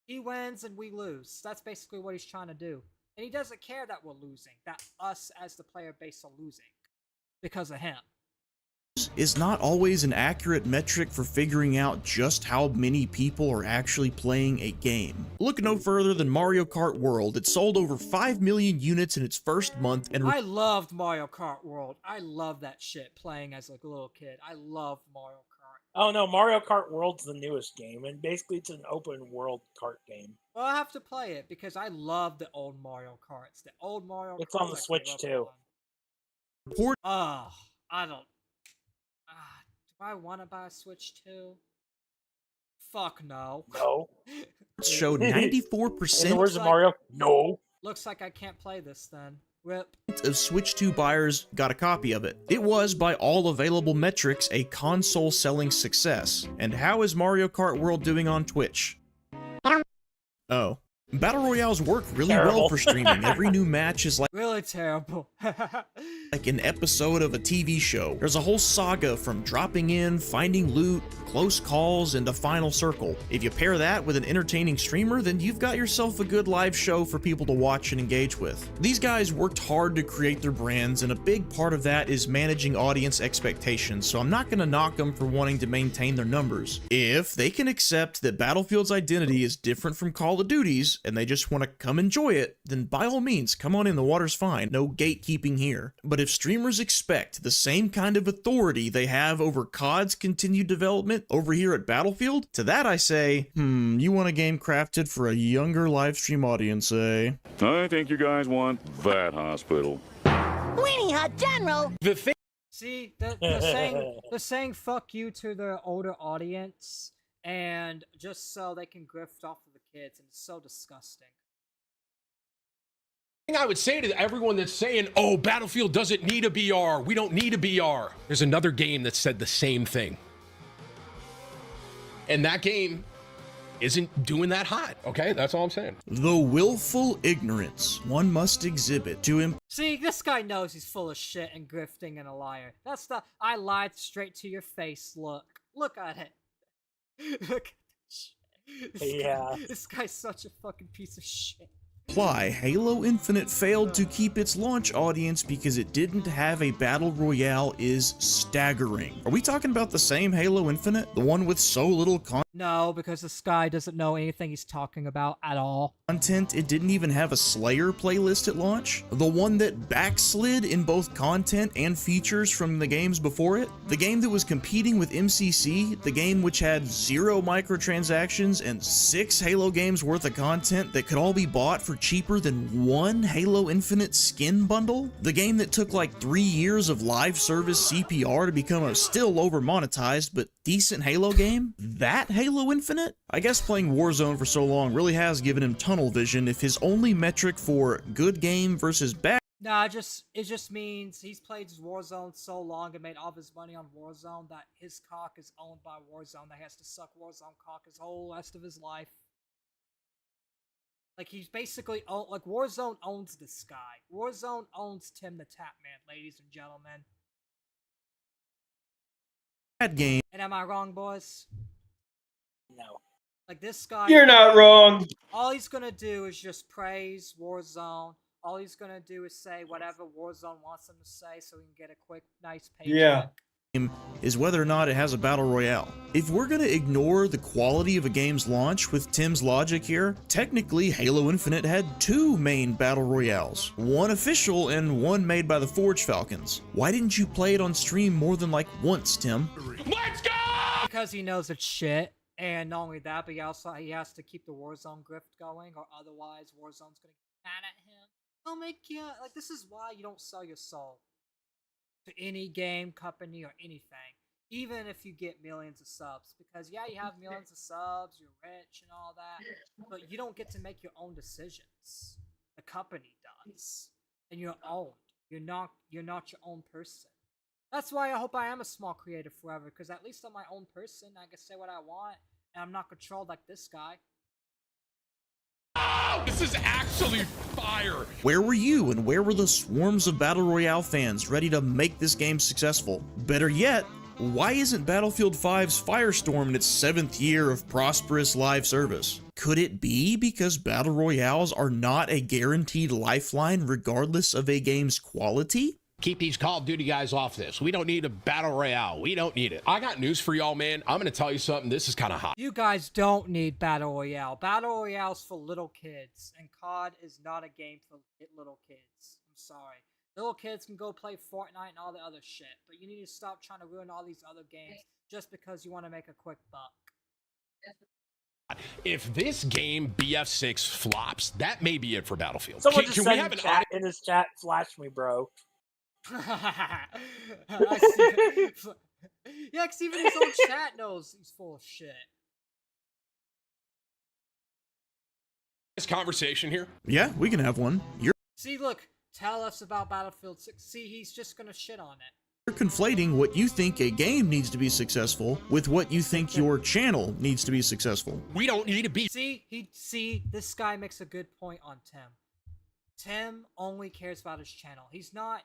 He wins and we lose. That's basically what he's trying to do. And he doesn't care that we're losing, that us as the player base are losing because of him. Is not always an accurate metric for figuring out just how many people are actually playing a game. Look no further than Mario Kart World. It sold over 5 million units in its first month and I loved Mario Kart World. I love that shit playing as like a little kid. I loved Mario Kart. Oh no, Mario Kart World's the newest game, and basically it's an open world kart game. Well, I have to play it because I love the old Mario Karts. The old Mario Karts. It's on the Switch too. I don't. Do I want to buy a Switch 2? Fuck no. No. Showed 94%. In the words of Mario, no. Looks like I can't play this then. Rip. Of Switch 2 buyers got a copy of it. It was, by all available metrics, a console selling success. And how is Mario Kart World doing on Twitch? Oh. Battle Royales work really well for streaming. Every new match is like really terrible. like an episode of a TV show. There's a whole saga from dropping in, finding loot, close calls, and a final circle. If you pair that with an entertaining streamer, then you've got yourself a good live show for people to watch and engage with. These guys worked hard to create their brands, and a big part of that is managing audience expectations, so I'm not gonna knock them for wanting to maintain their numbers. If they can accept that Battlefield's identity is different from Call of Duty's, and they just want to come enjoy it, then by all means, come on in, the water's fine. No gatekeeping here. But if streamers expect the same kind of authority they have over COD's continued development over here at Battlefield, to that I say, you want a game crafted for a younger live stream audience, eh? I think you guys want that hospital. Weenie Hut General! The thing. See, the saying fuck you to the older audience, and just so they can grift off of the kids, and it's so disgusting. I would say to everyone that's saying, oh, Battlefield doesn't need a BR, we don't need a BR. There's another game that said the same thing. And that game isn't doing that hot, okay? That's all I'm saying. The willful ignorance one must exhibit to See, this guy knows he's full of shit and grifting and a liar. That's the I lied straight to your face look. Look at it. Look at this this guy's such a fucking piece of shit. Halo Infinite failed to keep its launch audience because it didn't have a battle royale is staggering. Are we talking about the same Halo Infinite? The one with so little content? No, because this guy doesn't know anything he's talking about at all. It didn't even have a Slayer playlist at launch? The one that backslid in both content and features from the games before it? The game that was competing with MCC? The game which had 0 microtransactions and 6 Halo games worth of content that could all be bought for cheaper than 1 Halo Infinite skin bundle? The game that took like 3 years of live service CPR to become a still over monetized but decent Halo game? That Halo Infinite? I guess playing Warzone for so long really has given him tunnel vision if his only metric for good game versus bad. Nah, it just means he's played Warzone so long and made all of his money on Warzone that his cock is owned by Warzone, that he has to suck Warzone cock his whole rest of his life. Like, he's basically, like, Warzone owns this guy. Warzone owns Tim the Tapman, ladies and gentlemen. Bad game. And am I wrong, boys? No. Like, this guy... You're not wrong. All he's gonna do is just praise Warzone, All he's gonna do is say whatever Warzone wants him to say, so he can get a quick, nice paycheck. Yeah. Is whether or not it has a battle royale. If we're gonna ignore the quality of a game's launch with Tim's logic here, technically Halo Infinite had 2 main battle royales, one official and one made by the Forge Falcons. Why didn't you play it on stream more than like once, Tim? Let's go! Because he knows it's shit, and not only that, but he has to keep the Warzone grift going, or otherwise Warzone's gonna get mad at him. He'll make you like, this is why you don't sell your soul to any game company or anything, even if you get millions of subs, because yeah, you have millions of subs, you're rich and all that, but you don't get to make your own decisions. The company does, and you're owned. You're not your own person. That's why I hope I am a small creator forever, because at least I'm my own person. I can say what I want, and I'm not controlled like this guy. This is actually fire. Where were you and where were the swarms of Battle Royale fans ready to make this game successful? Better yet, why isn't Battlefield 5's Firestorm in its 7th year of prosperous live service? Could it be because Battle Royales are not a guaranteed lifeline regardless of a game's quality? Keep these Call of Duty guys off this. We don't need a battle royale. We don't need it. I got news for y'all, man. I'm gonna tell you something. This is kind of hot. You guys don't need Battle Royale. Battle Royale's for little kids, and COD is not a game for little kids. I'm sorry. Little kids can go play Fortnite and all the other shit, but you need to stop trying to ruin all these other games just because you want to make a quick buck. If this game BF6 flops, that may be it for Battlefield. Someone Can just we said have an in his chat, flash me, bro. I see. Yeah, because even his own chat knows he's full of shit. this conversation here? Yeah, we can have one. See, look, tell us about Battlefield 6. See, he's just gonna shit on it. You're conflating what you think a game needs to be successful with what you think your channel needs to be successful. We don't need to be. See, this guy makes a good point on Tim. Tim only cares about his channel. He's not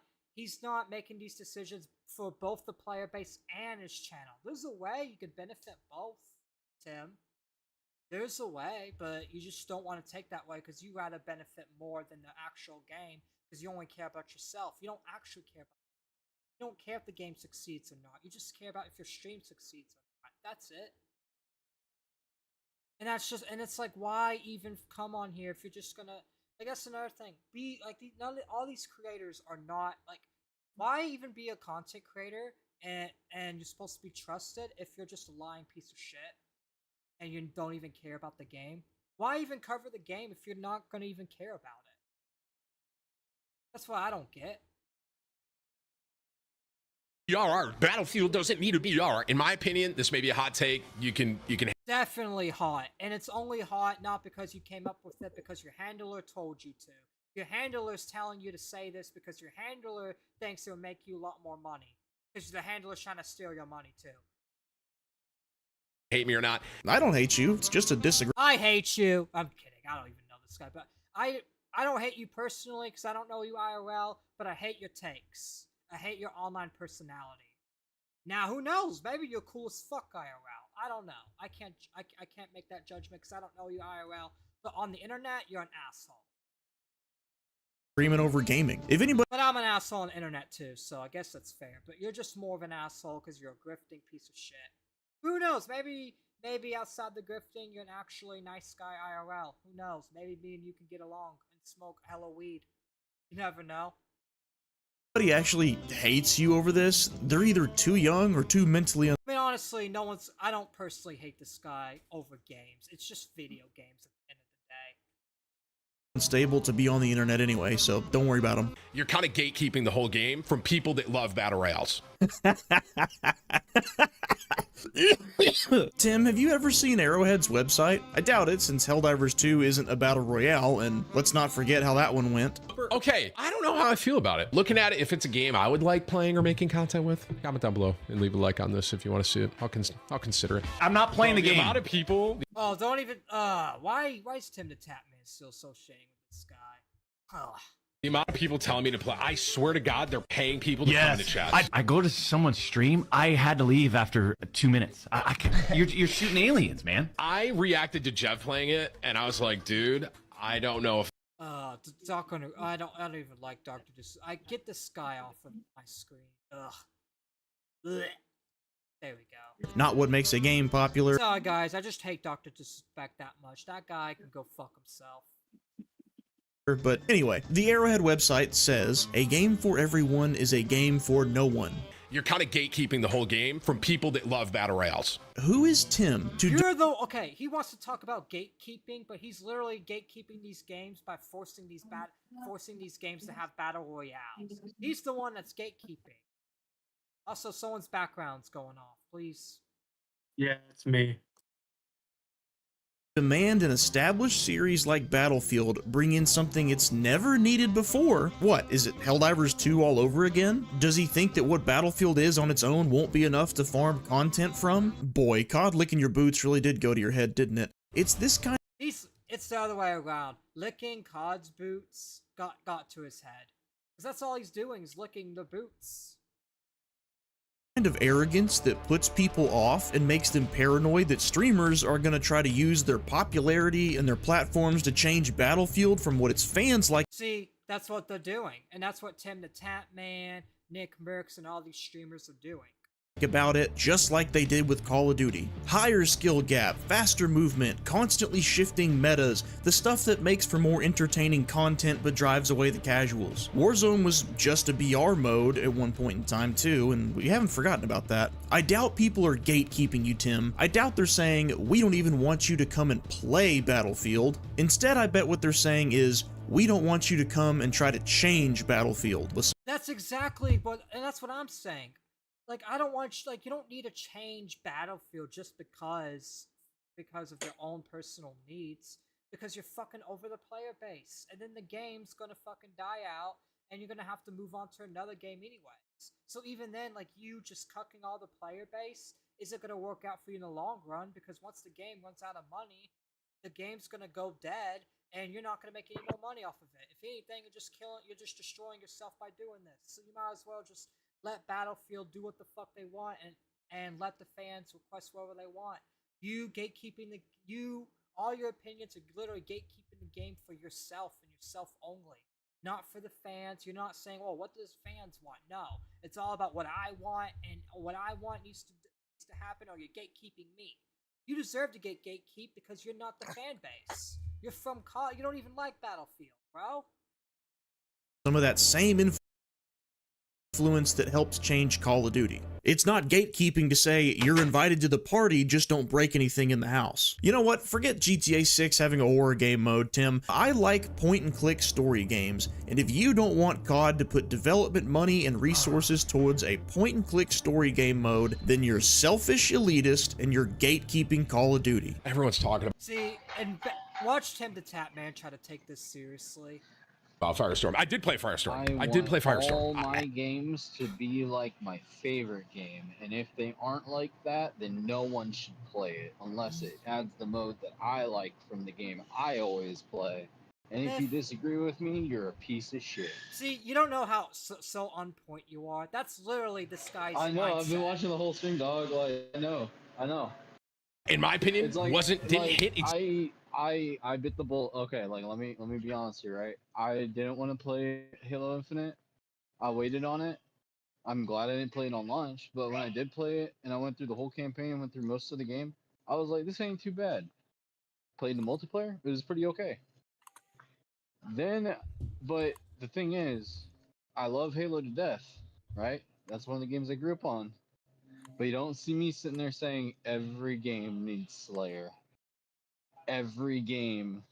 making these decisions for both the player base and his channel. There's a way you could benefit both, Tim. There's a way, but you just don't want to take that way because you rather benefit more than the actual game because you only care about yourself. You don't actually care about You don't care if the game succeeds or not. You just care about if your stream succeeds or not. That's it. And it's like, why even come on here if you're just gonna, like, that's another thing. Be like, all these creators are not, like, why even be a content creator and you're supposed to be trusted if you're just a lying piece of shit and you don't even care about the game? Why even cover the game if you're not gonna even care about it? That's what I don't get. BRR. Battlefield doesn't need a BR. In my opinion, this may be a hot take. You can Definitely hot. And it's only hot not because you came up with it, because your handler told you to. Your handler's telling you to say this because your handler thinks it'll make you a lot more money. Because the handler's trying to steal your money too. hate me or not. I don't hate you. It's just a disagreement. I hate you. I'm kidding. I don't even know this guy, but I don't hate you personally because I don't know you IRL, but I hate your takes. I hate your online personality. Now, who knows? Maybe you're cool as fuck IRL. I don't know. I can't make that judgment because I don't know you IRL. But on the internet, you're an asshole. Agreement over gaming. If anybody. But I'm an asshole on the internet too, so I guess that's fair. But you're just more of an asshole because you're a grifting piece of shit. Who knows? Maybe outside the grifting, you're an actually nice guy IRL. Who knows? Maybe me and you can get along and smoke hella weed. You never know. Somebody actually hates you over this, they're either too young or too mentally I mean, honestly, I don't personally hate this guy over games. It's just video games at the end of the day. unstable to be on the internet anyway, so don't worry about them. You're kind of gatekeeping the whole game from people that love battle royales. Tim, have you ever seen Arrowhead's website? I doubt it, since Helldivers 2 isn't a battle royale, and let's not forget how that one went. Okay, I don't know how I feel about it. Looking at it, if it's a game I would like playing or making content with, comment down below and leave a like on this if you want to see it. I'll consider it. I'm not playing the game. A lot of people. Oh, don't even. Why is Tim the Tap Man still so shady with this guy? Oh. The amount of people telling me to play, I swear to God, they're paying people to come into chat. I go to someone's stream. I had to leave after 2 minutes. You're shooting aliens, man. I reacted to Jeff playing it, and I was like, dude, I don't know if Doctor. I don't even like Doctor. I get this guy off of my screen. Ugh. Blech. There we go. Not what makes a game popular. Sorry, guys. I just hate Doctor Disrespect that much. That guy can go fuck himself. But anyway, the Arrowhead website says, a game for everyone is a game for no one. You're kind of gatekeeping the whole game from people that love battle royales. Who is Tim to Okay, he wants to talk about gatekeeping, but he's literally gatekeeping these games by forcing these games to have battle royales. He's the one that's gatekeeping. Also, someone's background's going off, please. Yeah, it's me. demand an established series like Battlefield bring in something it's never needed before? What, is it Helldivers 2 all over again? Does he think that what Battlefield is on its own won't be enough to farm content from? Boy, COD licking your boots really did go to your head, didn't it? It's this kind It's the other way around. Licking COD's boots got to his head. Because that's all he's doing is licking the boots. of arrogance that puts people off and makes them paranoid that streamers are going to try to use their popularity and their platforms to change Battlefield from what its fans like. See, that's what they're doing. And that's what Tim the Tap Man, Nick Merckx, and all these streamers are doing About it, just like they did with Call of Duty. Higher skill gap, faster movement, constantly shifting metas, the stuff that makes for more entertaining content but drives away the casuals. Warzone was just a BR mode at one point in time too, and we haven't forgotten about that. I doubt people are gatekeeping you, Tim. I doubt they're saying, we don't even want you to come and play Battlefield. Instead, I bet what they're saying is, we don't want you to come and try to change Battlefield. Listen. That's exactly what, and that's what I'm saying. Like, I don't want you, like, you don't need to change Battlefield just because of your own personal needs, because you're fucking over the player base, and then the game's gonna fucking die out, and you're gonna have to move on to another game anyways. So even then, like, you just cucking all the player base isn't gonna work out for you in the long run, because once the game runs out of money, the game's gonna go dead, and you're not gonna make any more money off of it. If anything, you're just destroying yourself by doing this. So you might as well just let Battlefield do what the fuck they want and let the fans request whatever they want. You gatekeeping all your opinions are literally gatekeeping the game for yourself and yourself only. Not for the fans. You're not saying, oh, what does fans want? No. It's all about what I want, and what I want needs to happen, or you're gatekeeping me. You deserve to get gatekeep because you're not the fan base. You're from COD. You don't even like Battlefield, bro. Some of that same influence that helped change Call of Duty. It's not gatekeeping to say, you're invited to the party, just don't break anything in the house. You know what? Forget GTA 6 having a horror game mode, Tim. I like point-and-click story games, and if you don't want COD to put development money and resources towards a point-and-click story game mode, then you're selfish elitist and you're gatekeeping Call of Duty. Everyone's talking about See, and watch Tim the Tap Man try to take this seriously. Firestorm. I did play Firestorm. I did play want Firestorm. all my games to be like my favorite game, and if they aren't like that, then no one should play it unless it adds the mode that I like from the game I always play. And if you disagree with me, you're a piece of shit. See, you don't know how so on point you are. That's literally this guy's I know. mindset. I've been watching the whole stream, dog. Like, I know. In my opinion, didn't hit. I bit the bullet. Okay, like let me be honest here, right? I didn't want to play Halo Infinite. I waited on it. I'm glad I didn't play it on launch, but when I did play it and I went through the whole campaign and went through most of the game, I was like, this ain't too bad. Played the multiplayer, it was pretty okay. But the thing is, I love Halo to death, right? That's one of the games I grew up on. But you don't see me sitting there saying every game needs Slayer. Every game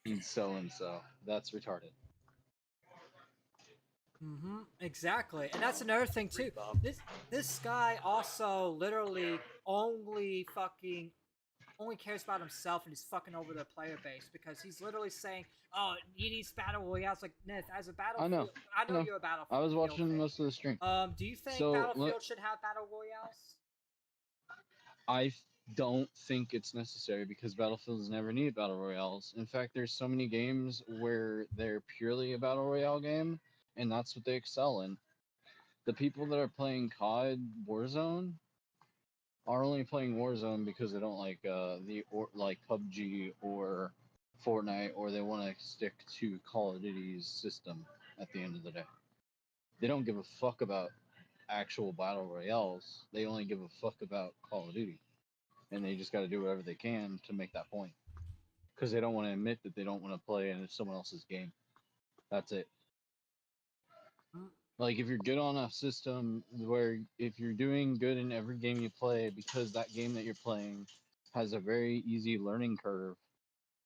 needs so-and-so. That's retarded. Exactly. And that's another thing too. This guy also literally only cares about himself and he's fucking over the player base, because he's literally saying, oh, he needs battle royales. Like, Nith, as a Battlefield, I know you're a Battlefield. I was watching most of the stream. Do you think Battlefield should have battle royales? I don't think it's necessary because Battlefield's never needed battle royales. In fact, there's so many games where they're purely a battle royale game, and that's what they excel in. The people that are playing COD Warzone are only playing Warzone because they don't like like PUBG or Fortnite or they want to stick to Call of Duty's system at the end of the day. They don't give a fuck about actual battle royales. They only give a fuck about Call of Duty. And they just got to do whatever they can to make that point. Because they don't want to admit that they don't want to play in someone else's game. That's it. Like, if you're good on a system where if you're doing good in every game you play, because that game that you're playing has a very easy learning curve,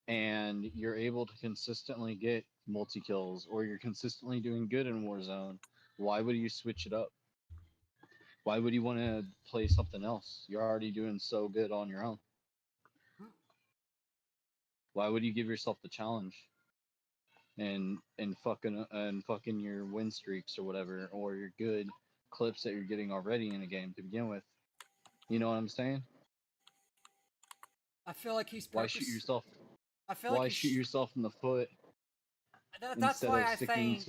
and you're able to consistently get multi-kills, or you're consistently doing good in Warzone, why would you switch it up? Why would you want to play something else? You're already doing so good on your own. Why would you give yourself the challenge? And fucking your win streaks or whatever, or your good clips that you're getting already in a game to begin with. You know what I'm saying? I feel like he's Why shoot yourself? I feel Why like shoot yourself in the foot that's why I think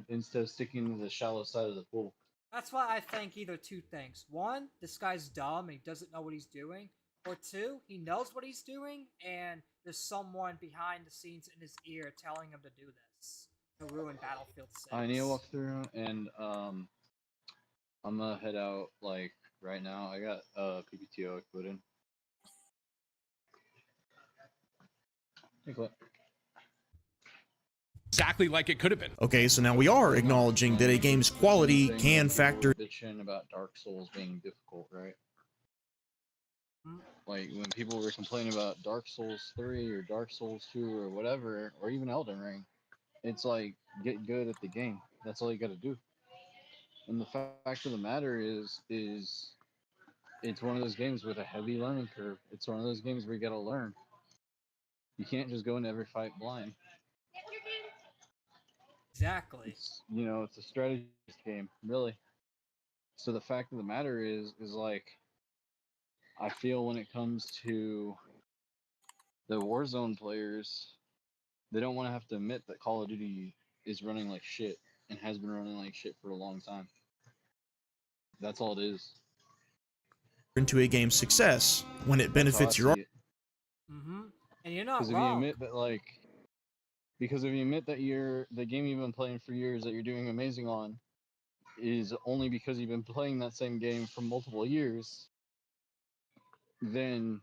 instead of sticking to the shallow side of the pool? that's why I think either two things. One, this guy's dumb and he doesn't know what he's doing. Or two, he knows what he's doing and there's someone behind the scenes in his ear telling him to do this to ruin Battlefield 6. I need to walk through, and I'm gonna head out like right now. I got PPTO I put in. Hey, Clip. Exactly like it could have been. Okay, so now we are acknowledging that a game's quality can factor. Bitching about Dark Souls being difficult, right? Like when people were complaining about Dark Souls 3 or Dark Souls 2 or whatever, or even Elden Ring, it's like get good at the game. That's all you got to do. And the fact of the matter is it's one of those games with a heavy learning curve. It's one of those games where you got to learn. You can't just go into every fight blind. Exactly. It's a strategy game, really. So the fact of the matter is like, I feel when it comes to the Warzone players, they don't want to have to admit that Call of Duty is running like shit and has been running like shit for a long time. That's all it is. Into a game's success when it benefits your. And you're not Because if you admit that, because if you admit that the game you've been playing for years that you're doing amazing on is only because you've been playing that same game for multiple years, then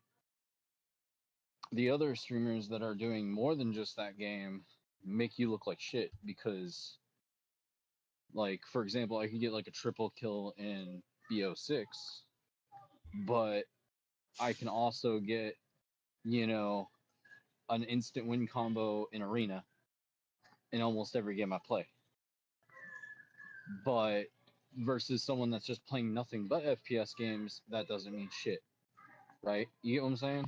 the other streamers that are doing more than just that game make you look like shit. Because, like, for example, I could get like a triple kill in BO6, but I can also get, an instant win combo in Arena in almost every game I play. But versus someone that's just playing nothing but FPS games, that doesn't mean shit, right? You get what I'm saying?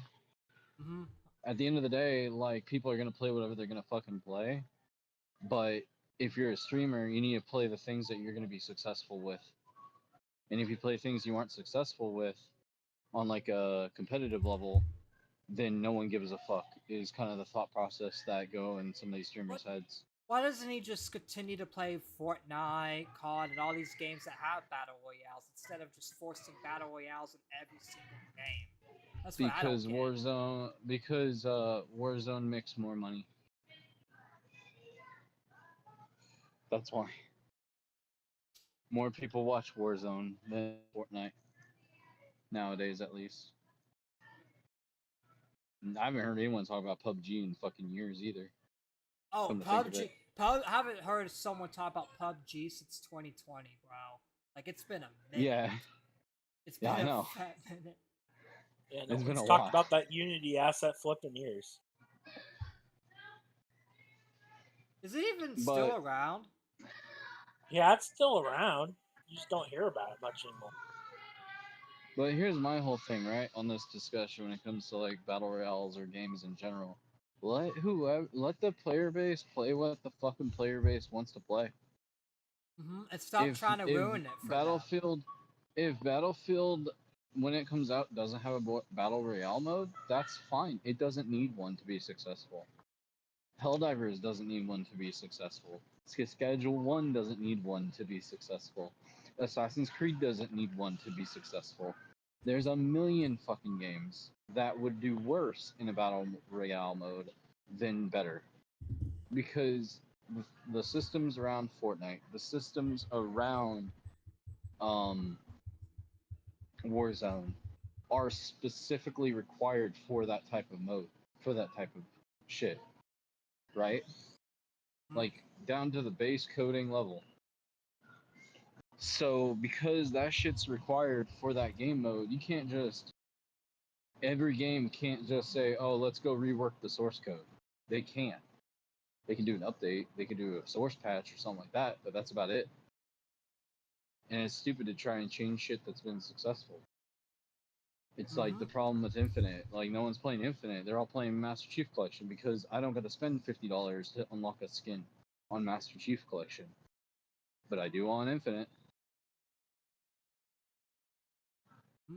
At the end of the day, like, people are gonna play whatever they're gonna fucking play, but if you're a streamer, you need to play the things that you're gonna be successful with. And if you play things you aren't successful with on like a competitive level, then no one gives a fuck, is kind of the thought process that go in some of these streamers' heads. Why doesn't he just continue to play Fortnite, COD, and all these games that have battle royales instead of just forcing battle royales in every single game? That's what Because I don't get. Warzone makes more money. That's why. More people watch Warzone than Fortnite. Nowadays, at least. I haven't heard anyone talk about PUBG in fucking years either. Oh, PUBG. I haven't heard someone talk about PUBG since 2020, bro. Like, it's been a minute. Yeah. It's been I know. a fat minute. Yeah, It's been a talked lot. about that Unity asset flip in years. Is it even still around? Yeah, it's still around. You just don't hear about it much anymore. But here's my whole thing, right, on this discussion when it comes to like battle royales or games in general. Let the player base play what the fucking player base wants to play. And stop trying to ruin it for Battlefield. If Battlefield, when it comes out, doesn't have a battle royale mode, that's fine. It doesn't need one to be successful. Helldivers doesn't need one to be successful. Schedule 1 doesn't need one to be successful. Assassin's Creed doesn't need one to be successful. There's a million fucking games that would do worse in a battle royale mode then better. Because the systems around Fortnite, the systems around Warzone are specifically required for that type of mode, for that type of shit, right? Like down to the base coding level. So because that shit's required for that game mode, you can't just every game can't just say, "Oh, let's go rework the source code." They can't. They can do an update, they can do a source patch or something like that, but that's about it. And it's stupid to try and change shit that's been successful. It's like the problem with Infinite. Like, no one's playing Infinite. They're all playing Master Chief Collection because I don't got to spend $50 to unlock a skin on Master Chief Collection. But I do on Infinite.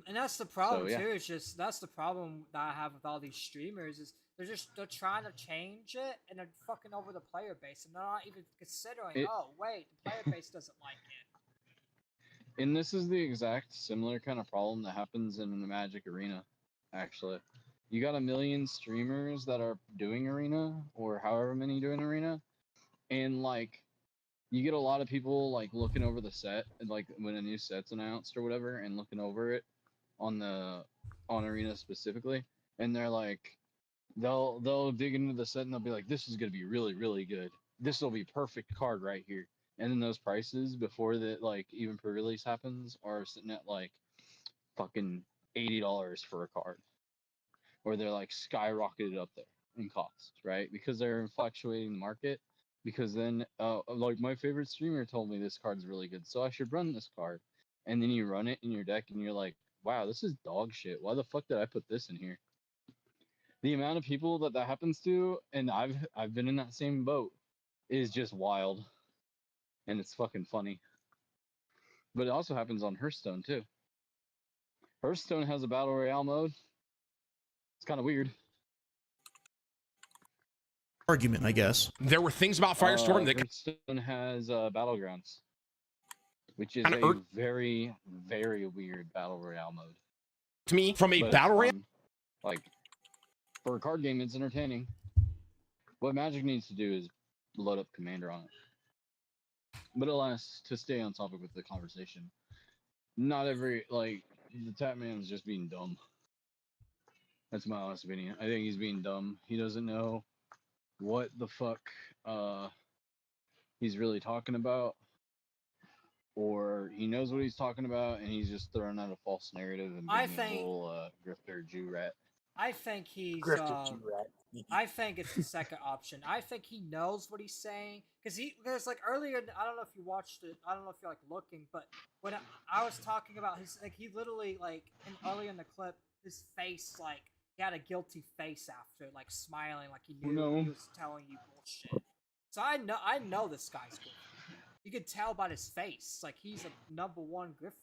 And that's the problem, So, yeah. too. It's just, that's the problem that I have with all these streamers is they're trying to change it and they're fucking over the player base and they're not even considering, oh, wait, the player base doesn't like it. And this is the exact similar kind of problem that happens in the Magic Arena, actually. You got a million streamers that are doing Arena, or however many doing Arena, and, like, you get a lot of people, like, looking over the set, like, when a new set's announced or whatever, and looking over it on Arena specifically, and they're like, they'll dig into the set and they'll be like, this is gonna be really, really good. This will be perfect card right here. And then those prices before that, like, even pre-release happens, are sitting at like fucking $80 for a card, or they're like skyrocketed up there in cost, right? Because they're fluctuating the market. Because then, like, my favorite streamer told me this card's really good, so I should run this card. And then you run it in your deck, and you're like, wow, this is dog shit. Why the fuck did I put this in here? The amount of people that happens to, and I've been in that same boat, is just wild. And it's fucking funny. But it also happens on Hearthstone too. Hearthstone has a battle royale mode. It's kind of weird. Argument, I guess. There were things about Firestorm that Hearthstone has Battlegrounds, which is a very, very weird battle royale mode. To me, from a battle royale, like, for a card game, it's entertaining. What Magic needs to do is load up Commander on it. But alas, to stay on topic with the conversation, not every, like, the Tatman's just being dumb. That's my honest opinion. I think he's being dumb. He doesn't know what the fuck he's really talking about, or he knows what he's talking about and he's just throwing out a false narrative and being a little grifter Jew rat. I think he's I think it's the second option. I think he knows what he's saying because there's like earlier. I don't know if you watched it. I don't know if you're like looking, but when I was talking about his, like, he literally, like, earlier in the clip, his face, like, he had a guilty face after, like, smiling, like he knew he was telling you bullshit. So I know this guy's good. You could tell by his face, like, he's a #1 grifter.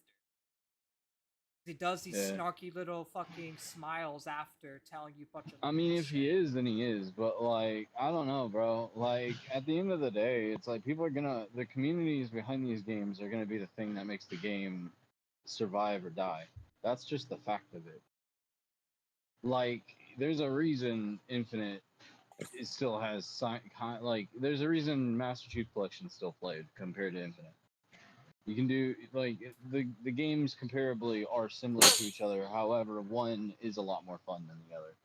He does these snarky little fucking smiles after telling you a bunch of. I mean, if he is, then he is. But, like, I don't know, bro. Like, at the end of the day, it's like the communities behind these games are gonna be the thing that makes the game survive or die. That's just the fact of it. Like, there's a reason Infinite it still has like, there's a reason Master Chief Collection still played compared to Infinite. You can do, like, the games comparably are similar to each other. However, one is a lot more fun than the other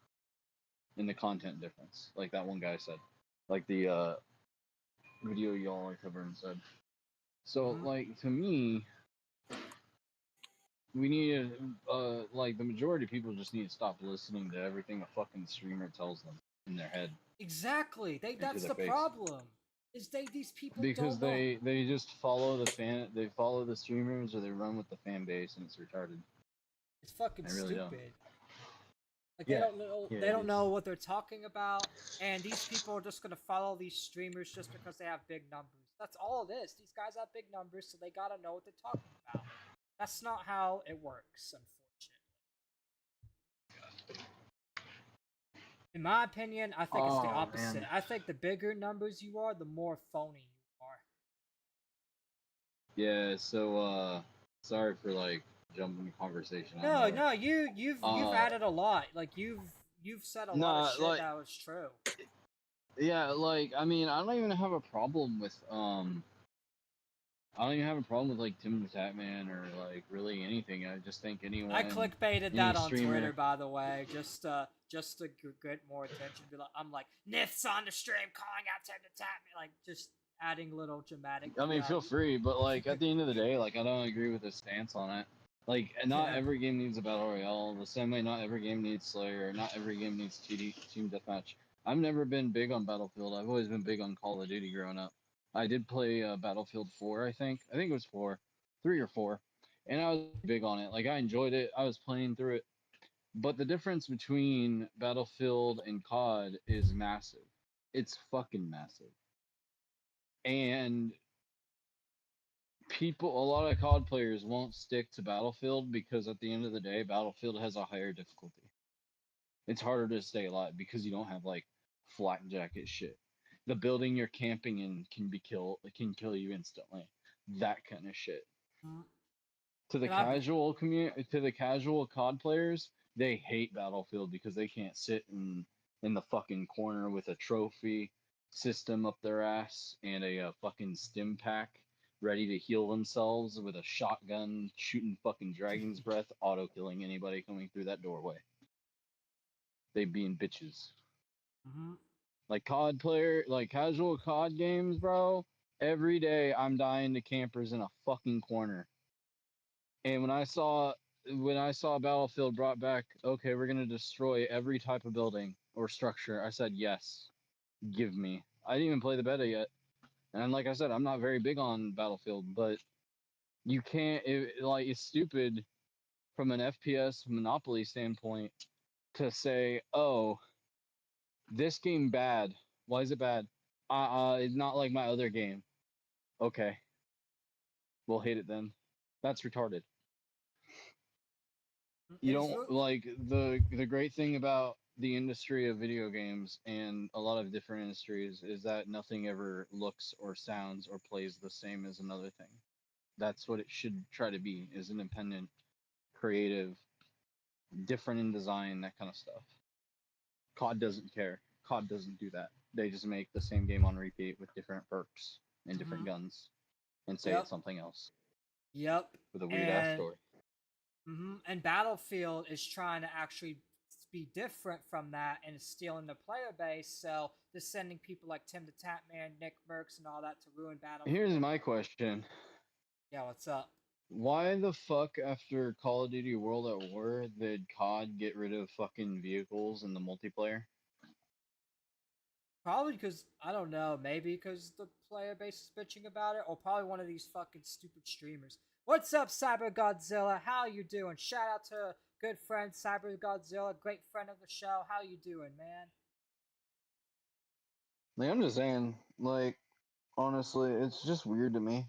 in the content difference, like that one guy said, like the video y'all are covering said. So, like, to me, we need like, the majority of people just need to stop listening to everything a fucking streamer tells them in their head. Exactly. That's the problem. Is these people because don't know. they just follow they follow the streamers, or they run with the fan base, and it's retarded. It's fucking really stupid. Don't. Like, they don't know. They don't know what they're talking about, and these people are just gonna follow these streamers just because they have big numbers. That's all it is. These guys have big numbers, so they gotta know what they're talking about. That's not how it works, unfortunately. In my opinion, I think it's the opposite. Man. I think the bigger numbers you are, the more phony you are. Yeah, so sorry for, like, jumping the conversation. No, you've added a lot. Like, you've said a lot of shit that was true. Yeah, like I mean, I don't even have a problem with I don't even have a problem with like Tim the Tatman or like really anything. I just think anyone. I clickbaited any that on streamer, Twitter, by the way, just to get more attention. I'm like, Nith's on the stream calling out Tim the Tatman, like just adding little dramatic. I mean, feel free, but like at the end of the day, like I don't agree with his stance on it. Like, not every game needs a battle royale. The same way, not every game needs Slayer. Not every game needs team deathmatch. I've never been big on Battlefield. I've always been big on Call of Duty growing up. I did play Battlefield 4, I think. I think it was 4, 3 or 4, and I was big on it. Like, I enjoyed it. I was playing through it. But the difference between Battlefield and COD is massive. It's fucking massive. And a lot of COD players won't stick to Battlefield because at the end of the day, Battlefield has a higher difficulty. It's harder to stay alive because you don't have like flak jacket shit. The building you're camping in can kill you instantly. That kind of shit. To the casual COD players, they hate Battlefield because they can't sit in the fucking corner with a trophy system up their ass and a fucking stim pack ready to heal themselves with a shotgun shooting fucking dragon's breath, auto killing anybody coming through that doorway. They being bitches. Like casual COD games, bro. Every day I'm dying to campers in a fucking corner. And when I saw Battlefield brought back, okay, we're gonna destroy every type of building or structure, I said yes, give me. I didn't even play the beta yet, and like I said, I'm not very big on Battlefield, but you can't. It's stupid from an FPS monopoly standpoint to say, oh, this game bad. Why is it bad? It's not like my other game. Okay, we'll hate it then. That's retarded. You don't like the great thing about the industry of video games and a lot of different industries is that nothing ever looks or sounds or plays the same as another thing. That's what it should try to be, is independent, creative, different in design, that kind of stuff. COD doesn't care. COD doesn't do that. They just make the same game on repeat with different perks and different guns and say it's something else. Yep. With a weird ass story. And Battlefield is trying to actually be different from that and is stealing the player base, so they're sending people like Tim the Tatman, Nick Mercs, and all that to ruin Battlefield. Here's my question. Yeah, what's up? Why the fuck, after Call of Duty World at War, did COD get rid of fucking vehicles in the multiplayer? Probably because, I don't know, maybe because the player base is bitching about it, or probably one of these fucking stupid streamers. What's up, Cyber Godzilla? How you doing? Shout out to good friend Cyber Godzilla, great friend of the show. How you doing, man? Like, I'm just saying, like, honestly, it's just weird to me.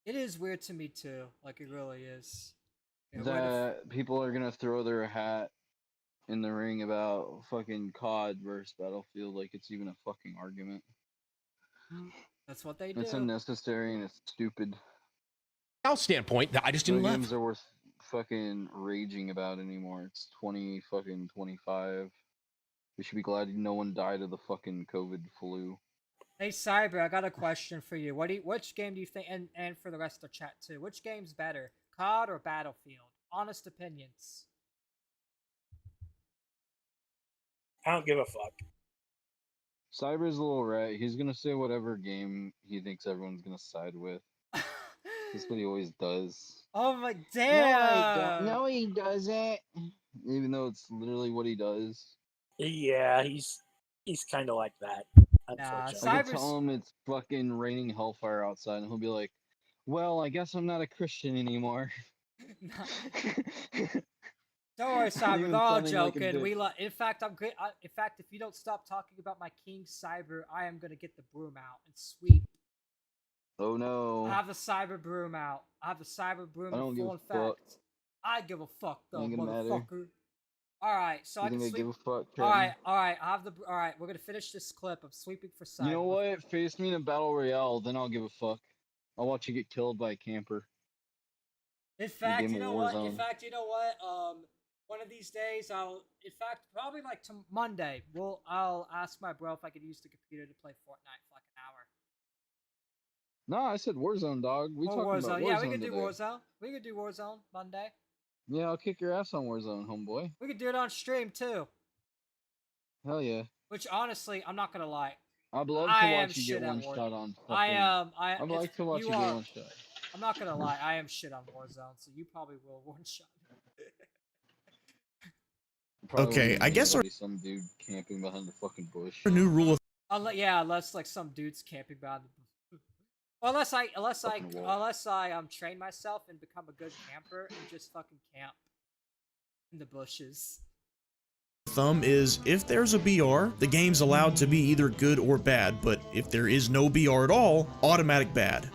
It is weird to me too. Like, it really is. You know, that people are gonna throw their hat in the ring about fucking COD versus Battlefield like it's even a fucking argument. That's what they do. It's unnecessary and it's stupid. Standpoint that I just didn't no love. Games are worth fucking raging about anymore. It's 2025. We should be glad no one died of the fucking COVID flu. Hey Cyber, I got a question for you. Which game do you think, and for the rest of the chat too, which game's better, COD or Battlefield? Honest opinions. I don't give a fuck. Cyber's a little rat. He's gonna say whatever game he thinks everyone's gonna side with. That's what he always does. Oh my damn! No, he doesn't. Even though it's literally what he does. Yeah, he's kind of like that. Nah, I could tell him it's fucking raining hellfire outside, and he'll be like, "Well, I guess I'm not a Christian anymore." Don't worry, Cyber. They're all joking. In fact, I'm great. In fact, if you don't stop talking about my king, Cyber, I am gonna get the broom out and sweep. Oh no! I have the Cyber broom out. I have the Cyber broom in full effect. Fuck. I give a fuck though, Ain't gonna motherfucker. matter. All right, so I can give sweep. a fuck, all right. I have the. All right, we're gonna finish this clip of sweeping for Cyber. You know what? Face me in a battle royale, then I'll give a fuck. I'll watch you get killed by a camper. In fact, you know what? In fact, you know what? one of these days, in fact, probably like to Monday, I'll ask my bro if I could use the computer to play Fortnite for like an hour. No, I said Warzone, dog. We talking about Warzone. Yeah, we could do today. Warzone. We could do Warzone Monday. Yeah, I'll kick your ass on Warzone, homeboy. We could do it on stream too. Hell yeah. Which honestly, I'm not gonna lie. I'd love to watch you get one shot on. I'd like to watch you get one shot. I'm not gonna lie, I am shit on Warzone, so you probably will one shot. Okay, I guess our some dude camping behind the fucking bush. new rule of Unless like some dude's camping behind the bush. Unless I train myself and become a good camper and just fucking camp in the bushes. thumb is if there's a BR, the game's allowed to be either good or bad, but if there is no BR at all, automatic bad.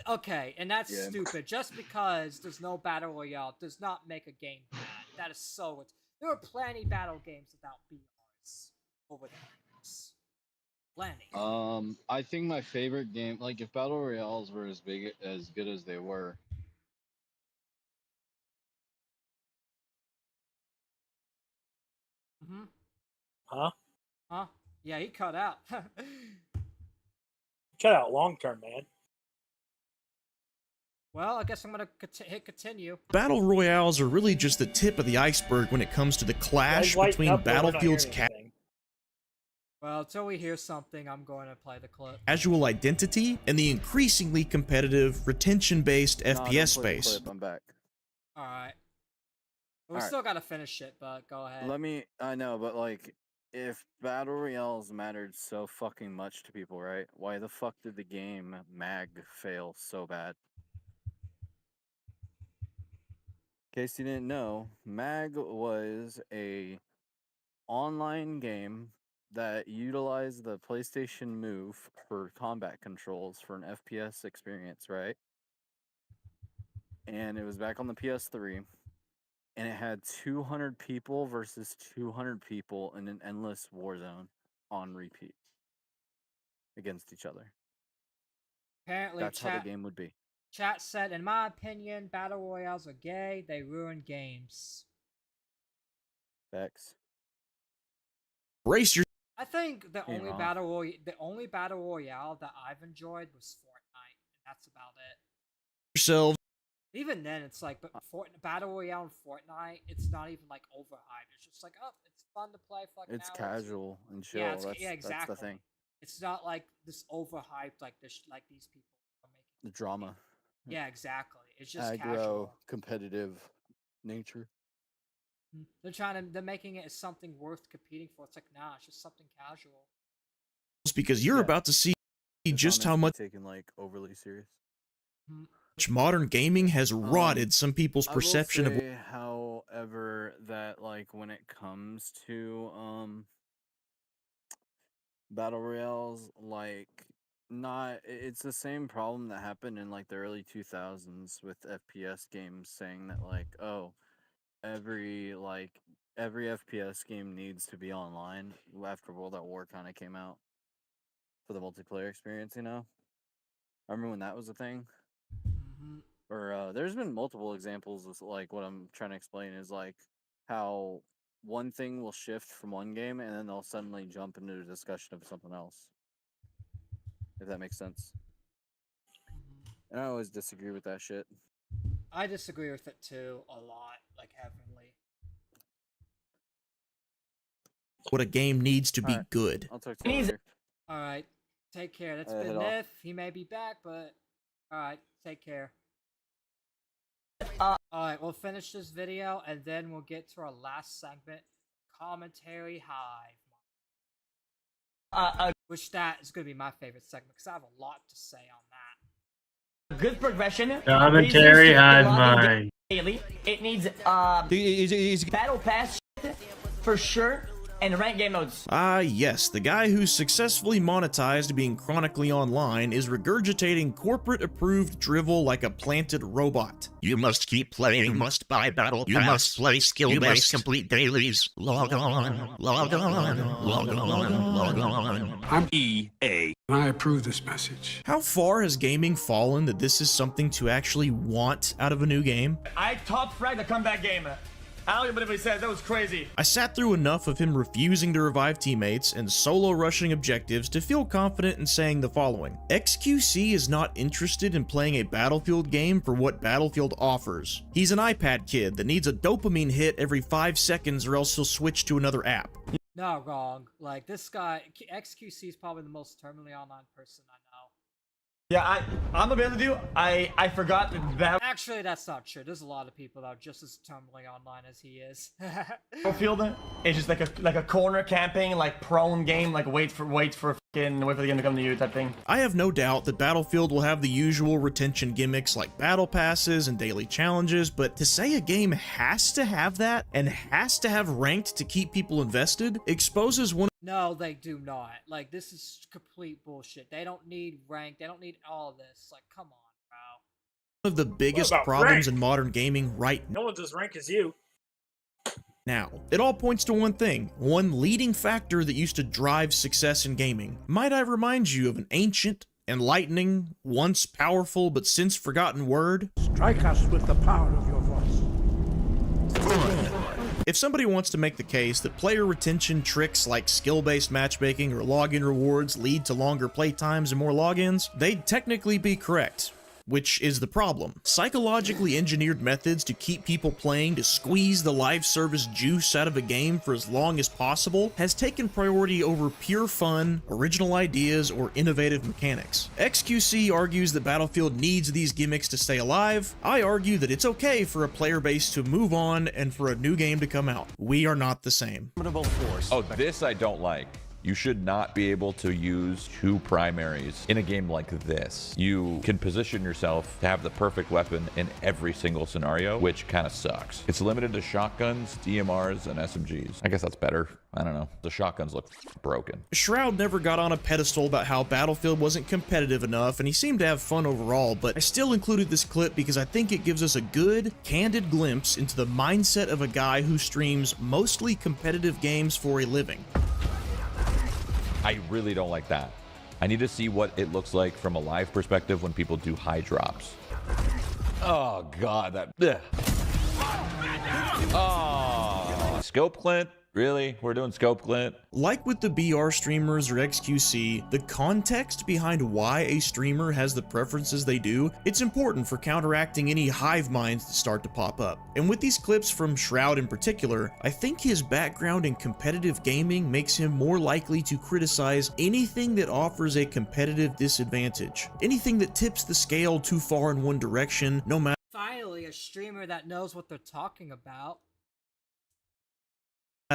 Okay, and that's stupid. Just because there's no battle royale does not make a game bad. That is so. There are plenty battle games without BRs over the years. Plenty. I think my favorite game, like if battle royales were as good as they were. Huh? Huh? Yeah, he cut out. Cut out long term, man. Well, I guess I'm gonna hit continue. Battle royales are really just the tip of the iceberg when it comes to the clash between Battlefield's Well, until we hear something, I'm going to play the clip. casual identity and the increasingly competitive, retention-based FPS space. I'm back. Alright. We still gotta finish it, but go ahead. I know, but like, if battle royales mattered so fucking much to people, right? Why the fuck did the game MAG fail so bad? In case you didn't know, MAG was a online game that utilized the PlayStation Move for combat controls for an FPS experience, right? And it was back on the PS3. And it had 200 people versus 200 people in an endless war zone on repeat against each other. Apparently, that's how the game would be. Chat said, in my opinion, battle royales are gay. They ruin games. Facts. Brace your. I think the only battle royale that I've enjoyed was Fortnite, and that's about it. Yourselves. Even then, it's like, but battle royale in Fortnite, it's not even like overhyped. It's just like, oh, it's fun to play. Fucking it's casual and chill. Yeah, exactly. That's the thing. It's not like this overhyped like this, like these people are making. The drama. Yeah, exactly. It's just aggro, casual. Competitive nature. They're making it as something worth competing for. It's like, nah, it's just something casual. Because you're about to see just how much taken like overly serious. Modern gaming has rotted some people's perception of. However, that like when it comes to battle royales, like it's the same problem that happened in like the early 2000s with FPS games, saying that like, oh, every FPS game needs to be online after World at War kind of came out for the multiplayer experience, you know? I remember when that was a thing. Or there's been multiple examples of like what I'm trying to explain is like how one thing will shift from one game and then they'll suddenly jump into a discussion of something else. If that makes sense. And I always disagree with that shit. I disagree with it too a lot, like heavily. What a game needs to be good. I'll talk to you later. Alright, take care. That's been Nif. He may be back, but alright, take care. Alright, we'll finish this video and then we'll get to our last segment, Commentary Hive. Which that is going to be my favorite segment because I have a lot to say on that. Good progression. Commentary Hive Mind. Daily. It needs battle pass shit for sure. And rank game modes. Yes, the guy who's successfully monetized being chronically online is regurgitating corporate-approved drivel like a planted robot. You must keep playing. You must buy battle pass. You must play skill-based. You must complete dailies. Log on. Log on. Log on. Log on. I'm EA. I approve this message. How far has gaming fallen that this is something to actually want out of a new game? I top frag the comeback game. I don't even believe what he said. That was crazy. I sat through enough of him refusing to revive teammates and solo rushing objectives to feel confident in saying the following. XQC is not interested in playing a Battlefield game for what Battlefield offers. He's an iPad kid that needs a dopamine hit every 5 seconds or else he'll switch to another app. Not wrong. Like, this guy, XQC is probably the most terminally online person I know. Yeah, I'm gonna be able to do. I forgot that Actually, that's not true. There's a lot of people that are just as terminally online as he is. Battlefield is just like a corner camping, like prone game, like wait for the game to come to you type thing. I have no doubt that Battlefield will have the usual retention gimmicks like battle passes and daily challenges, but to say a game has to have that and has to have ranked to keep people invested exposes one. No, they do not. Like, this is complete bullshit. They don't need rank. They don't need all of this. Like, come on, bro. One of the biggest problems in modern gaming right No one's as rank as you. now. It all points to one thing, one leading factor that used to drive success in gaming. Might I remind you of an ancient, enlightening, once powerful but since forgotten word? Strike us with the power of your voice. If somebody wants to make the case that player retention tricks like skill-based matchmaking or login rewards lead to longer playtimes and more logins, they'd technically be correct. Which is the problem. Psychologically engineered methods to keep people playing to squeeze the live service juice out of a game for as long as possible has taken priority over pure fun, original ideas, or innovative mechanics. XQC argues that Battlefield needs these gimmicks to stay alive. I argue that it's okay for a player base to move on and for a new game to come out. We are not the same. Oh, this I don't like. You should not be able to use 2 primaries in a game like this. You can position yourself to have the perfect weapon in every single scenario, which kind of sucks. It's limited to shotguns, DMRs, and SMGs. I guess that's better. I don't know. The shotguns look broken. Shroud never got on a pedestal about how Battlefield wasn't competitive enough, and he seemed to have fun overall, but I still included this clip because I think it gives us a good, candid glimpse into the mindset of a guy who streams mostly competitive games for a living. I really don't like that. I need to see what it looks like from a live perspective when people do high drops. Oh god, that. Ugh. Oh, scope glint? Really? We're doing scope glint? Like with the BR streamers or XQC, the context behind why a streamer has the preferences they do, it's important for counteracting any hive minds that start to pop up. And with these clips from Shroud in particular, I think his background in competitive gaming makes him more likely to criticize anything that offers a competitive disadvantage. Anything that tips the scale too far in one direction, no matter. Finally, a streamer that knows what they're talking about.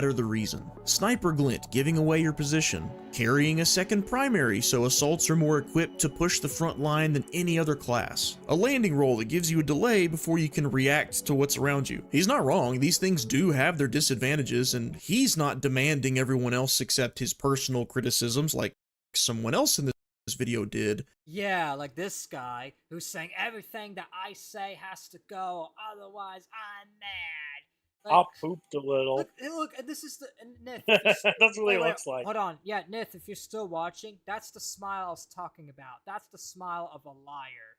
The reason. Sniper glint, giving away your position. Carrying a second primary so assaults are more equipped to push the front line than any other class. A landing roll that gives you a delay before you can react to what's around you. He's not wrong, these things do have their disadvantages, and he's not demanding everyone else accept his personal criticisms like someone else in this video did. Yeah, like this guy who's saying everything that I say has to go, otherwise I'm mad. Like, I pooped a little. Look, and this is the Nith. That's what it looks like. Hold on, yeah, Nith, if you're still watching, that's the smile I was talking about. That's the smile of a liar.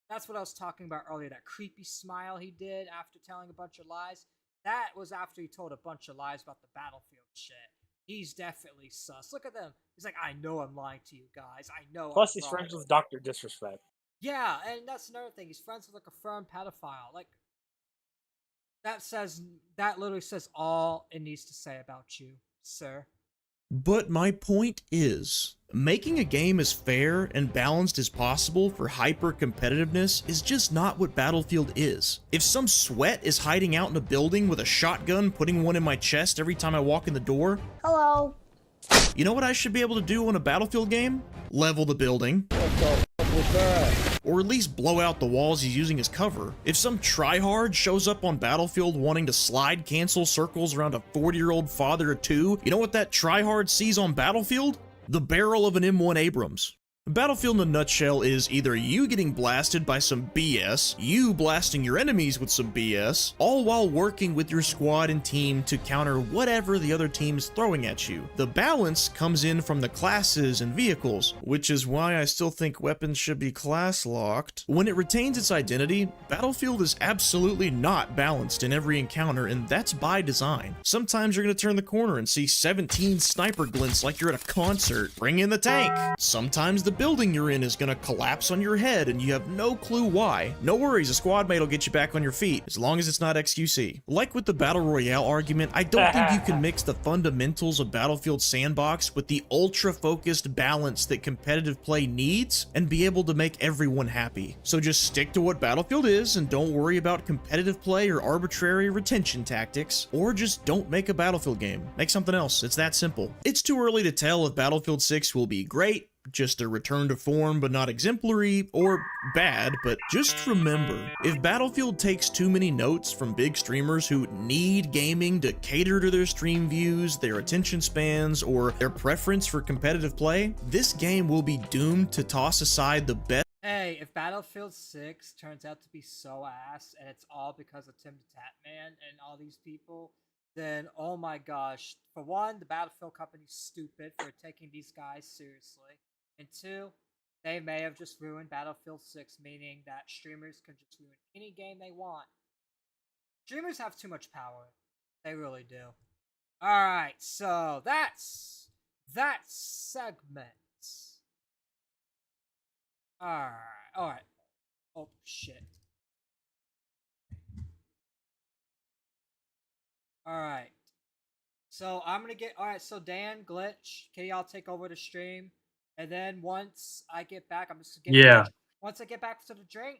That's what I was talking about earlier. That creepy smile he did after telling a bunch of lies. That was after he told a bunch of lies about the Battlefield shit. He's definitely sus. Look at them. He's like, I know I'm lying to you guys. I know. Plus, he's friends with Dr. Disrespect. Yeah, and that's another thing. He's friends with like a firm pedophile. Like. That literally says all it needs to say about you, sir. But my point is, making a game as fair and balanced as possible for hyper-competitiveness is just not what Battlefield is. If some sweat is hiding out in a building with a shotgun putting one in my chest every time I walk in the door... Hello. You know what I should be able to do on a Battlefield game? Level the building. Or at least blow out the walls he's using as cover. If some tryhard shows up on Battlefield wanting to slide cancel circles around a 40-year-old father of 2, you know what that tryhard sees on Battlefield? The barrel of an M1 Abrams. Battlefield in a nutshell is either you getting blasted by some BS, you blasting your enemies with some BS, all while working with your squad and team to counter whatever the other team's throwing at you. The balance comes in from the classes and vehicles, which is why I still think weapons should be class locked. When it retains its identity, Battlefield is absolutely not balanced in every encounter, and that's by design. Sometimes you're going to turn the corner and see 17 sniper glints like you're at a concert. Bring in the tank. Sometimes the building you're in is gonna collapse on your head and you have no clue why. No worries, a squad mate will get you back on your feet, as long as it's not XQC. Like with the Battle Royale argument, I don't think you can mix the fundamentals of Battlefield Sandbox with the ultra-focused balance that competitive play needs and be able to make everyone happy. So just stick to what Battlefield is and don't worry about competitive play or arbitrary retention tactics, or just don't make a Battlefield game. Make something else, it's that simple. It's too early to tell if Battlefield 6 will be great, just a return to form but not exemplary, or bad, but just remember, if Battlefield takes too many notes from big streamers who need gaming to cater to their stream views, their attention spans, or their preference for competitive play, this game will be doomed to toss aside the best. Hey, if Battlefield 6 turns out to be so ass, and it's all because of Tim the Tatman and all these people, then oh my gosh, for one, the Battlefield company's stupid for taking these guys seriously. And two, they may have just ruined Battlefield 6, meaning that streamers can just ruin any game they want. Streamers have too much power. They really do. Alright, so that's that segment. Alright. Oh, shit. Alright. So I'm gonna get... Alright, so Dan, Glitch, can y'all take over the stream? And then once I get back, I'm just gonna get once I get back to the drink,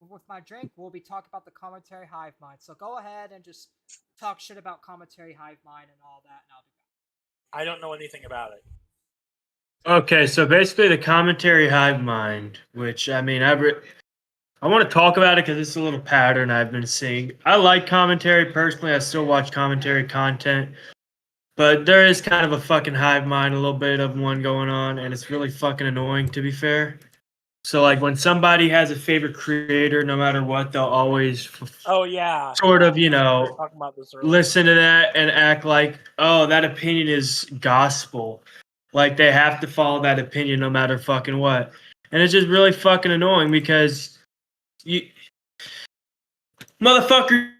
with my drink, we'll be talking about the Commentary Hive Mind. So go ahead and just talk shit about Commentary Hive Mind and all that, and I'll be back. I don't know anything about it. Okay, so basically the Commentary Hive Mind, which, I mean, I want to talk about it because it's a little pattern I've been seeing. I like commentary personally. I still watch commentary content. But there is kind of a fucking hive mind, a little bit of one going on, and it's really fucking annoying, to be fair. So, like, when somebody has a favorite creator, no matter what, they'll always sort of, you know, listen to that and act like, oh, that opinion is gospel. Like, they have to follow that opinion no matter fucking what. And it's just really fucking annoying because you... Motherfucker...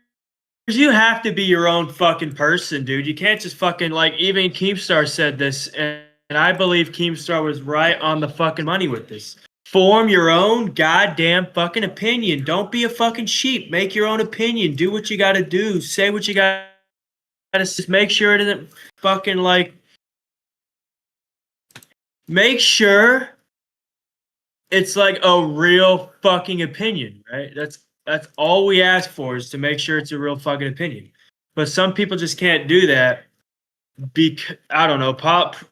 You have to be your own fucking person, dude. You can't just fucking, like, even Keemstar said this, and I believe Keemstar was right on the fucking money with this. Form your own goddamn fucking opinion. Don't be a fucking sheep. Make your own opinion. Do what you gotta do. Say what you gotta just make sure it isn't fucking, like... Make sure it's, like, a real fucking opinion, right? That's all we ask for, is to make sure it's a real fucking opinion. But some people just can't do that. I don't know,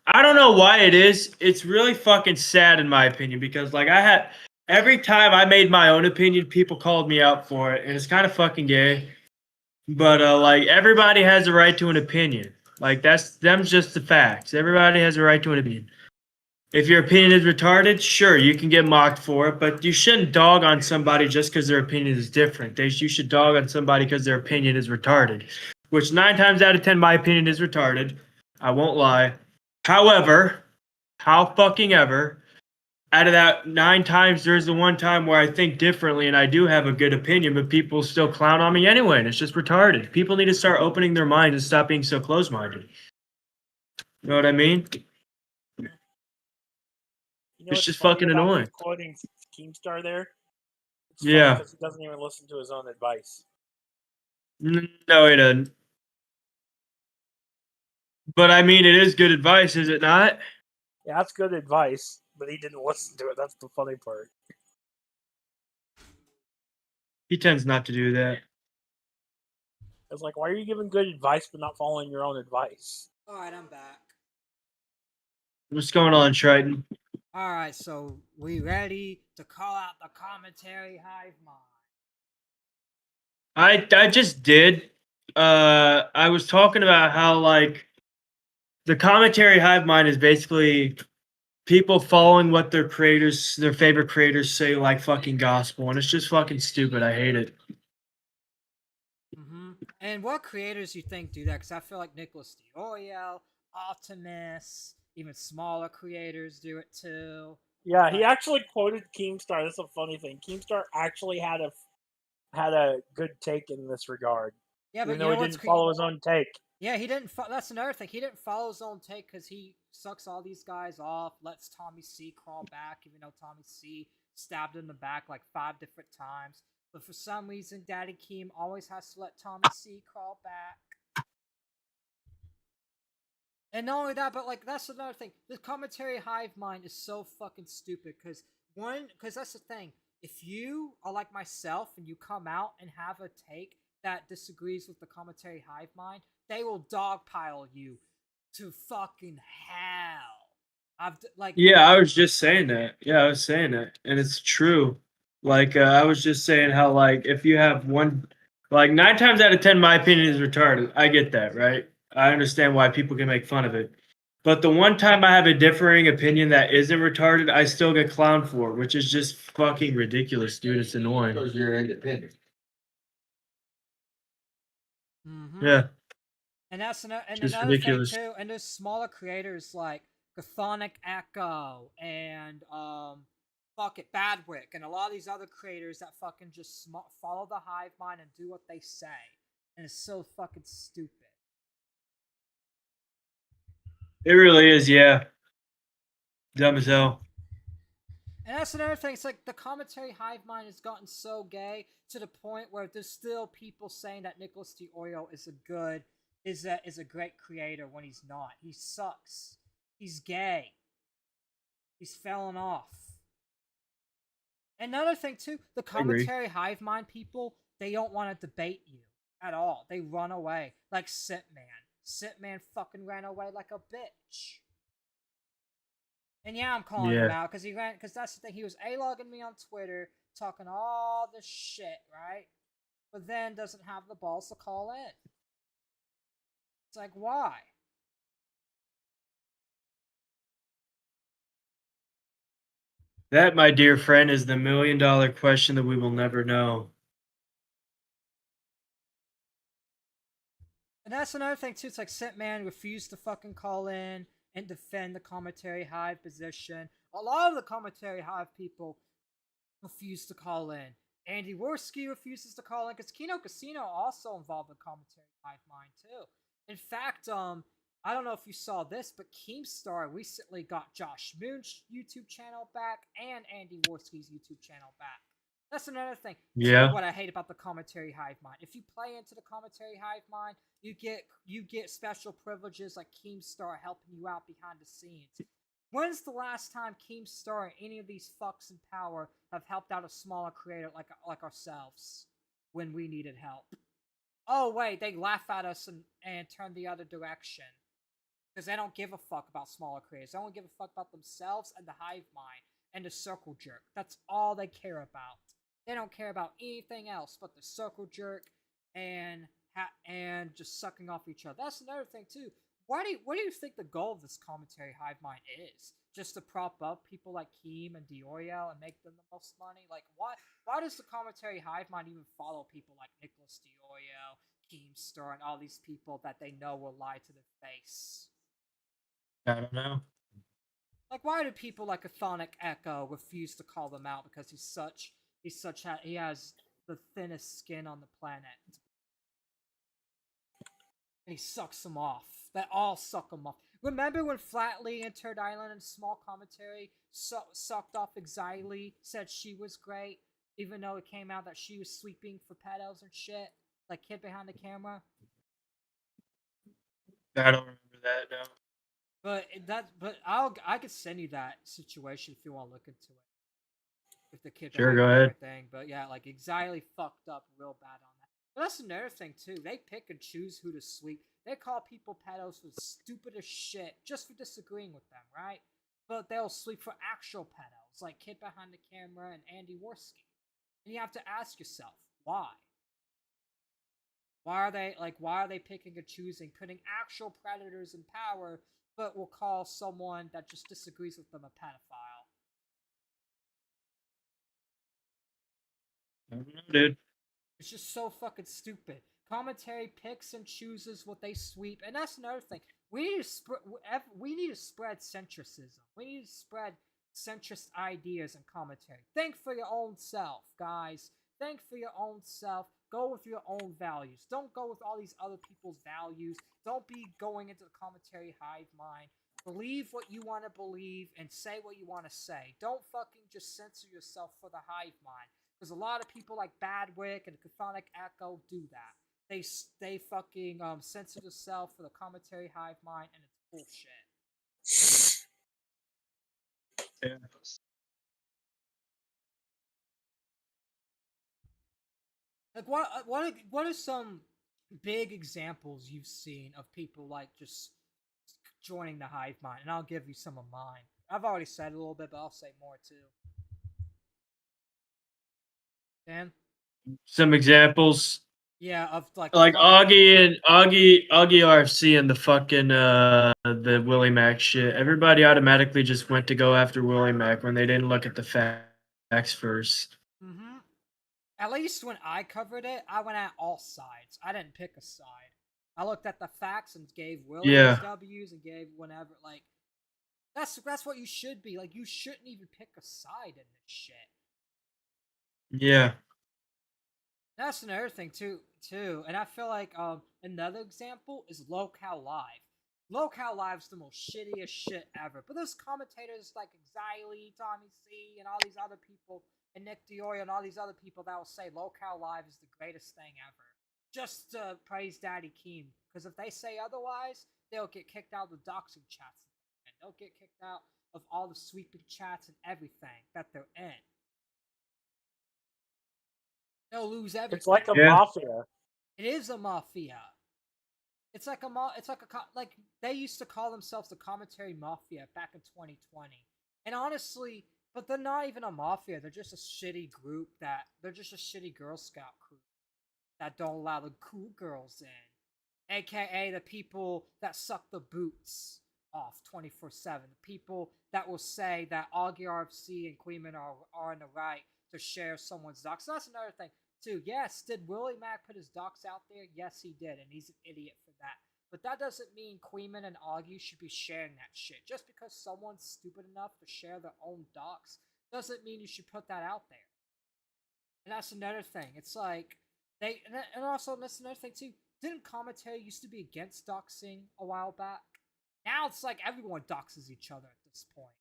I don't know why it is. It's really fucking sad in my opinion, because like every time I made my own opinion, people called me out for it, and it's kind of fucking gay. But like everybody has a right to an opinion. Like them's just the facts. Everybody has a right to an opinion. If your opinion is retarded, sure, you can get mocked for it, but you shouldn't dog on somebody just because their opinion is different. You should dog on somebody because their opinion is retarded, which 9 times out of 10, my opinion is retarded. I won't lie. However, how fucking ever, out of that 9 times, there's the one time where I think differently and I do have a good opinion, but people still clown on me anyway, and it's just retarded. People need to start opening their minds and stop being so close-minded. You know what I mean? You know, it's just fucking annoying. Quoting Keemstar there. It's yeah. Because he doesn't even listen to his own advice. No, he doesn't. But I mean, it is good advice, is it not? Yeah, that's good advice, but he didn't listen to it. That's the funny part. He tends not to do that. It's like, why are you giving good advice but not following your own advice? Alright, I'm back. What's going on, Triton? Alright, so we ready to call out the Commentary Hive Mind? I just did. I was talking about how, like, the Commentary Hive Mind is basically people following what their favorite creators say like fucking gospel, and it's just fucking stupid. I hate it. And what creators you think do that? Because I feel like Nicholas D'Orio, Optimus, even smaller creators do it too. Yeah, he actually quoted Keemstar. That's a funny thing. Keemstar actually had a good take in this regard. Yeah, but even though he didn't follow his own take. Yeah, he didn't. That's another thing. He didn't follow his own take because he sucks all these guys off. Lets Tommy C crawl back, even though Tommy C stabbed him in the back like 5 different times. But for some reason, Daddy Keem always has to let Tommy C crawl back. And not only that, but like that's another thing. The commentary hive mind is so fucking stupid because that's the thing. If you are like myself and you come out and have a take that disagrees with the commentary hive mind, they will dogpile you to fucking hell. Yeah, I was just saying that. Yeah, I was saying that, and it's true. Like I was just saying how like if you have one, like 9 times out of 10, my opinion is retarded. I get that, right? I understand why people can make fun of it. But the one time I have a differing opinion that isn't retarded, I still get clowned for, which is just fucking ridiculous, dude. It's annoying. Because you're independent. Yeah. And that's another ridiculous. thing too. And there's smaller creators like Chthonic Echo and fuck it, Badwick, and a lot of these other creators that fucking just follow the hive mind and do what they say, and it's so fucking stupid. It really is, yeah. Dumb as hell. And that's another thing. It's like the commentary hive mind has gotten so gay to the point where there's still people saying that Nicholas D'Orio is a great creator when he's not. He sucks. He's gay. He's fallen off. Another thing too, the commentary hive mind people, they don't want to debate you at all. They run away like Sitman. Sitman fucking ran away like a bitch. And yeah, I'm calling him out because that's the thing. He was A-logging me on Twitter, talking all this shit, right? But then doesn't have the balls to call in. It's like, why? That, my dear friend, is the $1 million question that we will never know. And that's another thing too. It's like Sitman refused to fucking call in and defend the commentary hive position. A lot of the commentary hive people refuse to call in. Andy Worski refuses to call in because Kino Casino also involved in commentary hive mind too. In fact, I don't know if you saw this, but Keemstar recently got Josh Moon's YouTube channel back and Andy Worski's YouTube channel back. That's another thing. Yeah. What I hate about the commentary hive mind. If you play into the commentary hive mind, you get special privileges like Keemstar helping you out behind the scenes. When's the last time Keemstar or any of these fucks in power have helped out a smaller creator like ourselves when we needed help? Oh wait, they laugh at us and turn the other direction. Because they don't give a fuck about smaller creators. They don't give a fuck about themselves and the hive mind and the circle jerk. That's all they care about. They don't care about anything else but the circle jerk and just sucking off each other. That's another thing too. What do you think the goal of this commentary hive mind is? Just to prop up people like Keem and D'Orio and make them the most money? Like why does the commentary hive mind even follow people like Nicholas D'Orio, Keemstar, and all these people that they know will lie to their face? I don't know. Like, why do people like Chthonic Echo refuse to call them out because he has the thinnest skin on the planet, and he sucks them off. They all suck him off. Remember when Flatley and Turd Island and Small Commentary sucked off Xylee, said she was great, even though it came out that she was sweeping for pedos and shit, like Kid Behind the Camera? I don't remember that, no. But I could send you that situation if you want to look into it. With the kid Sure, go ahead. Thing. But yeah, like Xylee fucked up real bad on that. But that's another thing too. They pick and choose who to sweep. They call people pedos for stupid as shit just for disagreeing with them, right? But they'll sweep for actual pedos, like Kid Behind the Camera and Andy Worski. And you have to ask yourself, why? Why are they picking and choosing, putting actual predators in power but will call someone that just disagrees with them a pedophile. I don't know, dude. It's just so fucking stupid. Commentary picks and chooses what they sweep, and that's another thing. We need to spread centricism. We need to spread centrist ideas in commentary. Think for your own self, guys. Think for your own self. Go with your own values. Don't go with all these other people's values. Don't be going into the commentary hive mind. Believe what you want to believe and say what you want to say. Don't fucking just censor yourself for the hive mind. Because a lot of people like Badwick and Chthonic Echo do that. They fucking censor themselves for the commentary hive mind, and it's bullshit. Yeah. Like what are some big examples you've seen of people like just joining the hive mind? And I'll give you some of mine. I've already said a little bit, but I'll say more too. Dan? Some examples. Yeah, of like Augie RFC and the fucking the Willie Mac shit. Everybody automatically just went to go after Willie Mac when they didn't look at the facts first. Mm-hmm. At least when I covered it, I went at all sides. I didn't pick a side. I looked at the facts and gave Willie his W's and gave whatever. Like that's what you should be. Like you shouldn't even pick a side in this shit. Yeah. That's another thing too, and I feel like another example is Locale Live. Locale Live's the most shittiest shit ever. But there's commentators like Xylee, Tommy C, and all these other people, and Nick Diorio and all these other people that will say Locale Live is the greatest thing ever. Just to praise Daddy Keem. Because if they say otherwise, they'll get kicked out of the doxing chats. And they'll get kicked out of all the sweeping chats and everything that they're in. They'll lose everything. It's like a mafia. It is a mafia. It's like like they used to call themselves the commentary mafia back in 2020. And honestly, but they're not even a mafia. They're just a shitty group they're just a shitty Girl Scout crew that don't allow the cool girls in. AKA the people that suck the boots off 24/7. The people that will say that Augie RFC and Queeman are in the right to share someone's docs. So that's another thing too. Yes, did Willie Mac put his docs out there? Yes, he did, and he's an idiot for that. But that doesn't mean Queeman and Augie should be sharing that shit. Just because someone's stupid enough to share their own docs doesn't mean you should put that out there. And that's another thing. It's like and also that's another thing too. Didn't commentary used to be against doxing a while back? Now it's like everyone doxes each other at this point.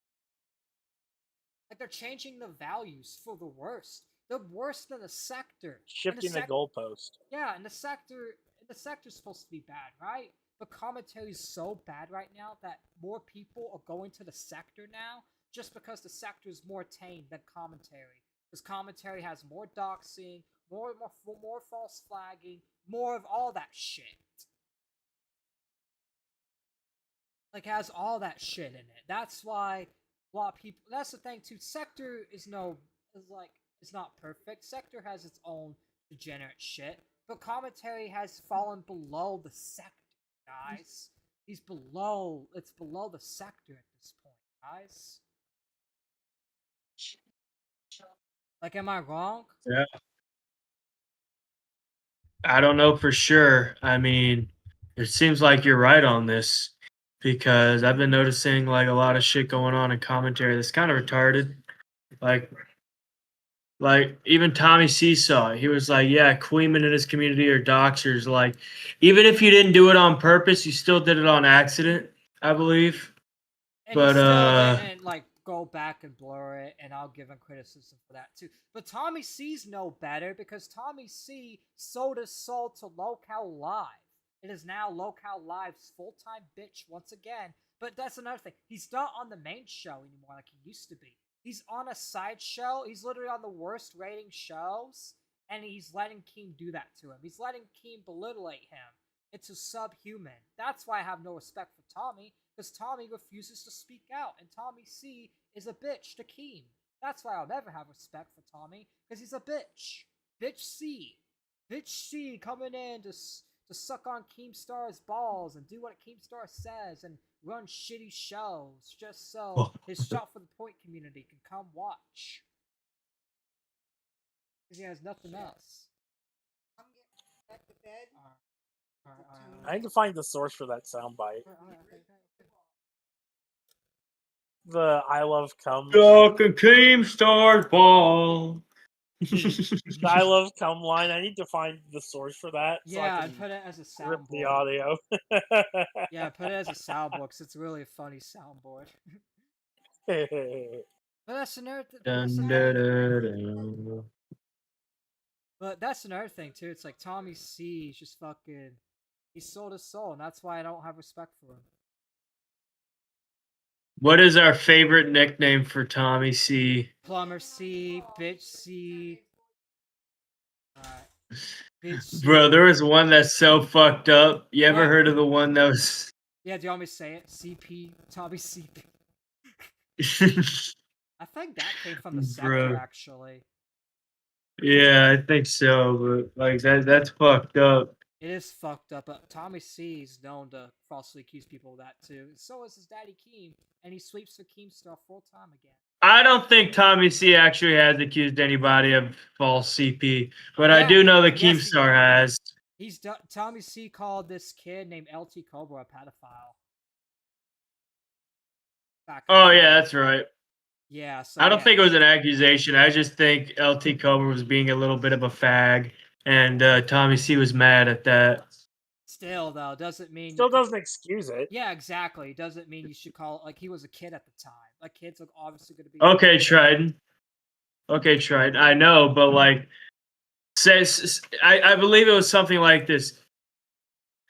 Like they're changing the values for the worst. They're worse than the sector. Shifting the goalpost. Yeah, and the sector's supposed to be bad, right? But commentary is so bad right now that more people are going to the sector now just because the sector is more tame than commentary. Because commentary has more doxing, more false flagging, more of all that shit. Like has all that shit in it. That's why a lot of people. That's the thing too. Sector is not perfect. Sector has its own degenerate shit, but commentary has fallen below the sector, guys. It's below the sector at this point, guys. Like, am I wrong? Yeah. I don't know for sure. I mean, it seems like you're right on this because I've been noticing like a lot of shit going on in commentary that's kind of retarded. Like even Tommy Seesaw, he was like, yeah, Queeman and his community are doxers. Like, even if you didn't do it on purpose, you still did it on accident, I believe. And but he still didn't like go back and blur it, and I'll give him criticism for that too. But Tommy C's no better because Tommy C sold his soul to Locale Live. It is now Locale Live's full-time bitch once again. But that's another thing. He's not on the main show anymore like he used to be. He's on a side show. He's literally on the worst rating shows, and he's letting Keem do that to him. He's letting Keem belittle him. It's a subhuman. That's why I have no respect for Tommy, because Tommy refuses to speak out, and Tommy C is a bitch to Keem. That's why I'll never have respect for Tommy, because he's a bitch. Bitch C. Bitch C coming in to suck on Keemstar's balls and do what Keemstar says and run shitty shows just so his shot for the point community can come watch. Because he has nothing else. Back to bed. I need to find the source for that soundbite. The I love cum. Duck and Keemstar ball. The I love cum line. I need to find the source for that. So Yeah, I and can put it as a rip the soundboard. audio. Yeah, put it as a soundboard because it's really a funny soundboard. But that's another But that's another thing too. It's like Tommy C is just fucking. He sold his soul, and that's why I don't have respect for him. What is our favorite nickname for Tommy C? Plumber C, bitch C. Bitch C. Bro, there was one that's so fucked up. You ever What? heard of the one that was? Yeah, do you want me to say it? CP, Tommy CP. I think that came from the sector, Bro. actually. Yeah, I think so, but like that's fucked up. It is fucked up, but Tommy C is known to falsely accuse people of that too. So is his daddy Keem, and he sweeps for Keemstar full time again. I don't think Tommy C actually has accused anybody of false CP, but I do know that Keemstar has. Tommy C called this kid named LT Cobra a pedophile. Oh yeah, that's right. Yeah, so I don't think it was an accusation. I just think LT Cobra was being a little bit of a fag, and Tommy C was mad at that. Still, though, doesn't mean Still doesn't excuse it. Yeah, exactly. Doesn't mean you should call it like he was a kid at the time. Like kids are obviously going to be. Okay, Triton. Okay, Triton. I know, but like, says I believe it was something like this.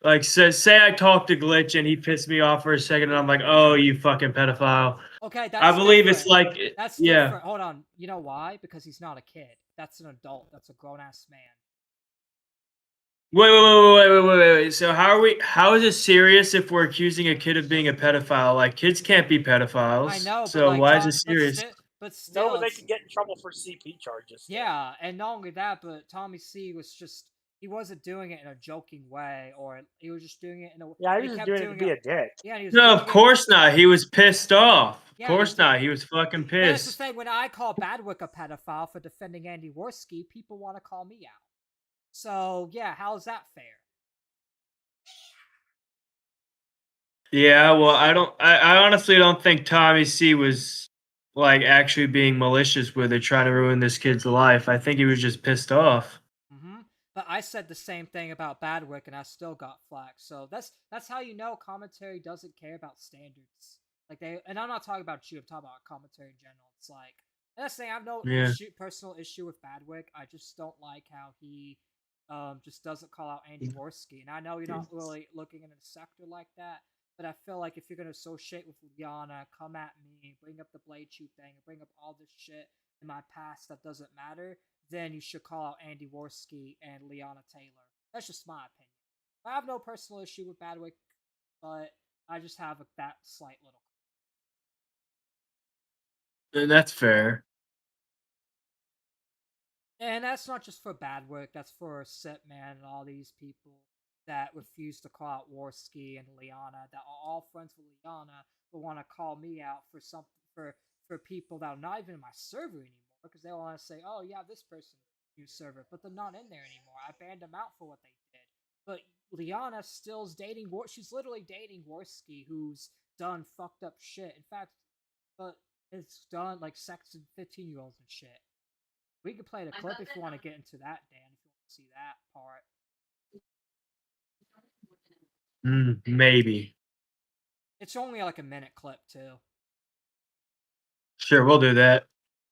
Like, say I talked to Glitch and he pissed me off for a second, and I'm like, "Oh, you fucking pedophile." Okay, that's I believe different. it's like, That's yeah. different. Hold on. You know why? Because he's not a kid. That's an adult. That's a grown ass man. Wait. So how is it serious if we're accusing a kid of being a pedophile? Like, kids can't be pedophiles. I know, So but like, why is it serious? But still, No, they can get in trouble for CP charges. Yeah, and not only that, but Tommy C was just. He wasn't doing it in a joking way, or he was just doing it in a. Yeah, he was just doing it to be a dick. Yeah, he was No, of course not. He was pissed off. Yeah, Of course not. He was fucking But that's the pissed. thing. When I call Badwick a pedophile for defending Andy Worski, people want to call me out. So yeah, how's that fair? Yeah, well, I honestly don't think Tommy C was like actually being malicious with it, trying to ruin this kid's life. I think he was just pissed off. But I said the same thing about Badwick, and I still got flack. So that's how you know commentary doesn't care about standards. Like and I'm not talking about you. I'm talking about commentary in general. It's like that's the thing. I have no personal issue with Badwick. I just don't like how he just doesn't call out Andy Worski. And I know you're not really looking in a sector like that, but I feel like if you're gonna associate with Liana, come at me, bring up the Blade Shoot thing, and bring up all this shit in my past that doesn't matter, then you should call out Andy Worski and Liana Taylor. That's just my opinion. I have no personal issue with Badwick, but I just have that slight little. And that's fair. And that's not just for Badwick, that's for Sitman and all these people that refuse to call out Worski and Liana, that are all friends with Liana, but want to call me out for something for people that are not even in my server anymore, because they want to say, oh yeah, this person new server, but they're not in there anymore. I banned them out for what they did. But Liana still's dating she's literally dating Worski, who's done fucked up shit. In fact, but it's done like sex and 15-year-olds and shit. We could play the clip if you want to get into that, Dan, if you want to see that part. Maybe. It's only like a minute clip too. Sure, we'll do that.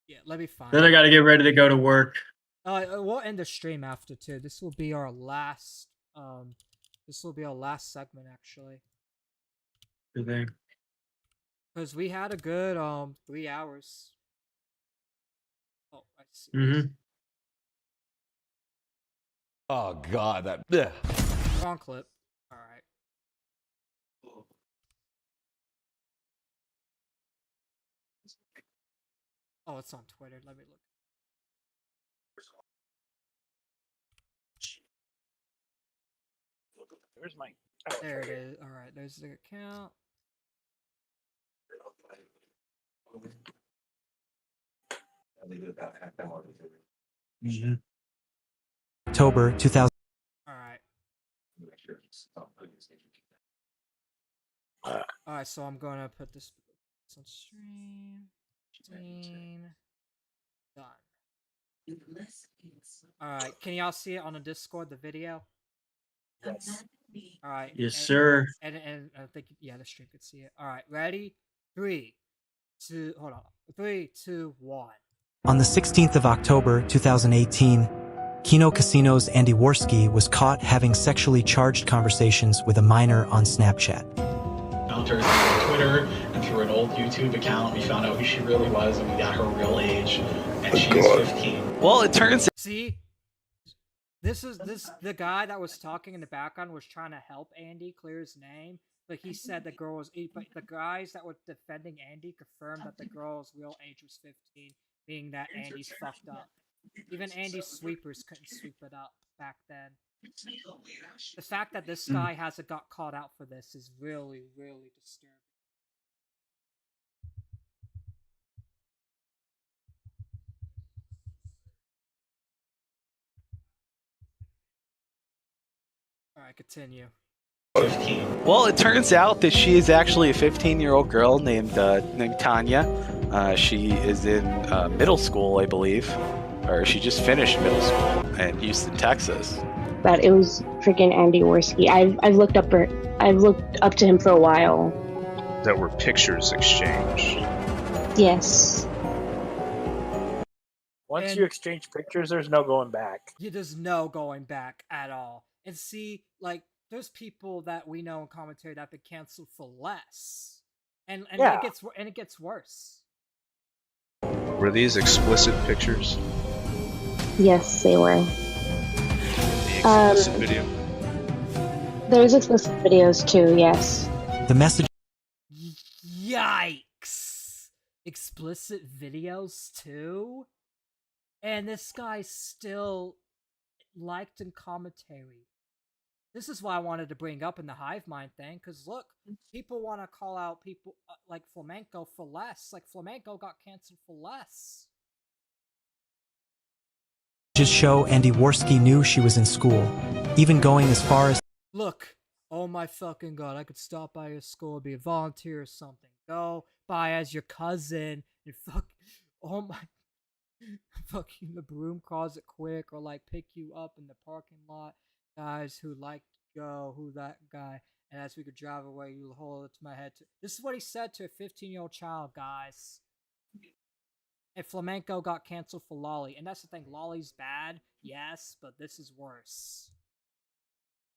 Yeah, let me find Then I got to get ready to go to work. We'll end the stream after too. This will be our last. This will be our last segment actually. Good thing. Because we had a good 3 hours. Oh, I see. Oh God, that. Ugh. Wrong clip. All right. Oh, it's on Twitter. Let me look. Where's my? There it is. All right, there's the account. October 2000. All right. All right, so I'm gonna put this on stream. 15. Done. All right, can y'all see it on the Discord, the video? Yes. All right. Yes, sir. And I think the stream could see it. All right, ready? 3, 2. Hold on. 3, 2, 1. On the 16th of October 2018, Kino Casino's Andy Worski was caught having sexually charged conversations with a minor on Snapchat. Found her through Twitter and through an old YouTube account. We found out who she really was, and we got her real age, and she's 15. Well, it turns out. See, the guy that was talking in the background was trying to help Andy clear his name, but he said the girl was. But the guys that were defending Andy confirmed that the girl's real age was 15, being that Andy's fucked up. Even Andy's sweepers couldn't sweep it up back then. The fact that this guy hasn't got caught out for this is really, really disturbing. Alright, continue. 15. Well, it turns out that she is actually a 15-year-old girl named Tanya. She is in middle school, I believe, or she just finished middle school in Houston, Texas. But it was freaking Andy Worski. I've looked up to him for a while. That were pictures exchanged. Yes. Once you exchange pictures, there's no going back. Yeah, there's no going back at all. And see, like, there's people that we know in commentary that have been canceled for less, and Yeah. it gets worse. Were these explicit pictures? Yes, they were. Explicit video? There's explicit videos too, yes. The message. Yikes! Explicit videos too? And this guy still liked in commentary. This is why I wanted to bring up in the hive mind thing, because look, people want to call out people like Flamenco for less. Like, Flamenco got canceled for less. Just show Andy Worski knew she was in school, even going as far as. Look, oh my fucking god, I could stop by your school, be a volunteer or something. Go by as your cousin and oh my, fucking the broom closet quick, or like pick you up in the parking lot. Guys who like to go, who that guy, and as we could drive away, you'll hold it to my head. This is what he said to a 15-year-old child, guys. And Flamenco got canceled for Lolly, and that's the thing. Lolly's bad, yes, but this is worse.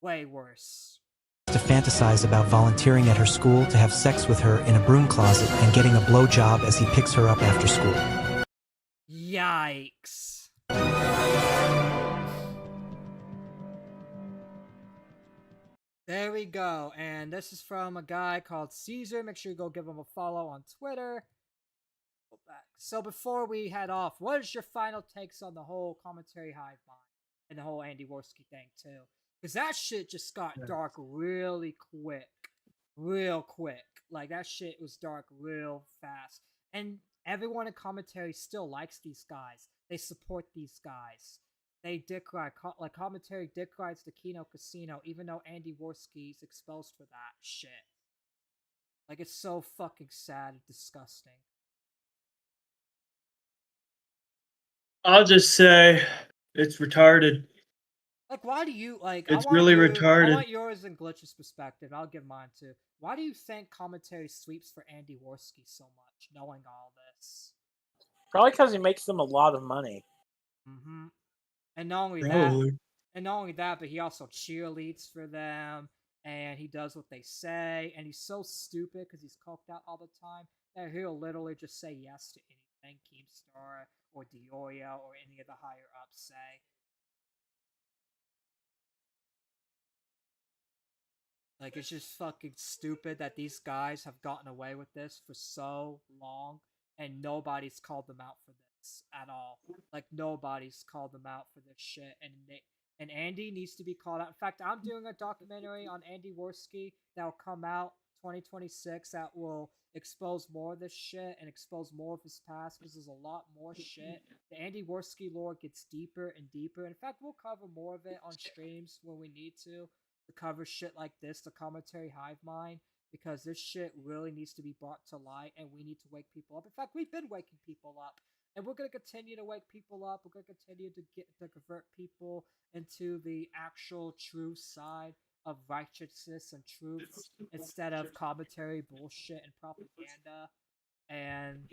Way worse. To fantasize about volunteering at her school to have sex with her in a broom closet and getting a blowjob as he picks her up after school. Yikes. There we go, and this is from a guy called Caesar. Make sure you go give him a follow on Twitter. Go back. So before we head off, what is your final takes on the whole commentary hive mind and the whole Andy Worski thing too? Because that shit just got dark really quick. Real quick. Like, that shit was dark real fast. And everyone in commentary still likes these guys. They support these guys. They dick ride, like, commentary dick rides the Kino Casino, even though Andy Worski's exposed for that shit. Like, it's so fucking sad and disgusting. I'll just say it's retarded. Like, why do you, like, It's really retarded. I want yours and Glitch's perspective. I'll give mine too. Why do you think commentary sweeps for Andy Worski so much, knowing all this? Probably because he makes them a lot of money. Mm-hmm. And not only that, but he also cheerleads for them, and he does what they say, and he's so stupid because he's coked out all the time that he'll literally just say yes to anything Keemstar or Dioria or any of the higher ups say. Like, it's just fucking stupid that these guys have gotten away with this for so long, and nobody's called them out for this at all. Like, nobody's called them out for this shit, and Andy needs to be called out. In fact, I'm doing a documentary on Andy Worski that'll come out 2026 that will expose more of this shit and expose more of his past, because there's a lot more shit. The Andy Worski lore gets deeper and deeper. In fact, we'll cover more of it on streams when we need to cover shit like this, the commentary hive mind, because this shit really needs to be brought to light and we need to wake people up. In fact, we've been waking people up. And we're going to continue to wake people up. We're going to continue to convert people into the actual true side of righteousness and truth instead of commentary, bullshit, and propaganda. And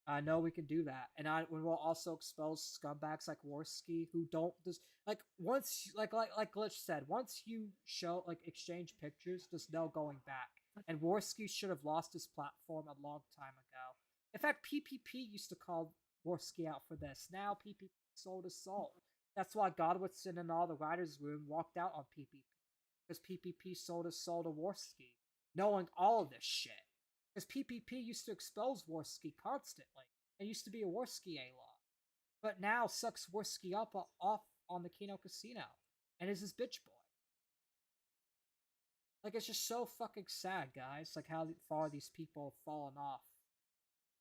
I know we can do that. And we will also expose scumbags like Worski who don't just like once like Glitch said, once you show exchange pictures, there's no going back. And Worski should have lost his platform a long time ago. In fact, PPP used to call Worski out for this. Now PPP sold his soul. That's why Godwinson and all the writers' room walked out on PPP. Because PPP sold his soul to Worski, knowing all of this shit. Because PPP used to expose Worski constantly, and used to be a Worski A-Law. But now sucks Worski off on the Kino Casino, and is his bitch boy. Like, it's just so fucking sad, guys, like how far these people have fallen off.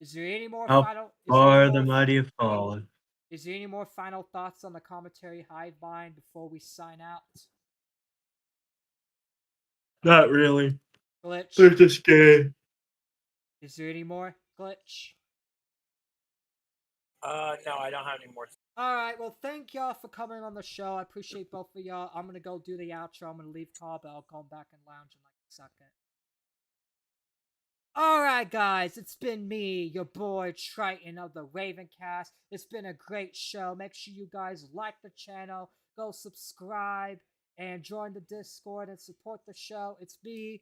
Is there any more final... Far the mighty have fallen. Is there any more final thoughts on the commentary hive mind before we sign out? Not really. Glitch. They're just gay. Is there any more, Glitch? No, I don't have any more. Alright, well, thank y'all for coming on the show. I appreciate both of y'all. I'm gonna go do the outro. I'm gonna leave call, but I'll come back and lounge in like a second. Alright, guys, it's been me, your boy Triton of the Ravencast. It's been a great show. Make sure you guys like the channel, go subscribe, and join the Discord and support the show. It's me,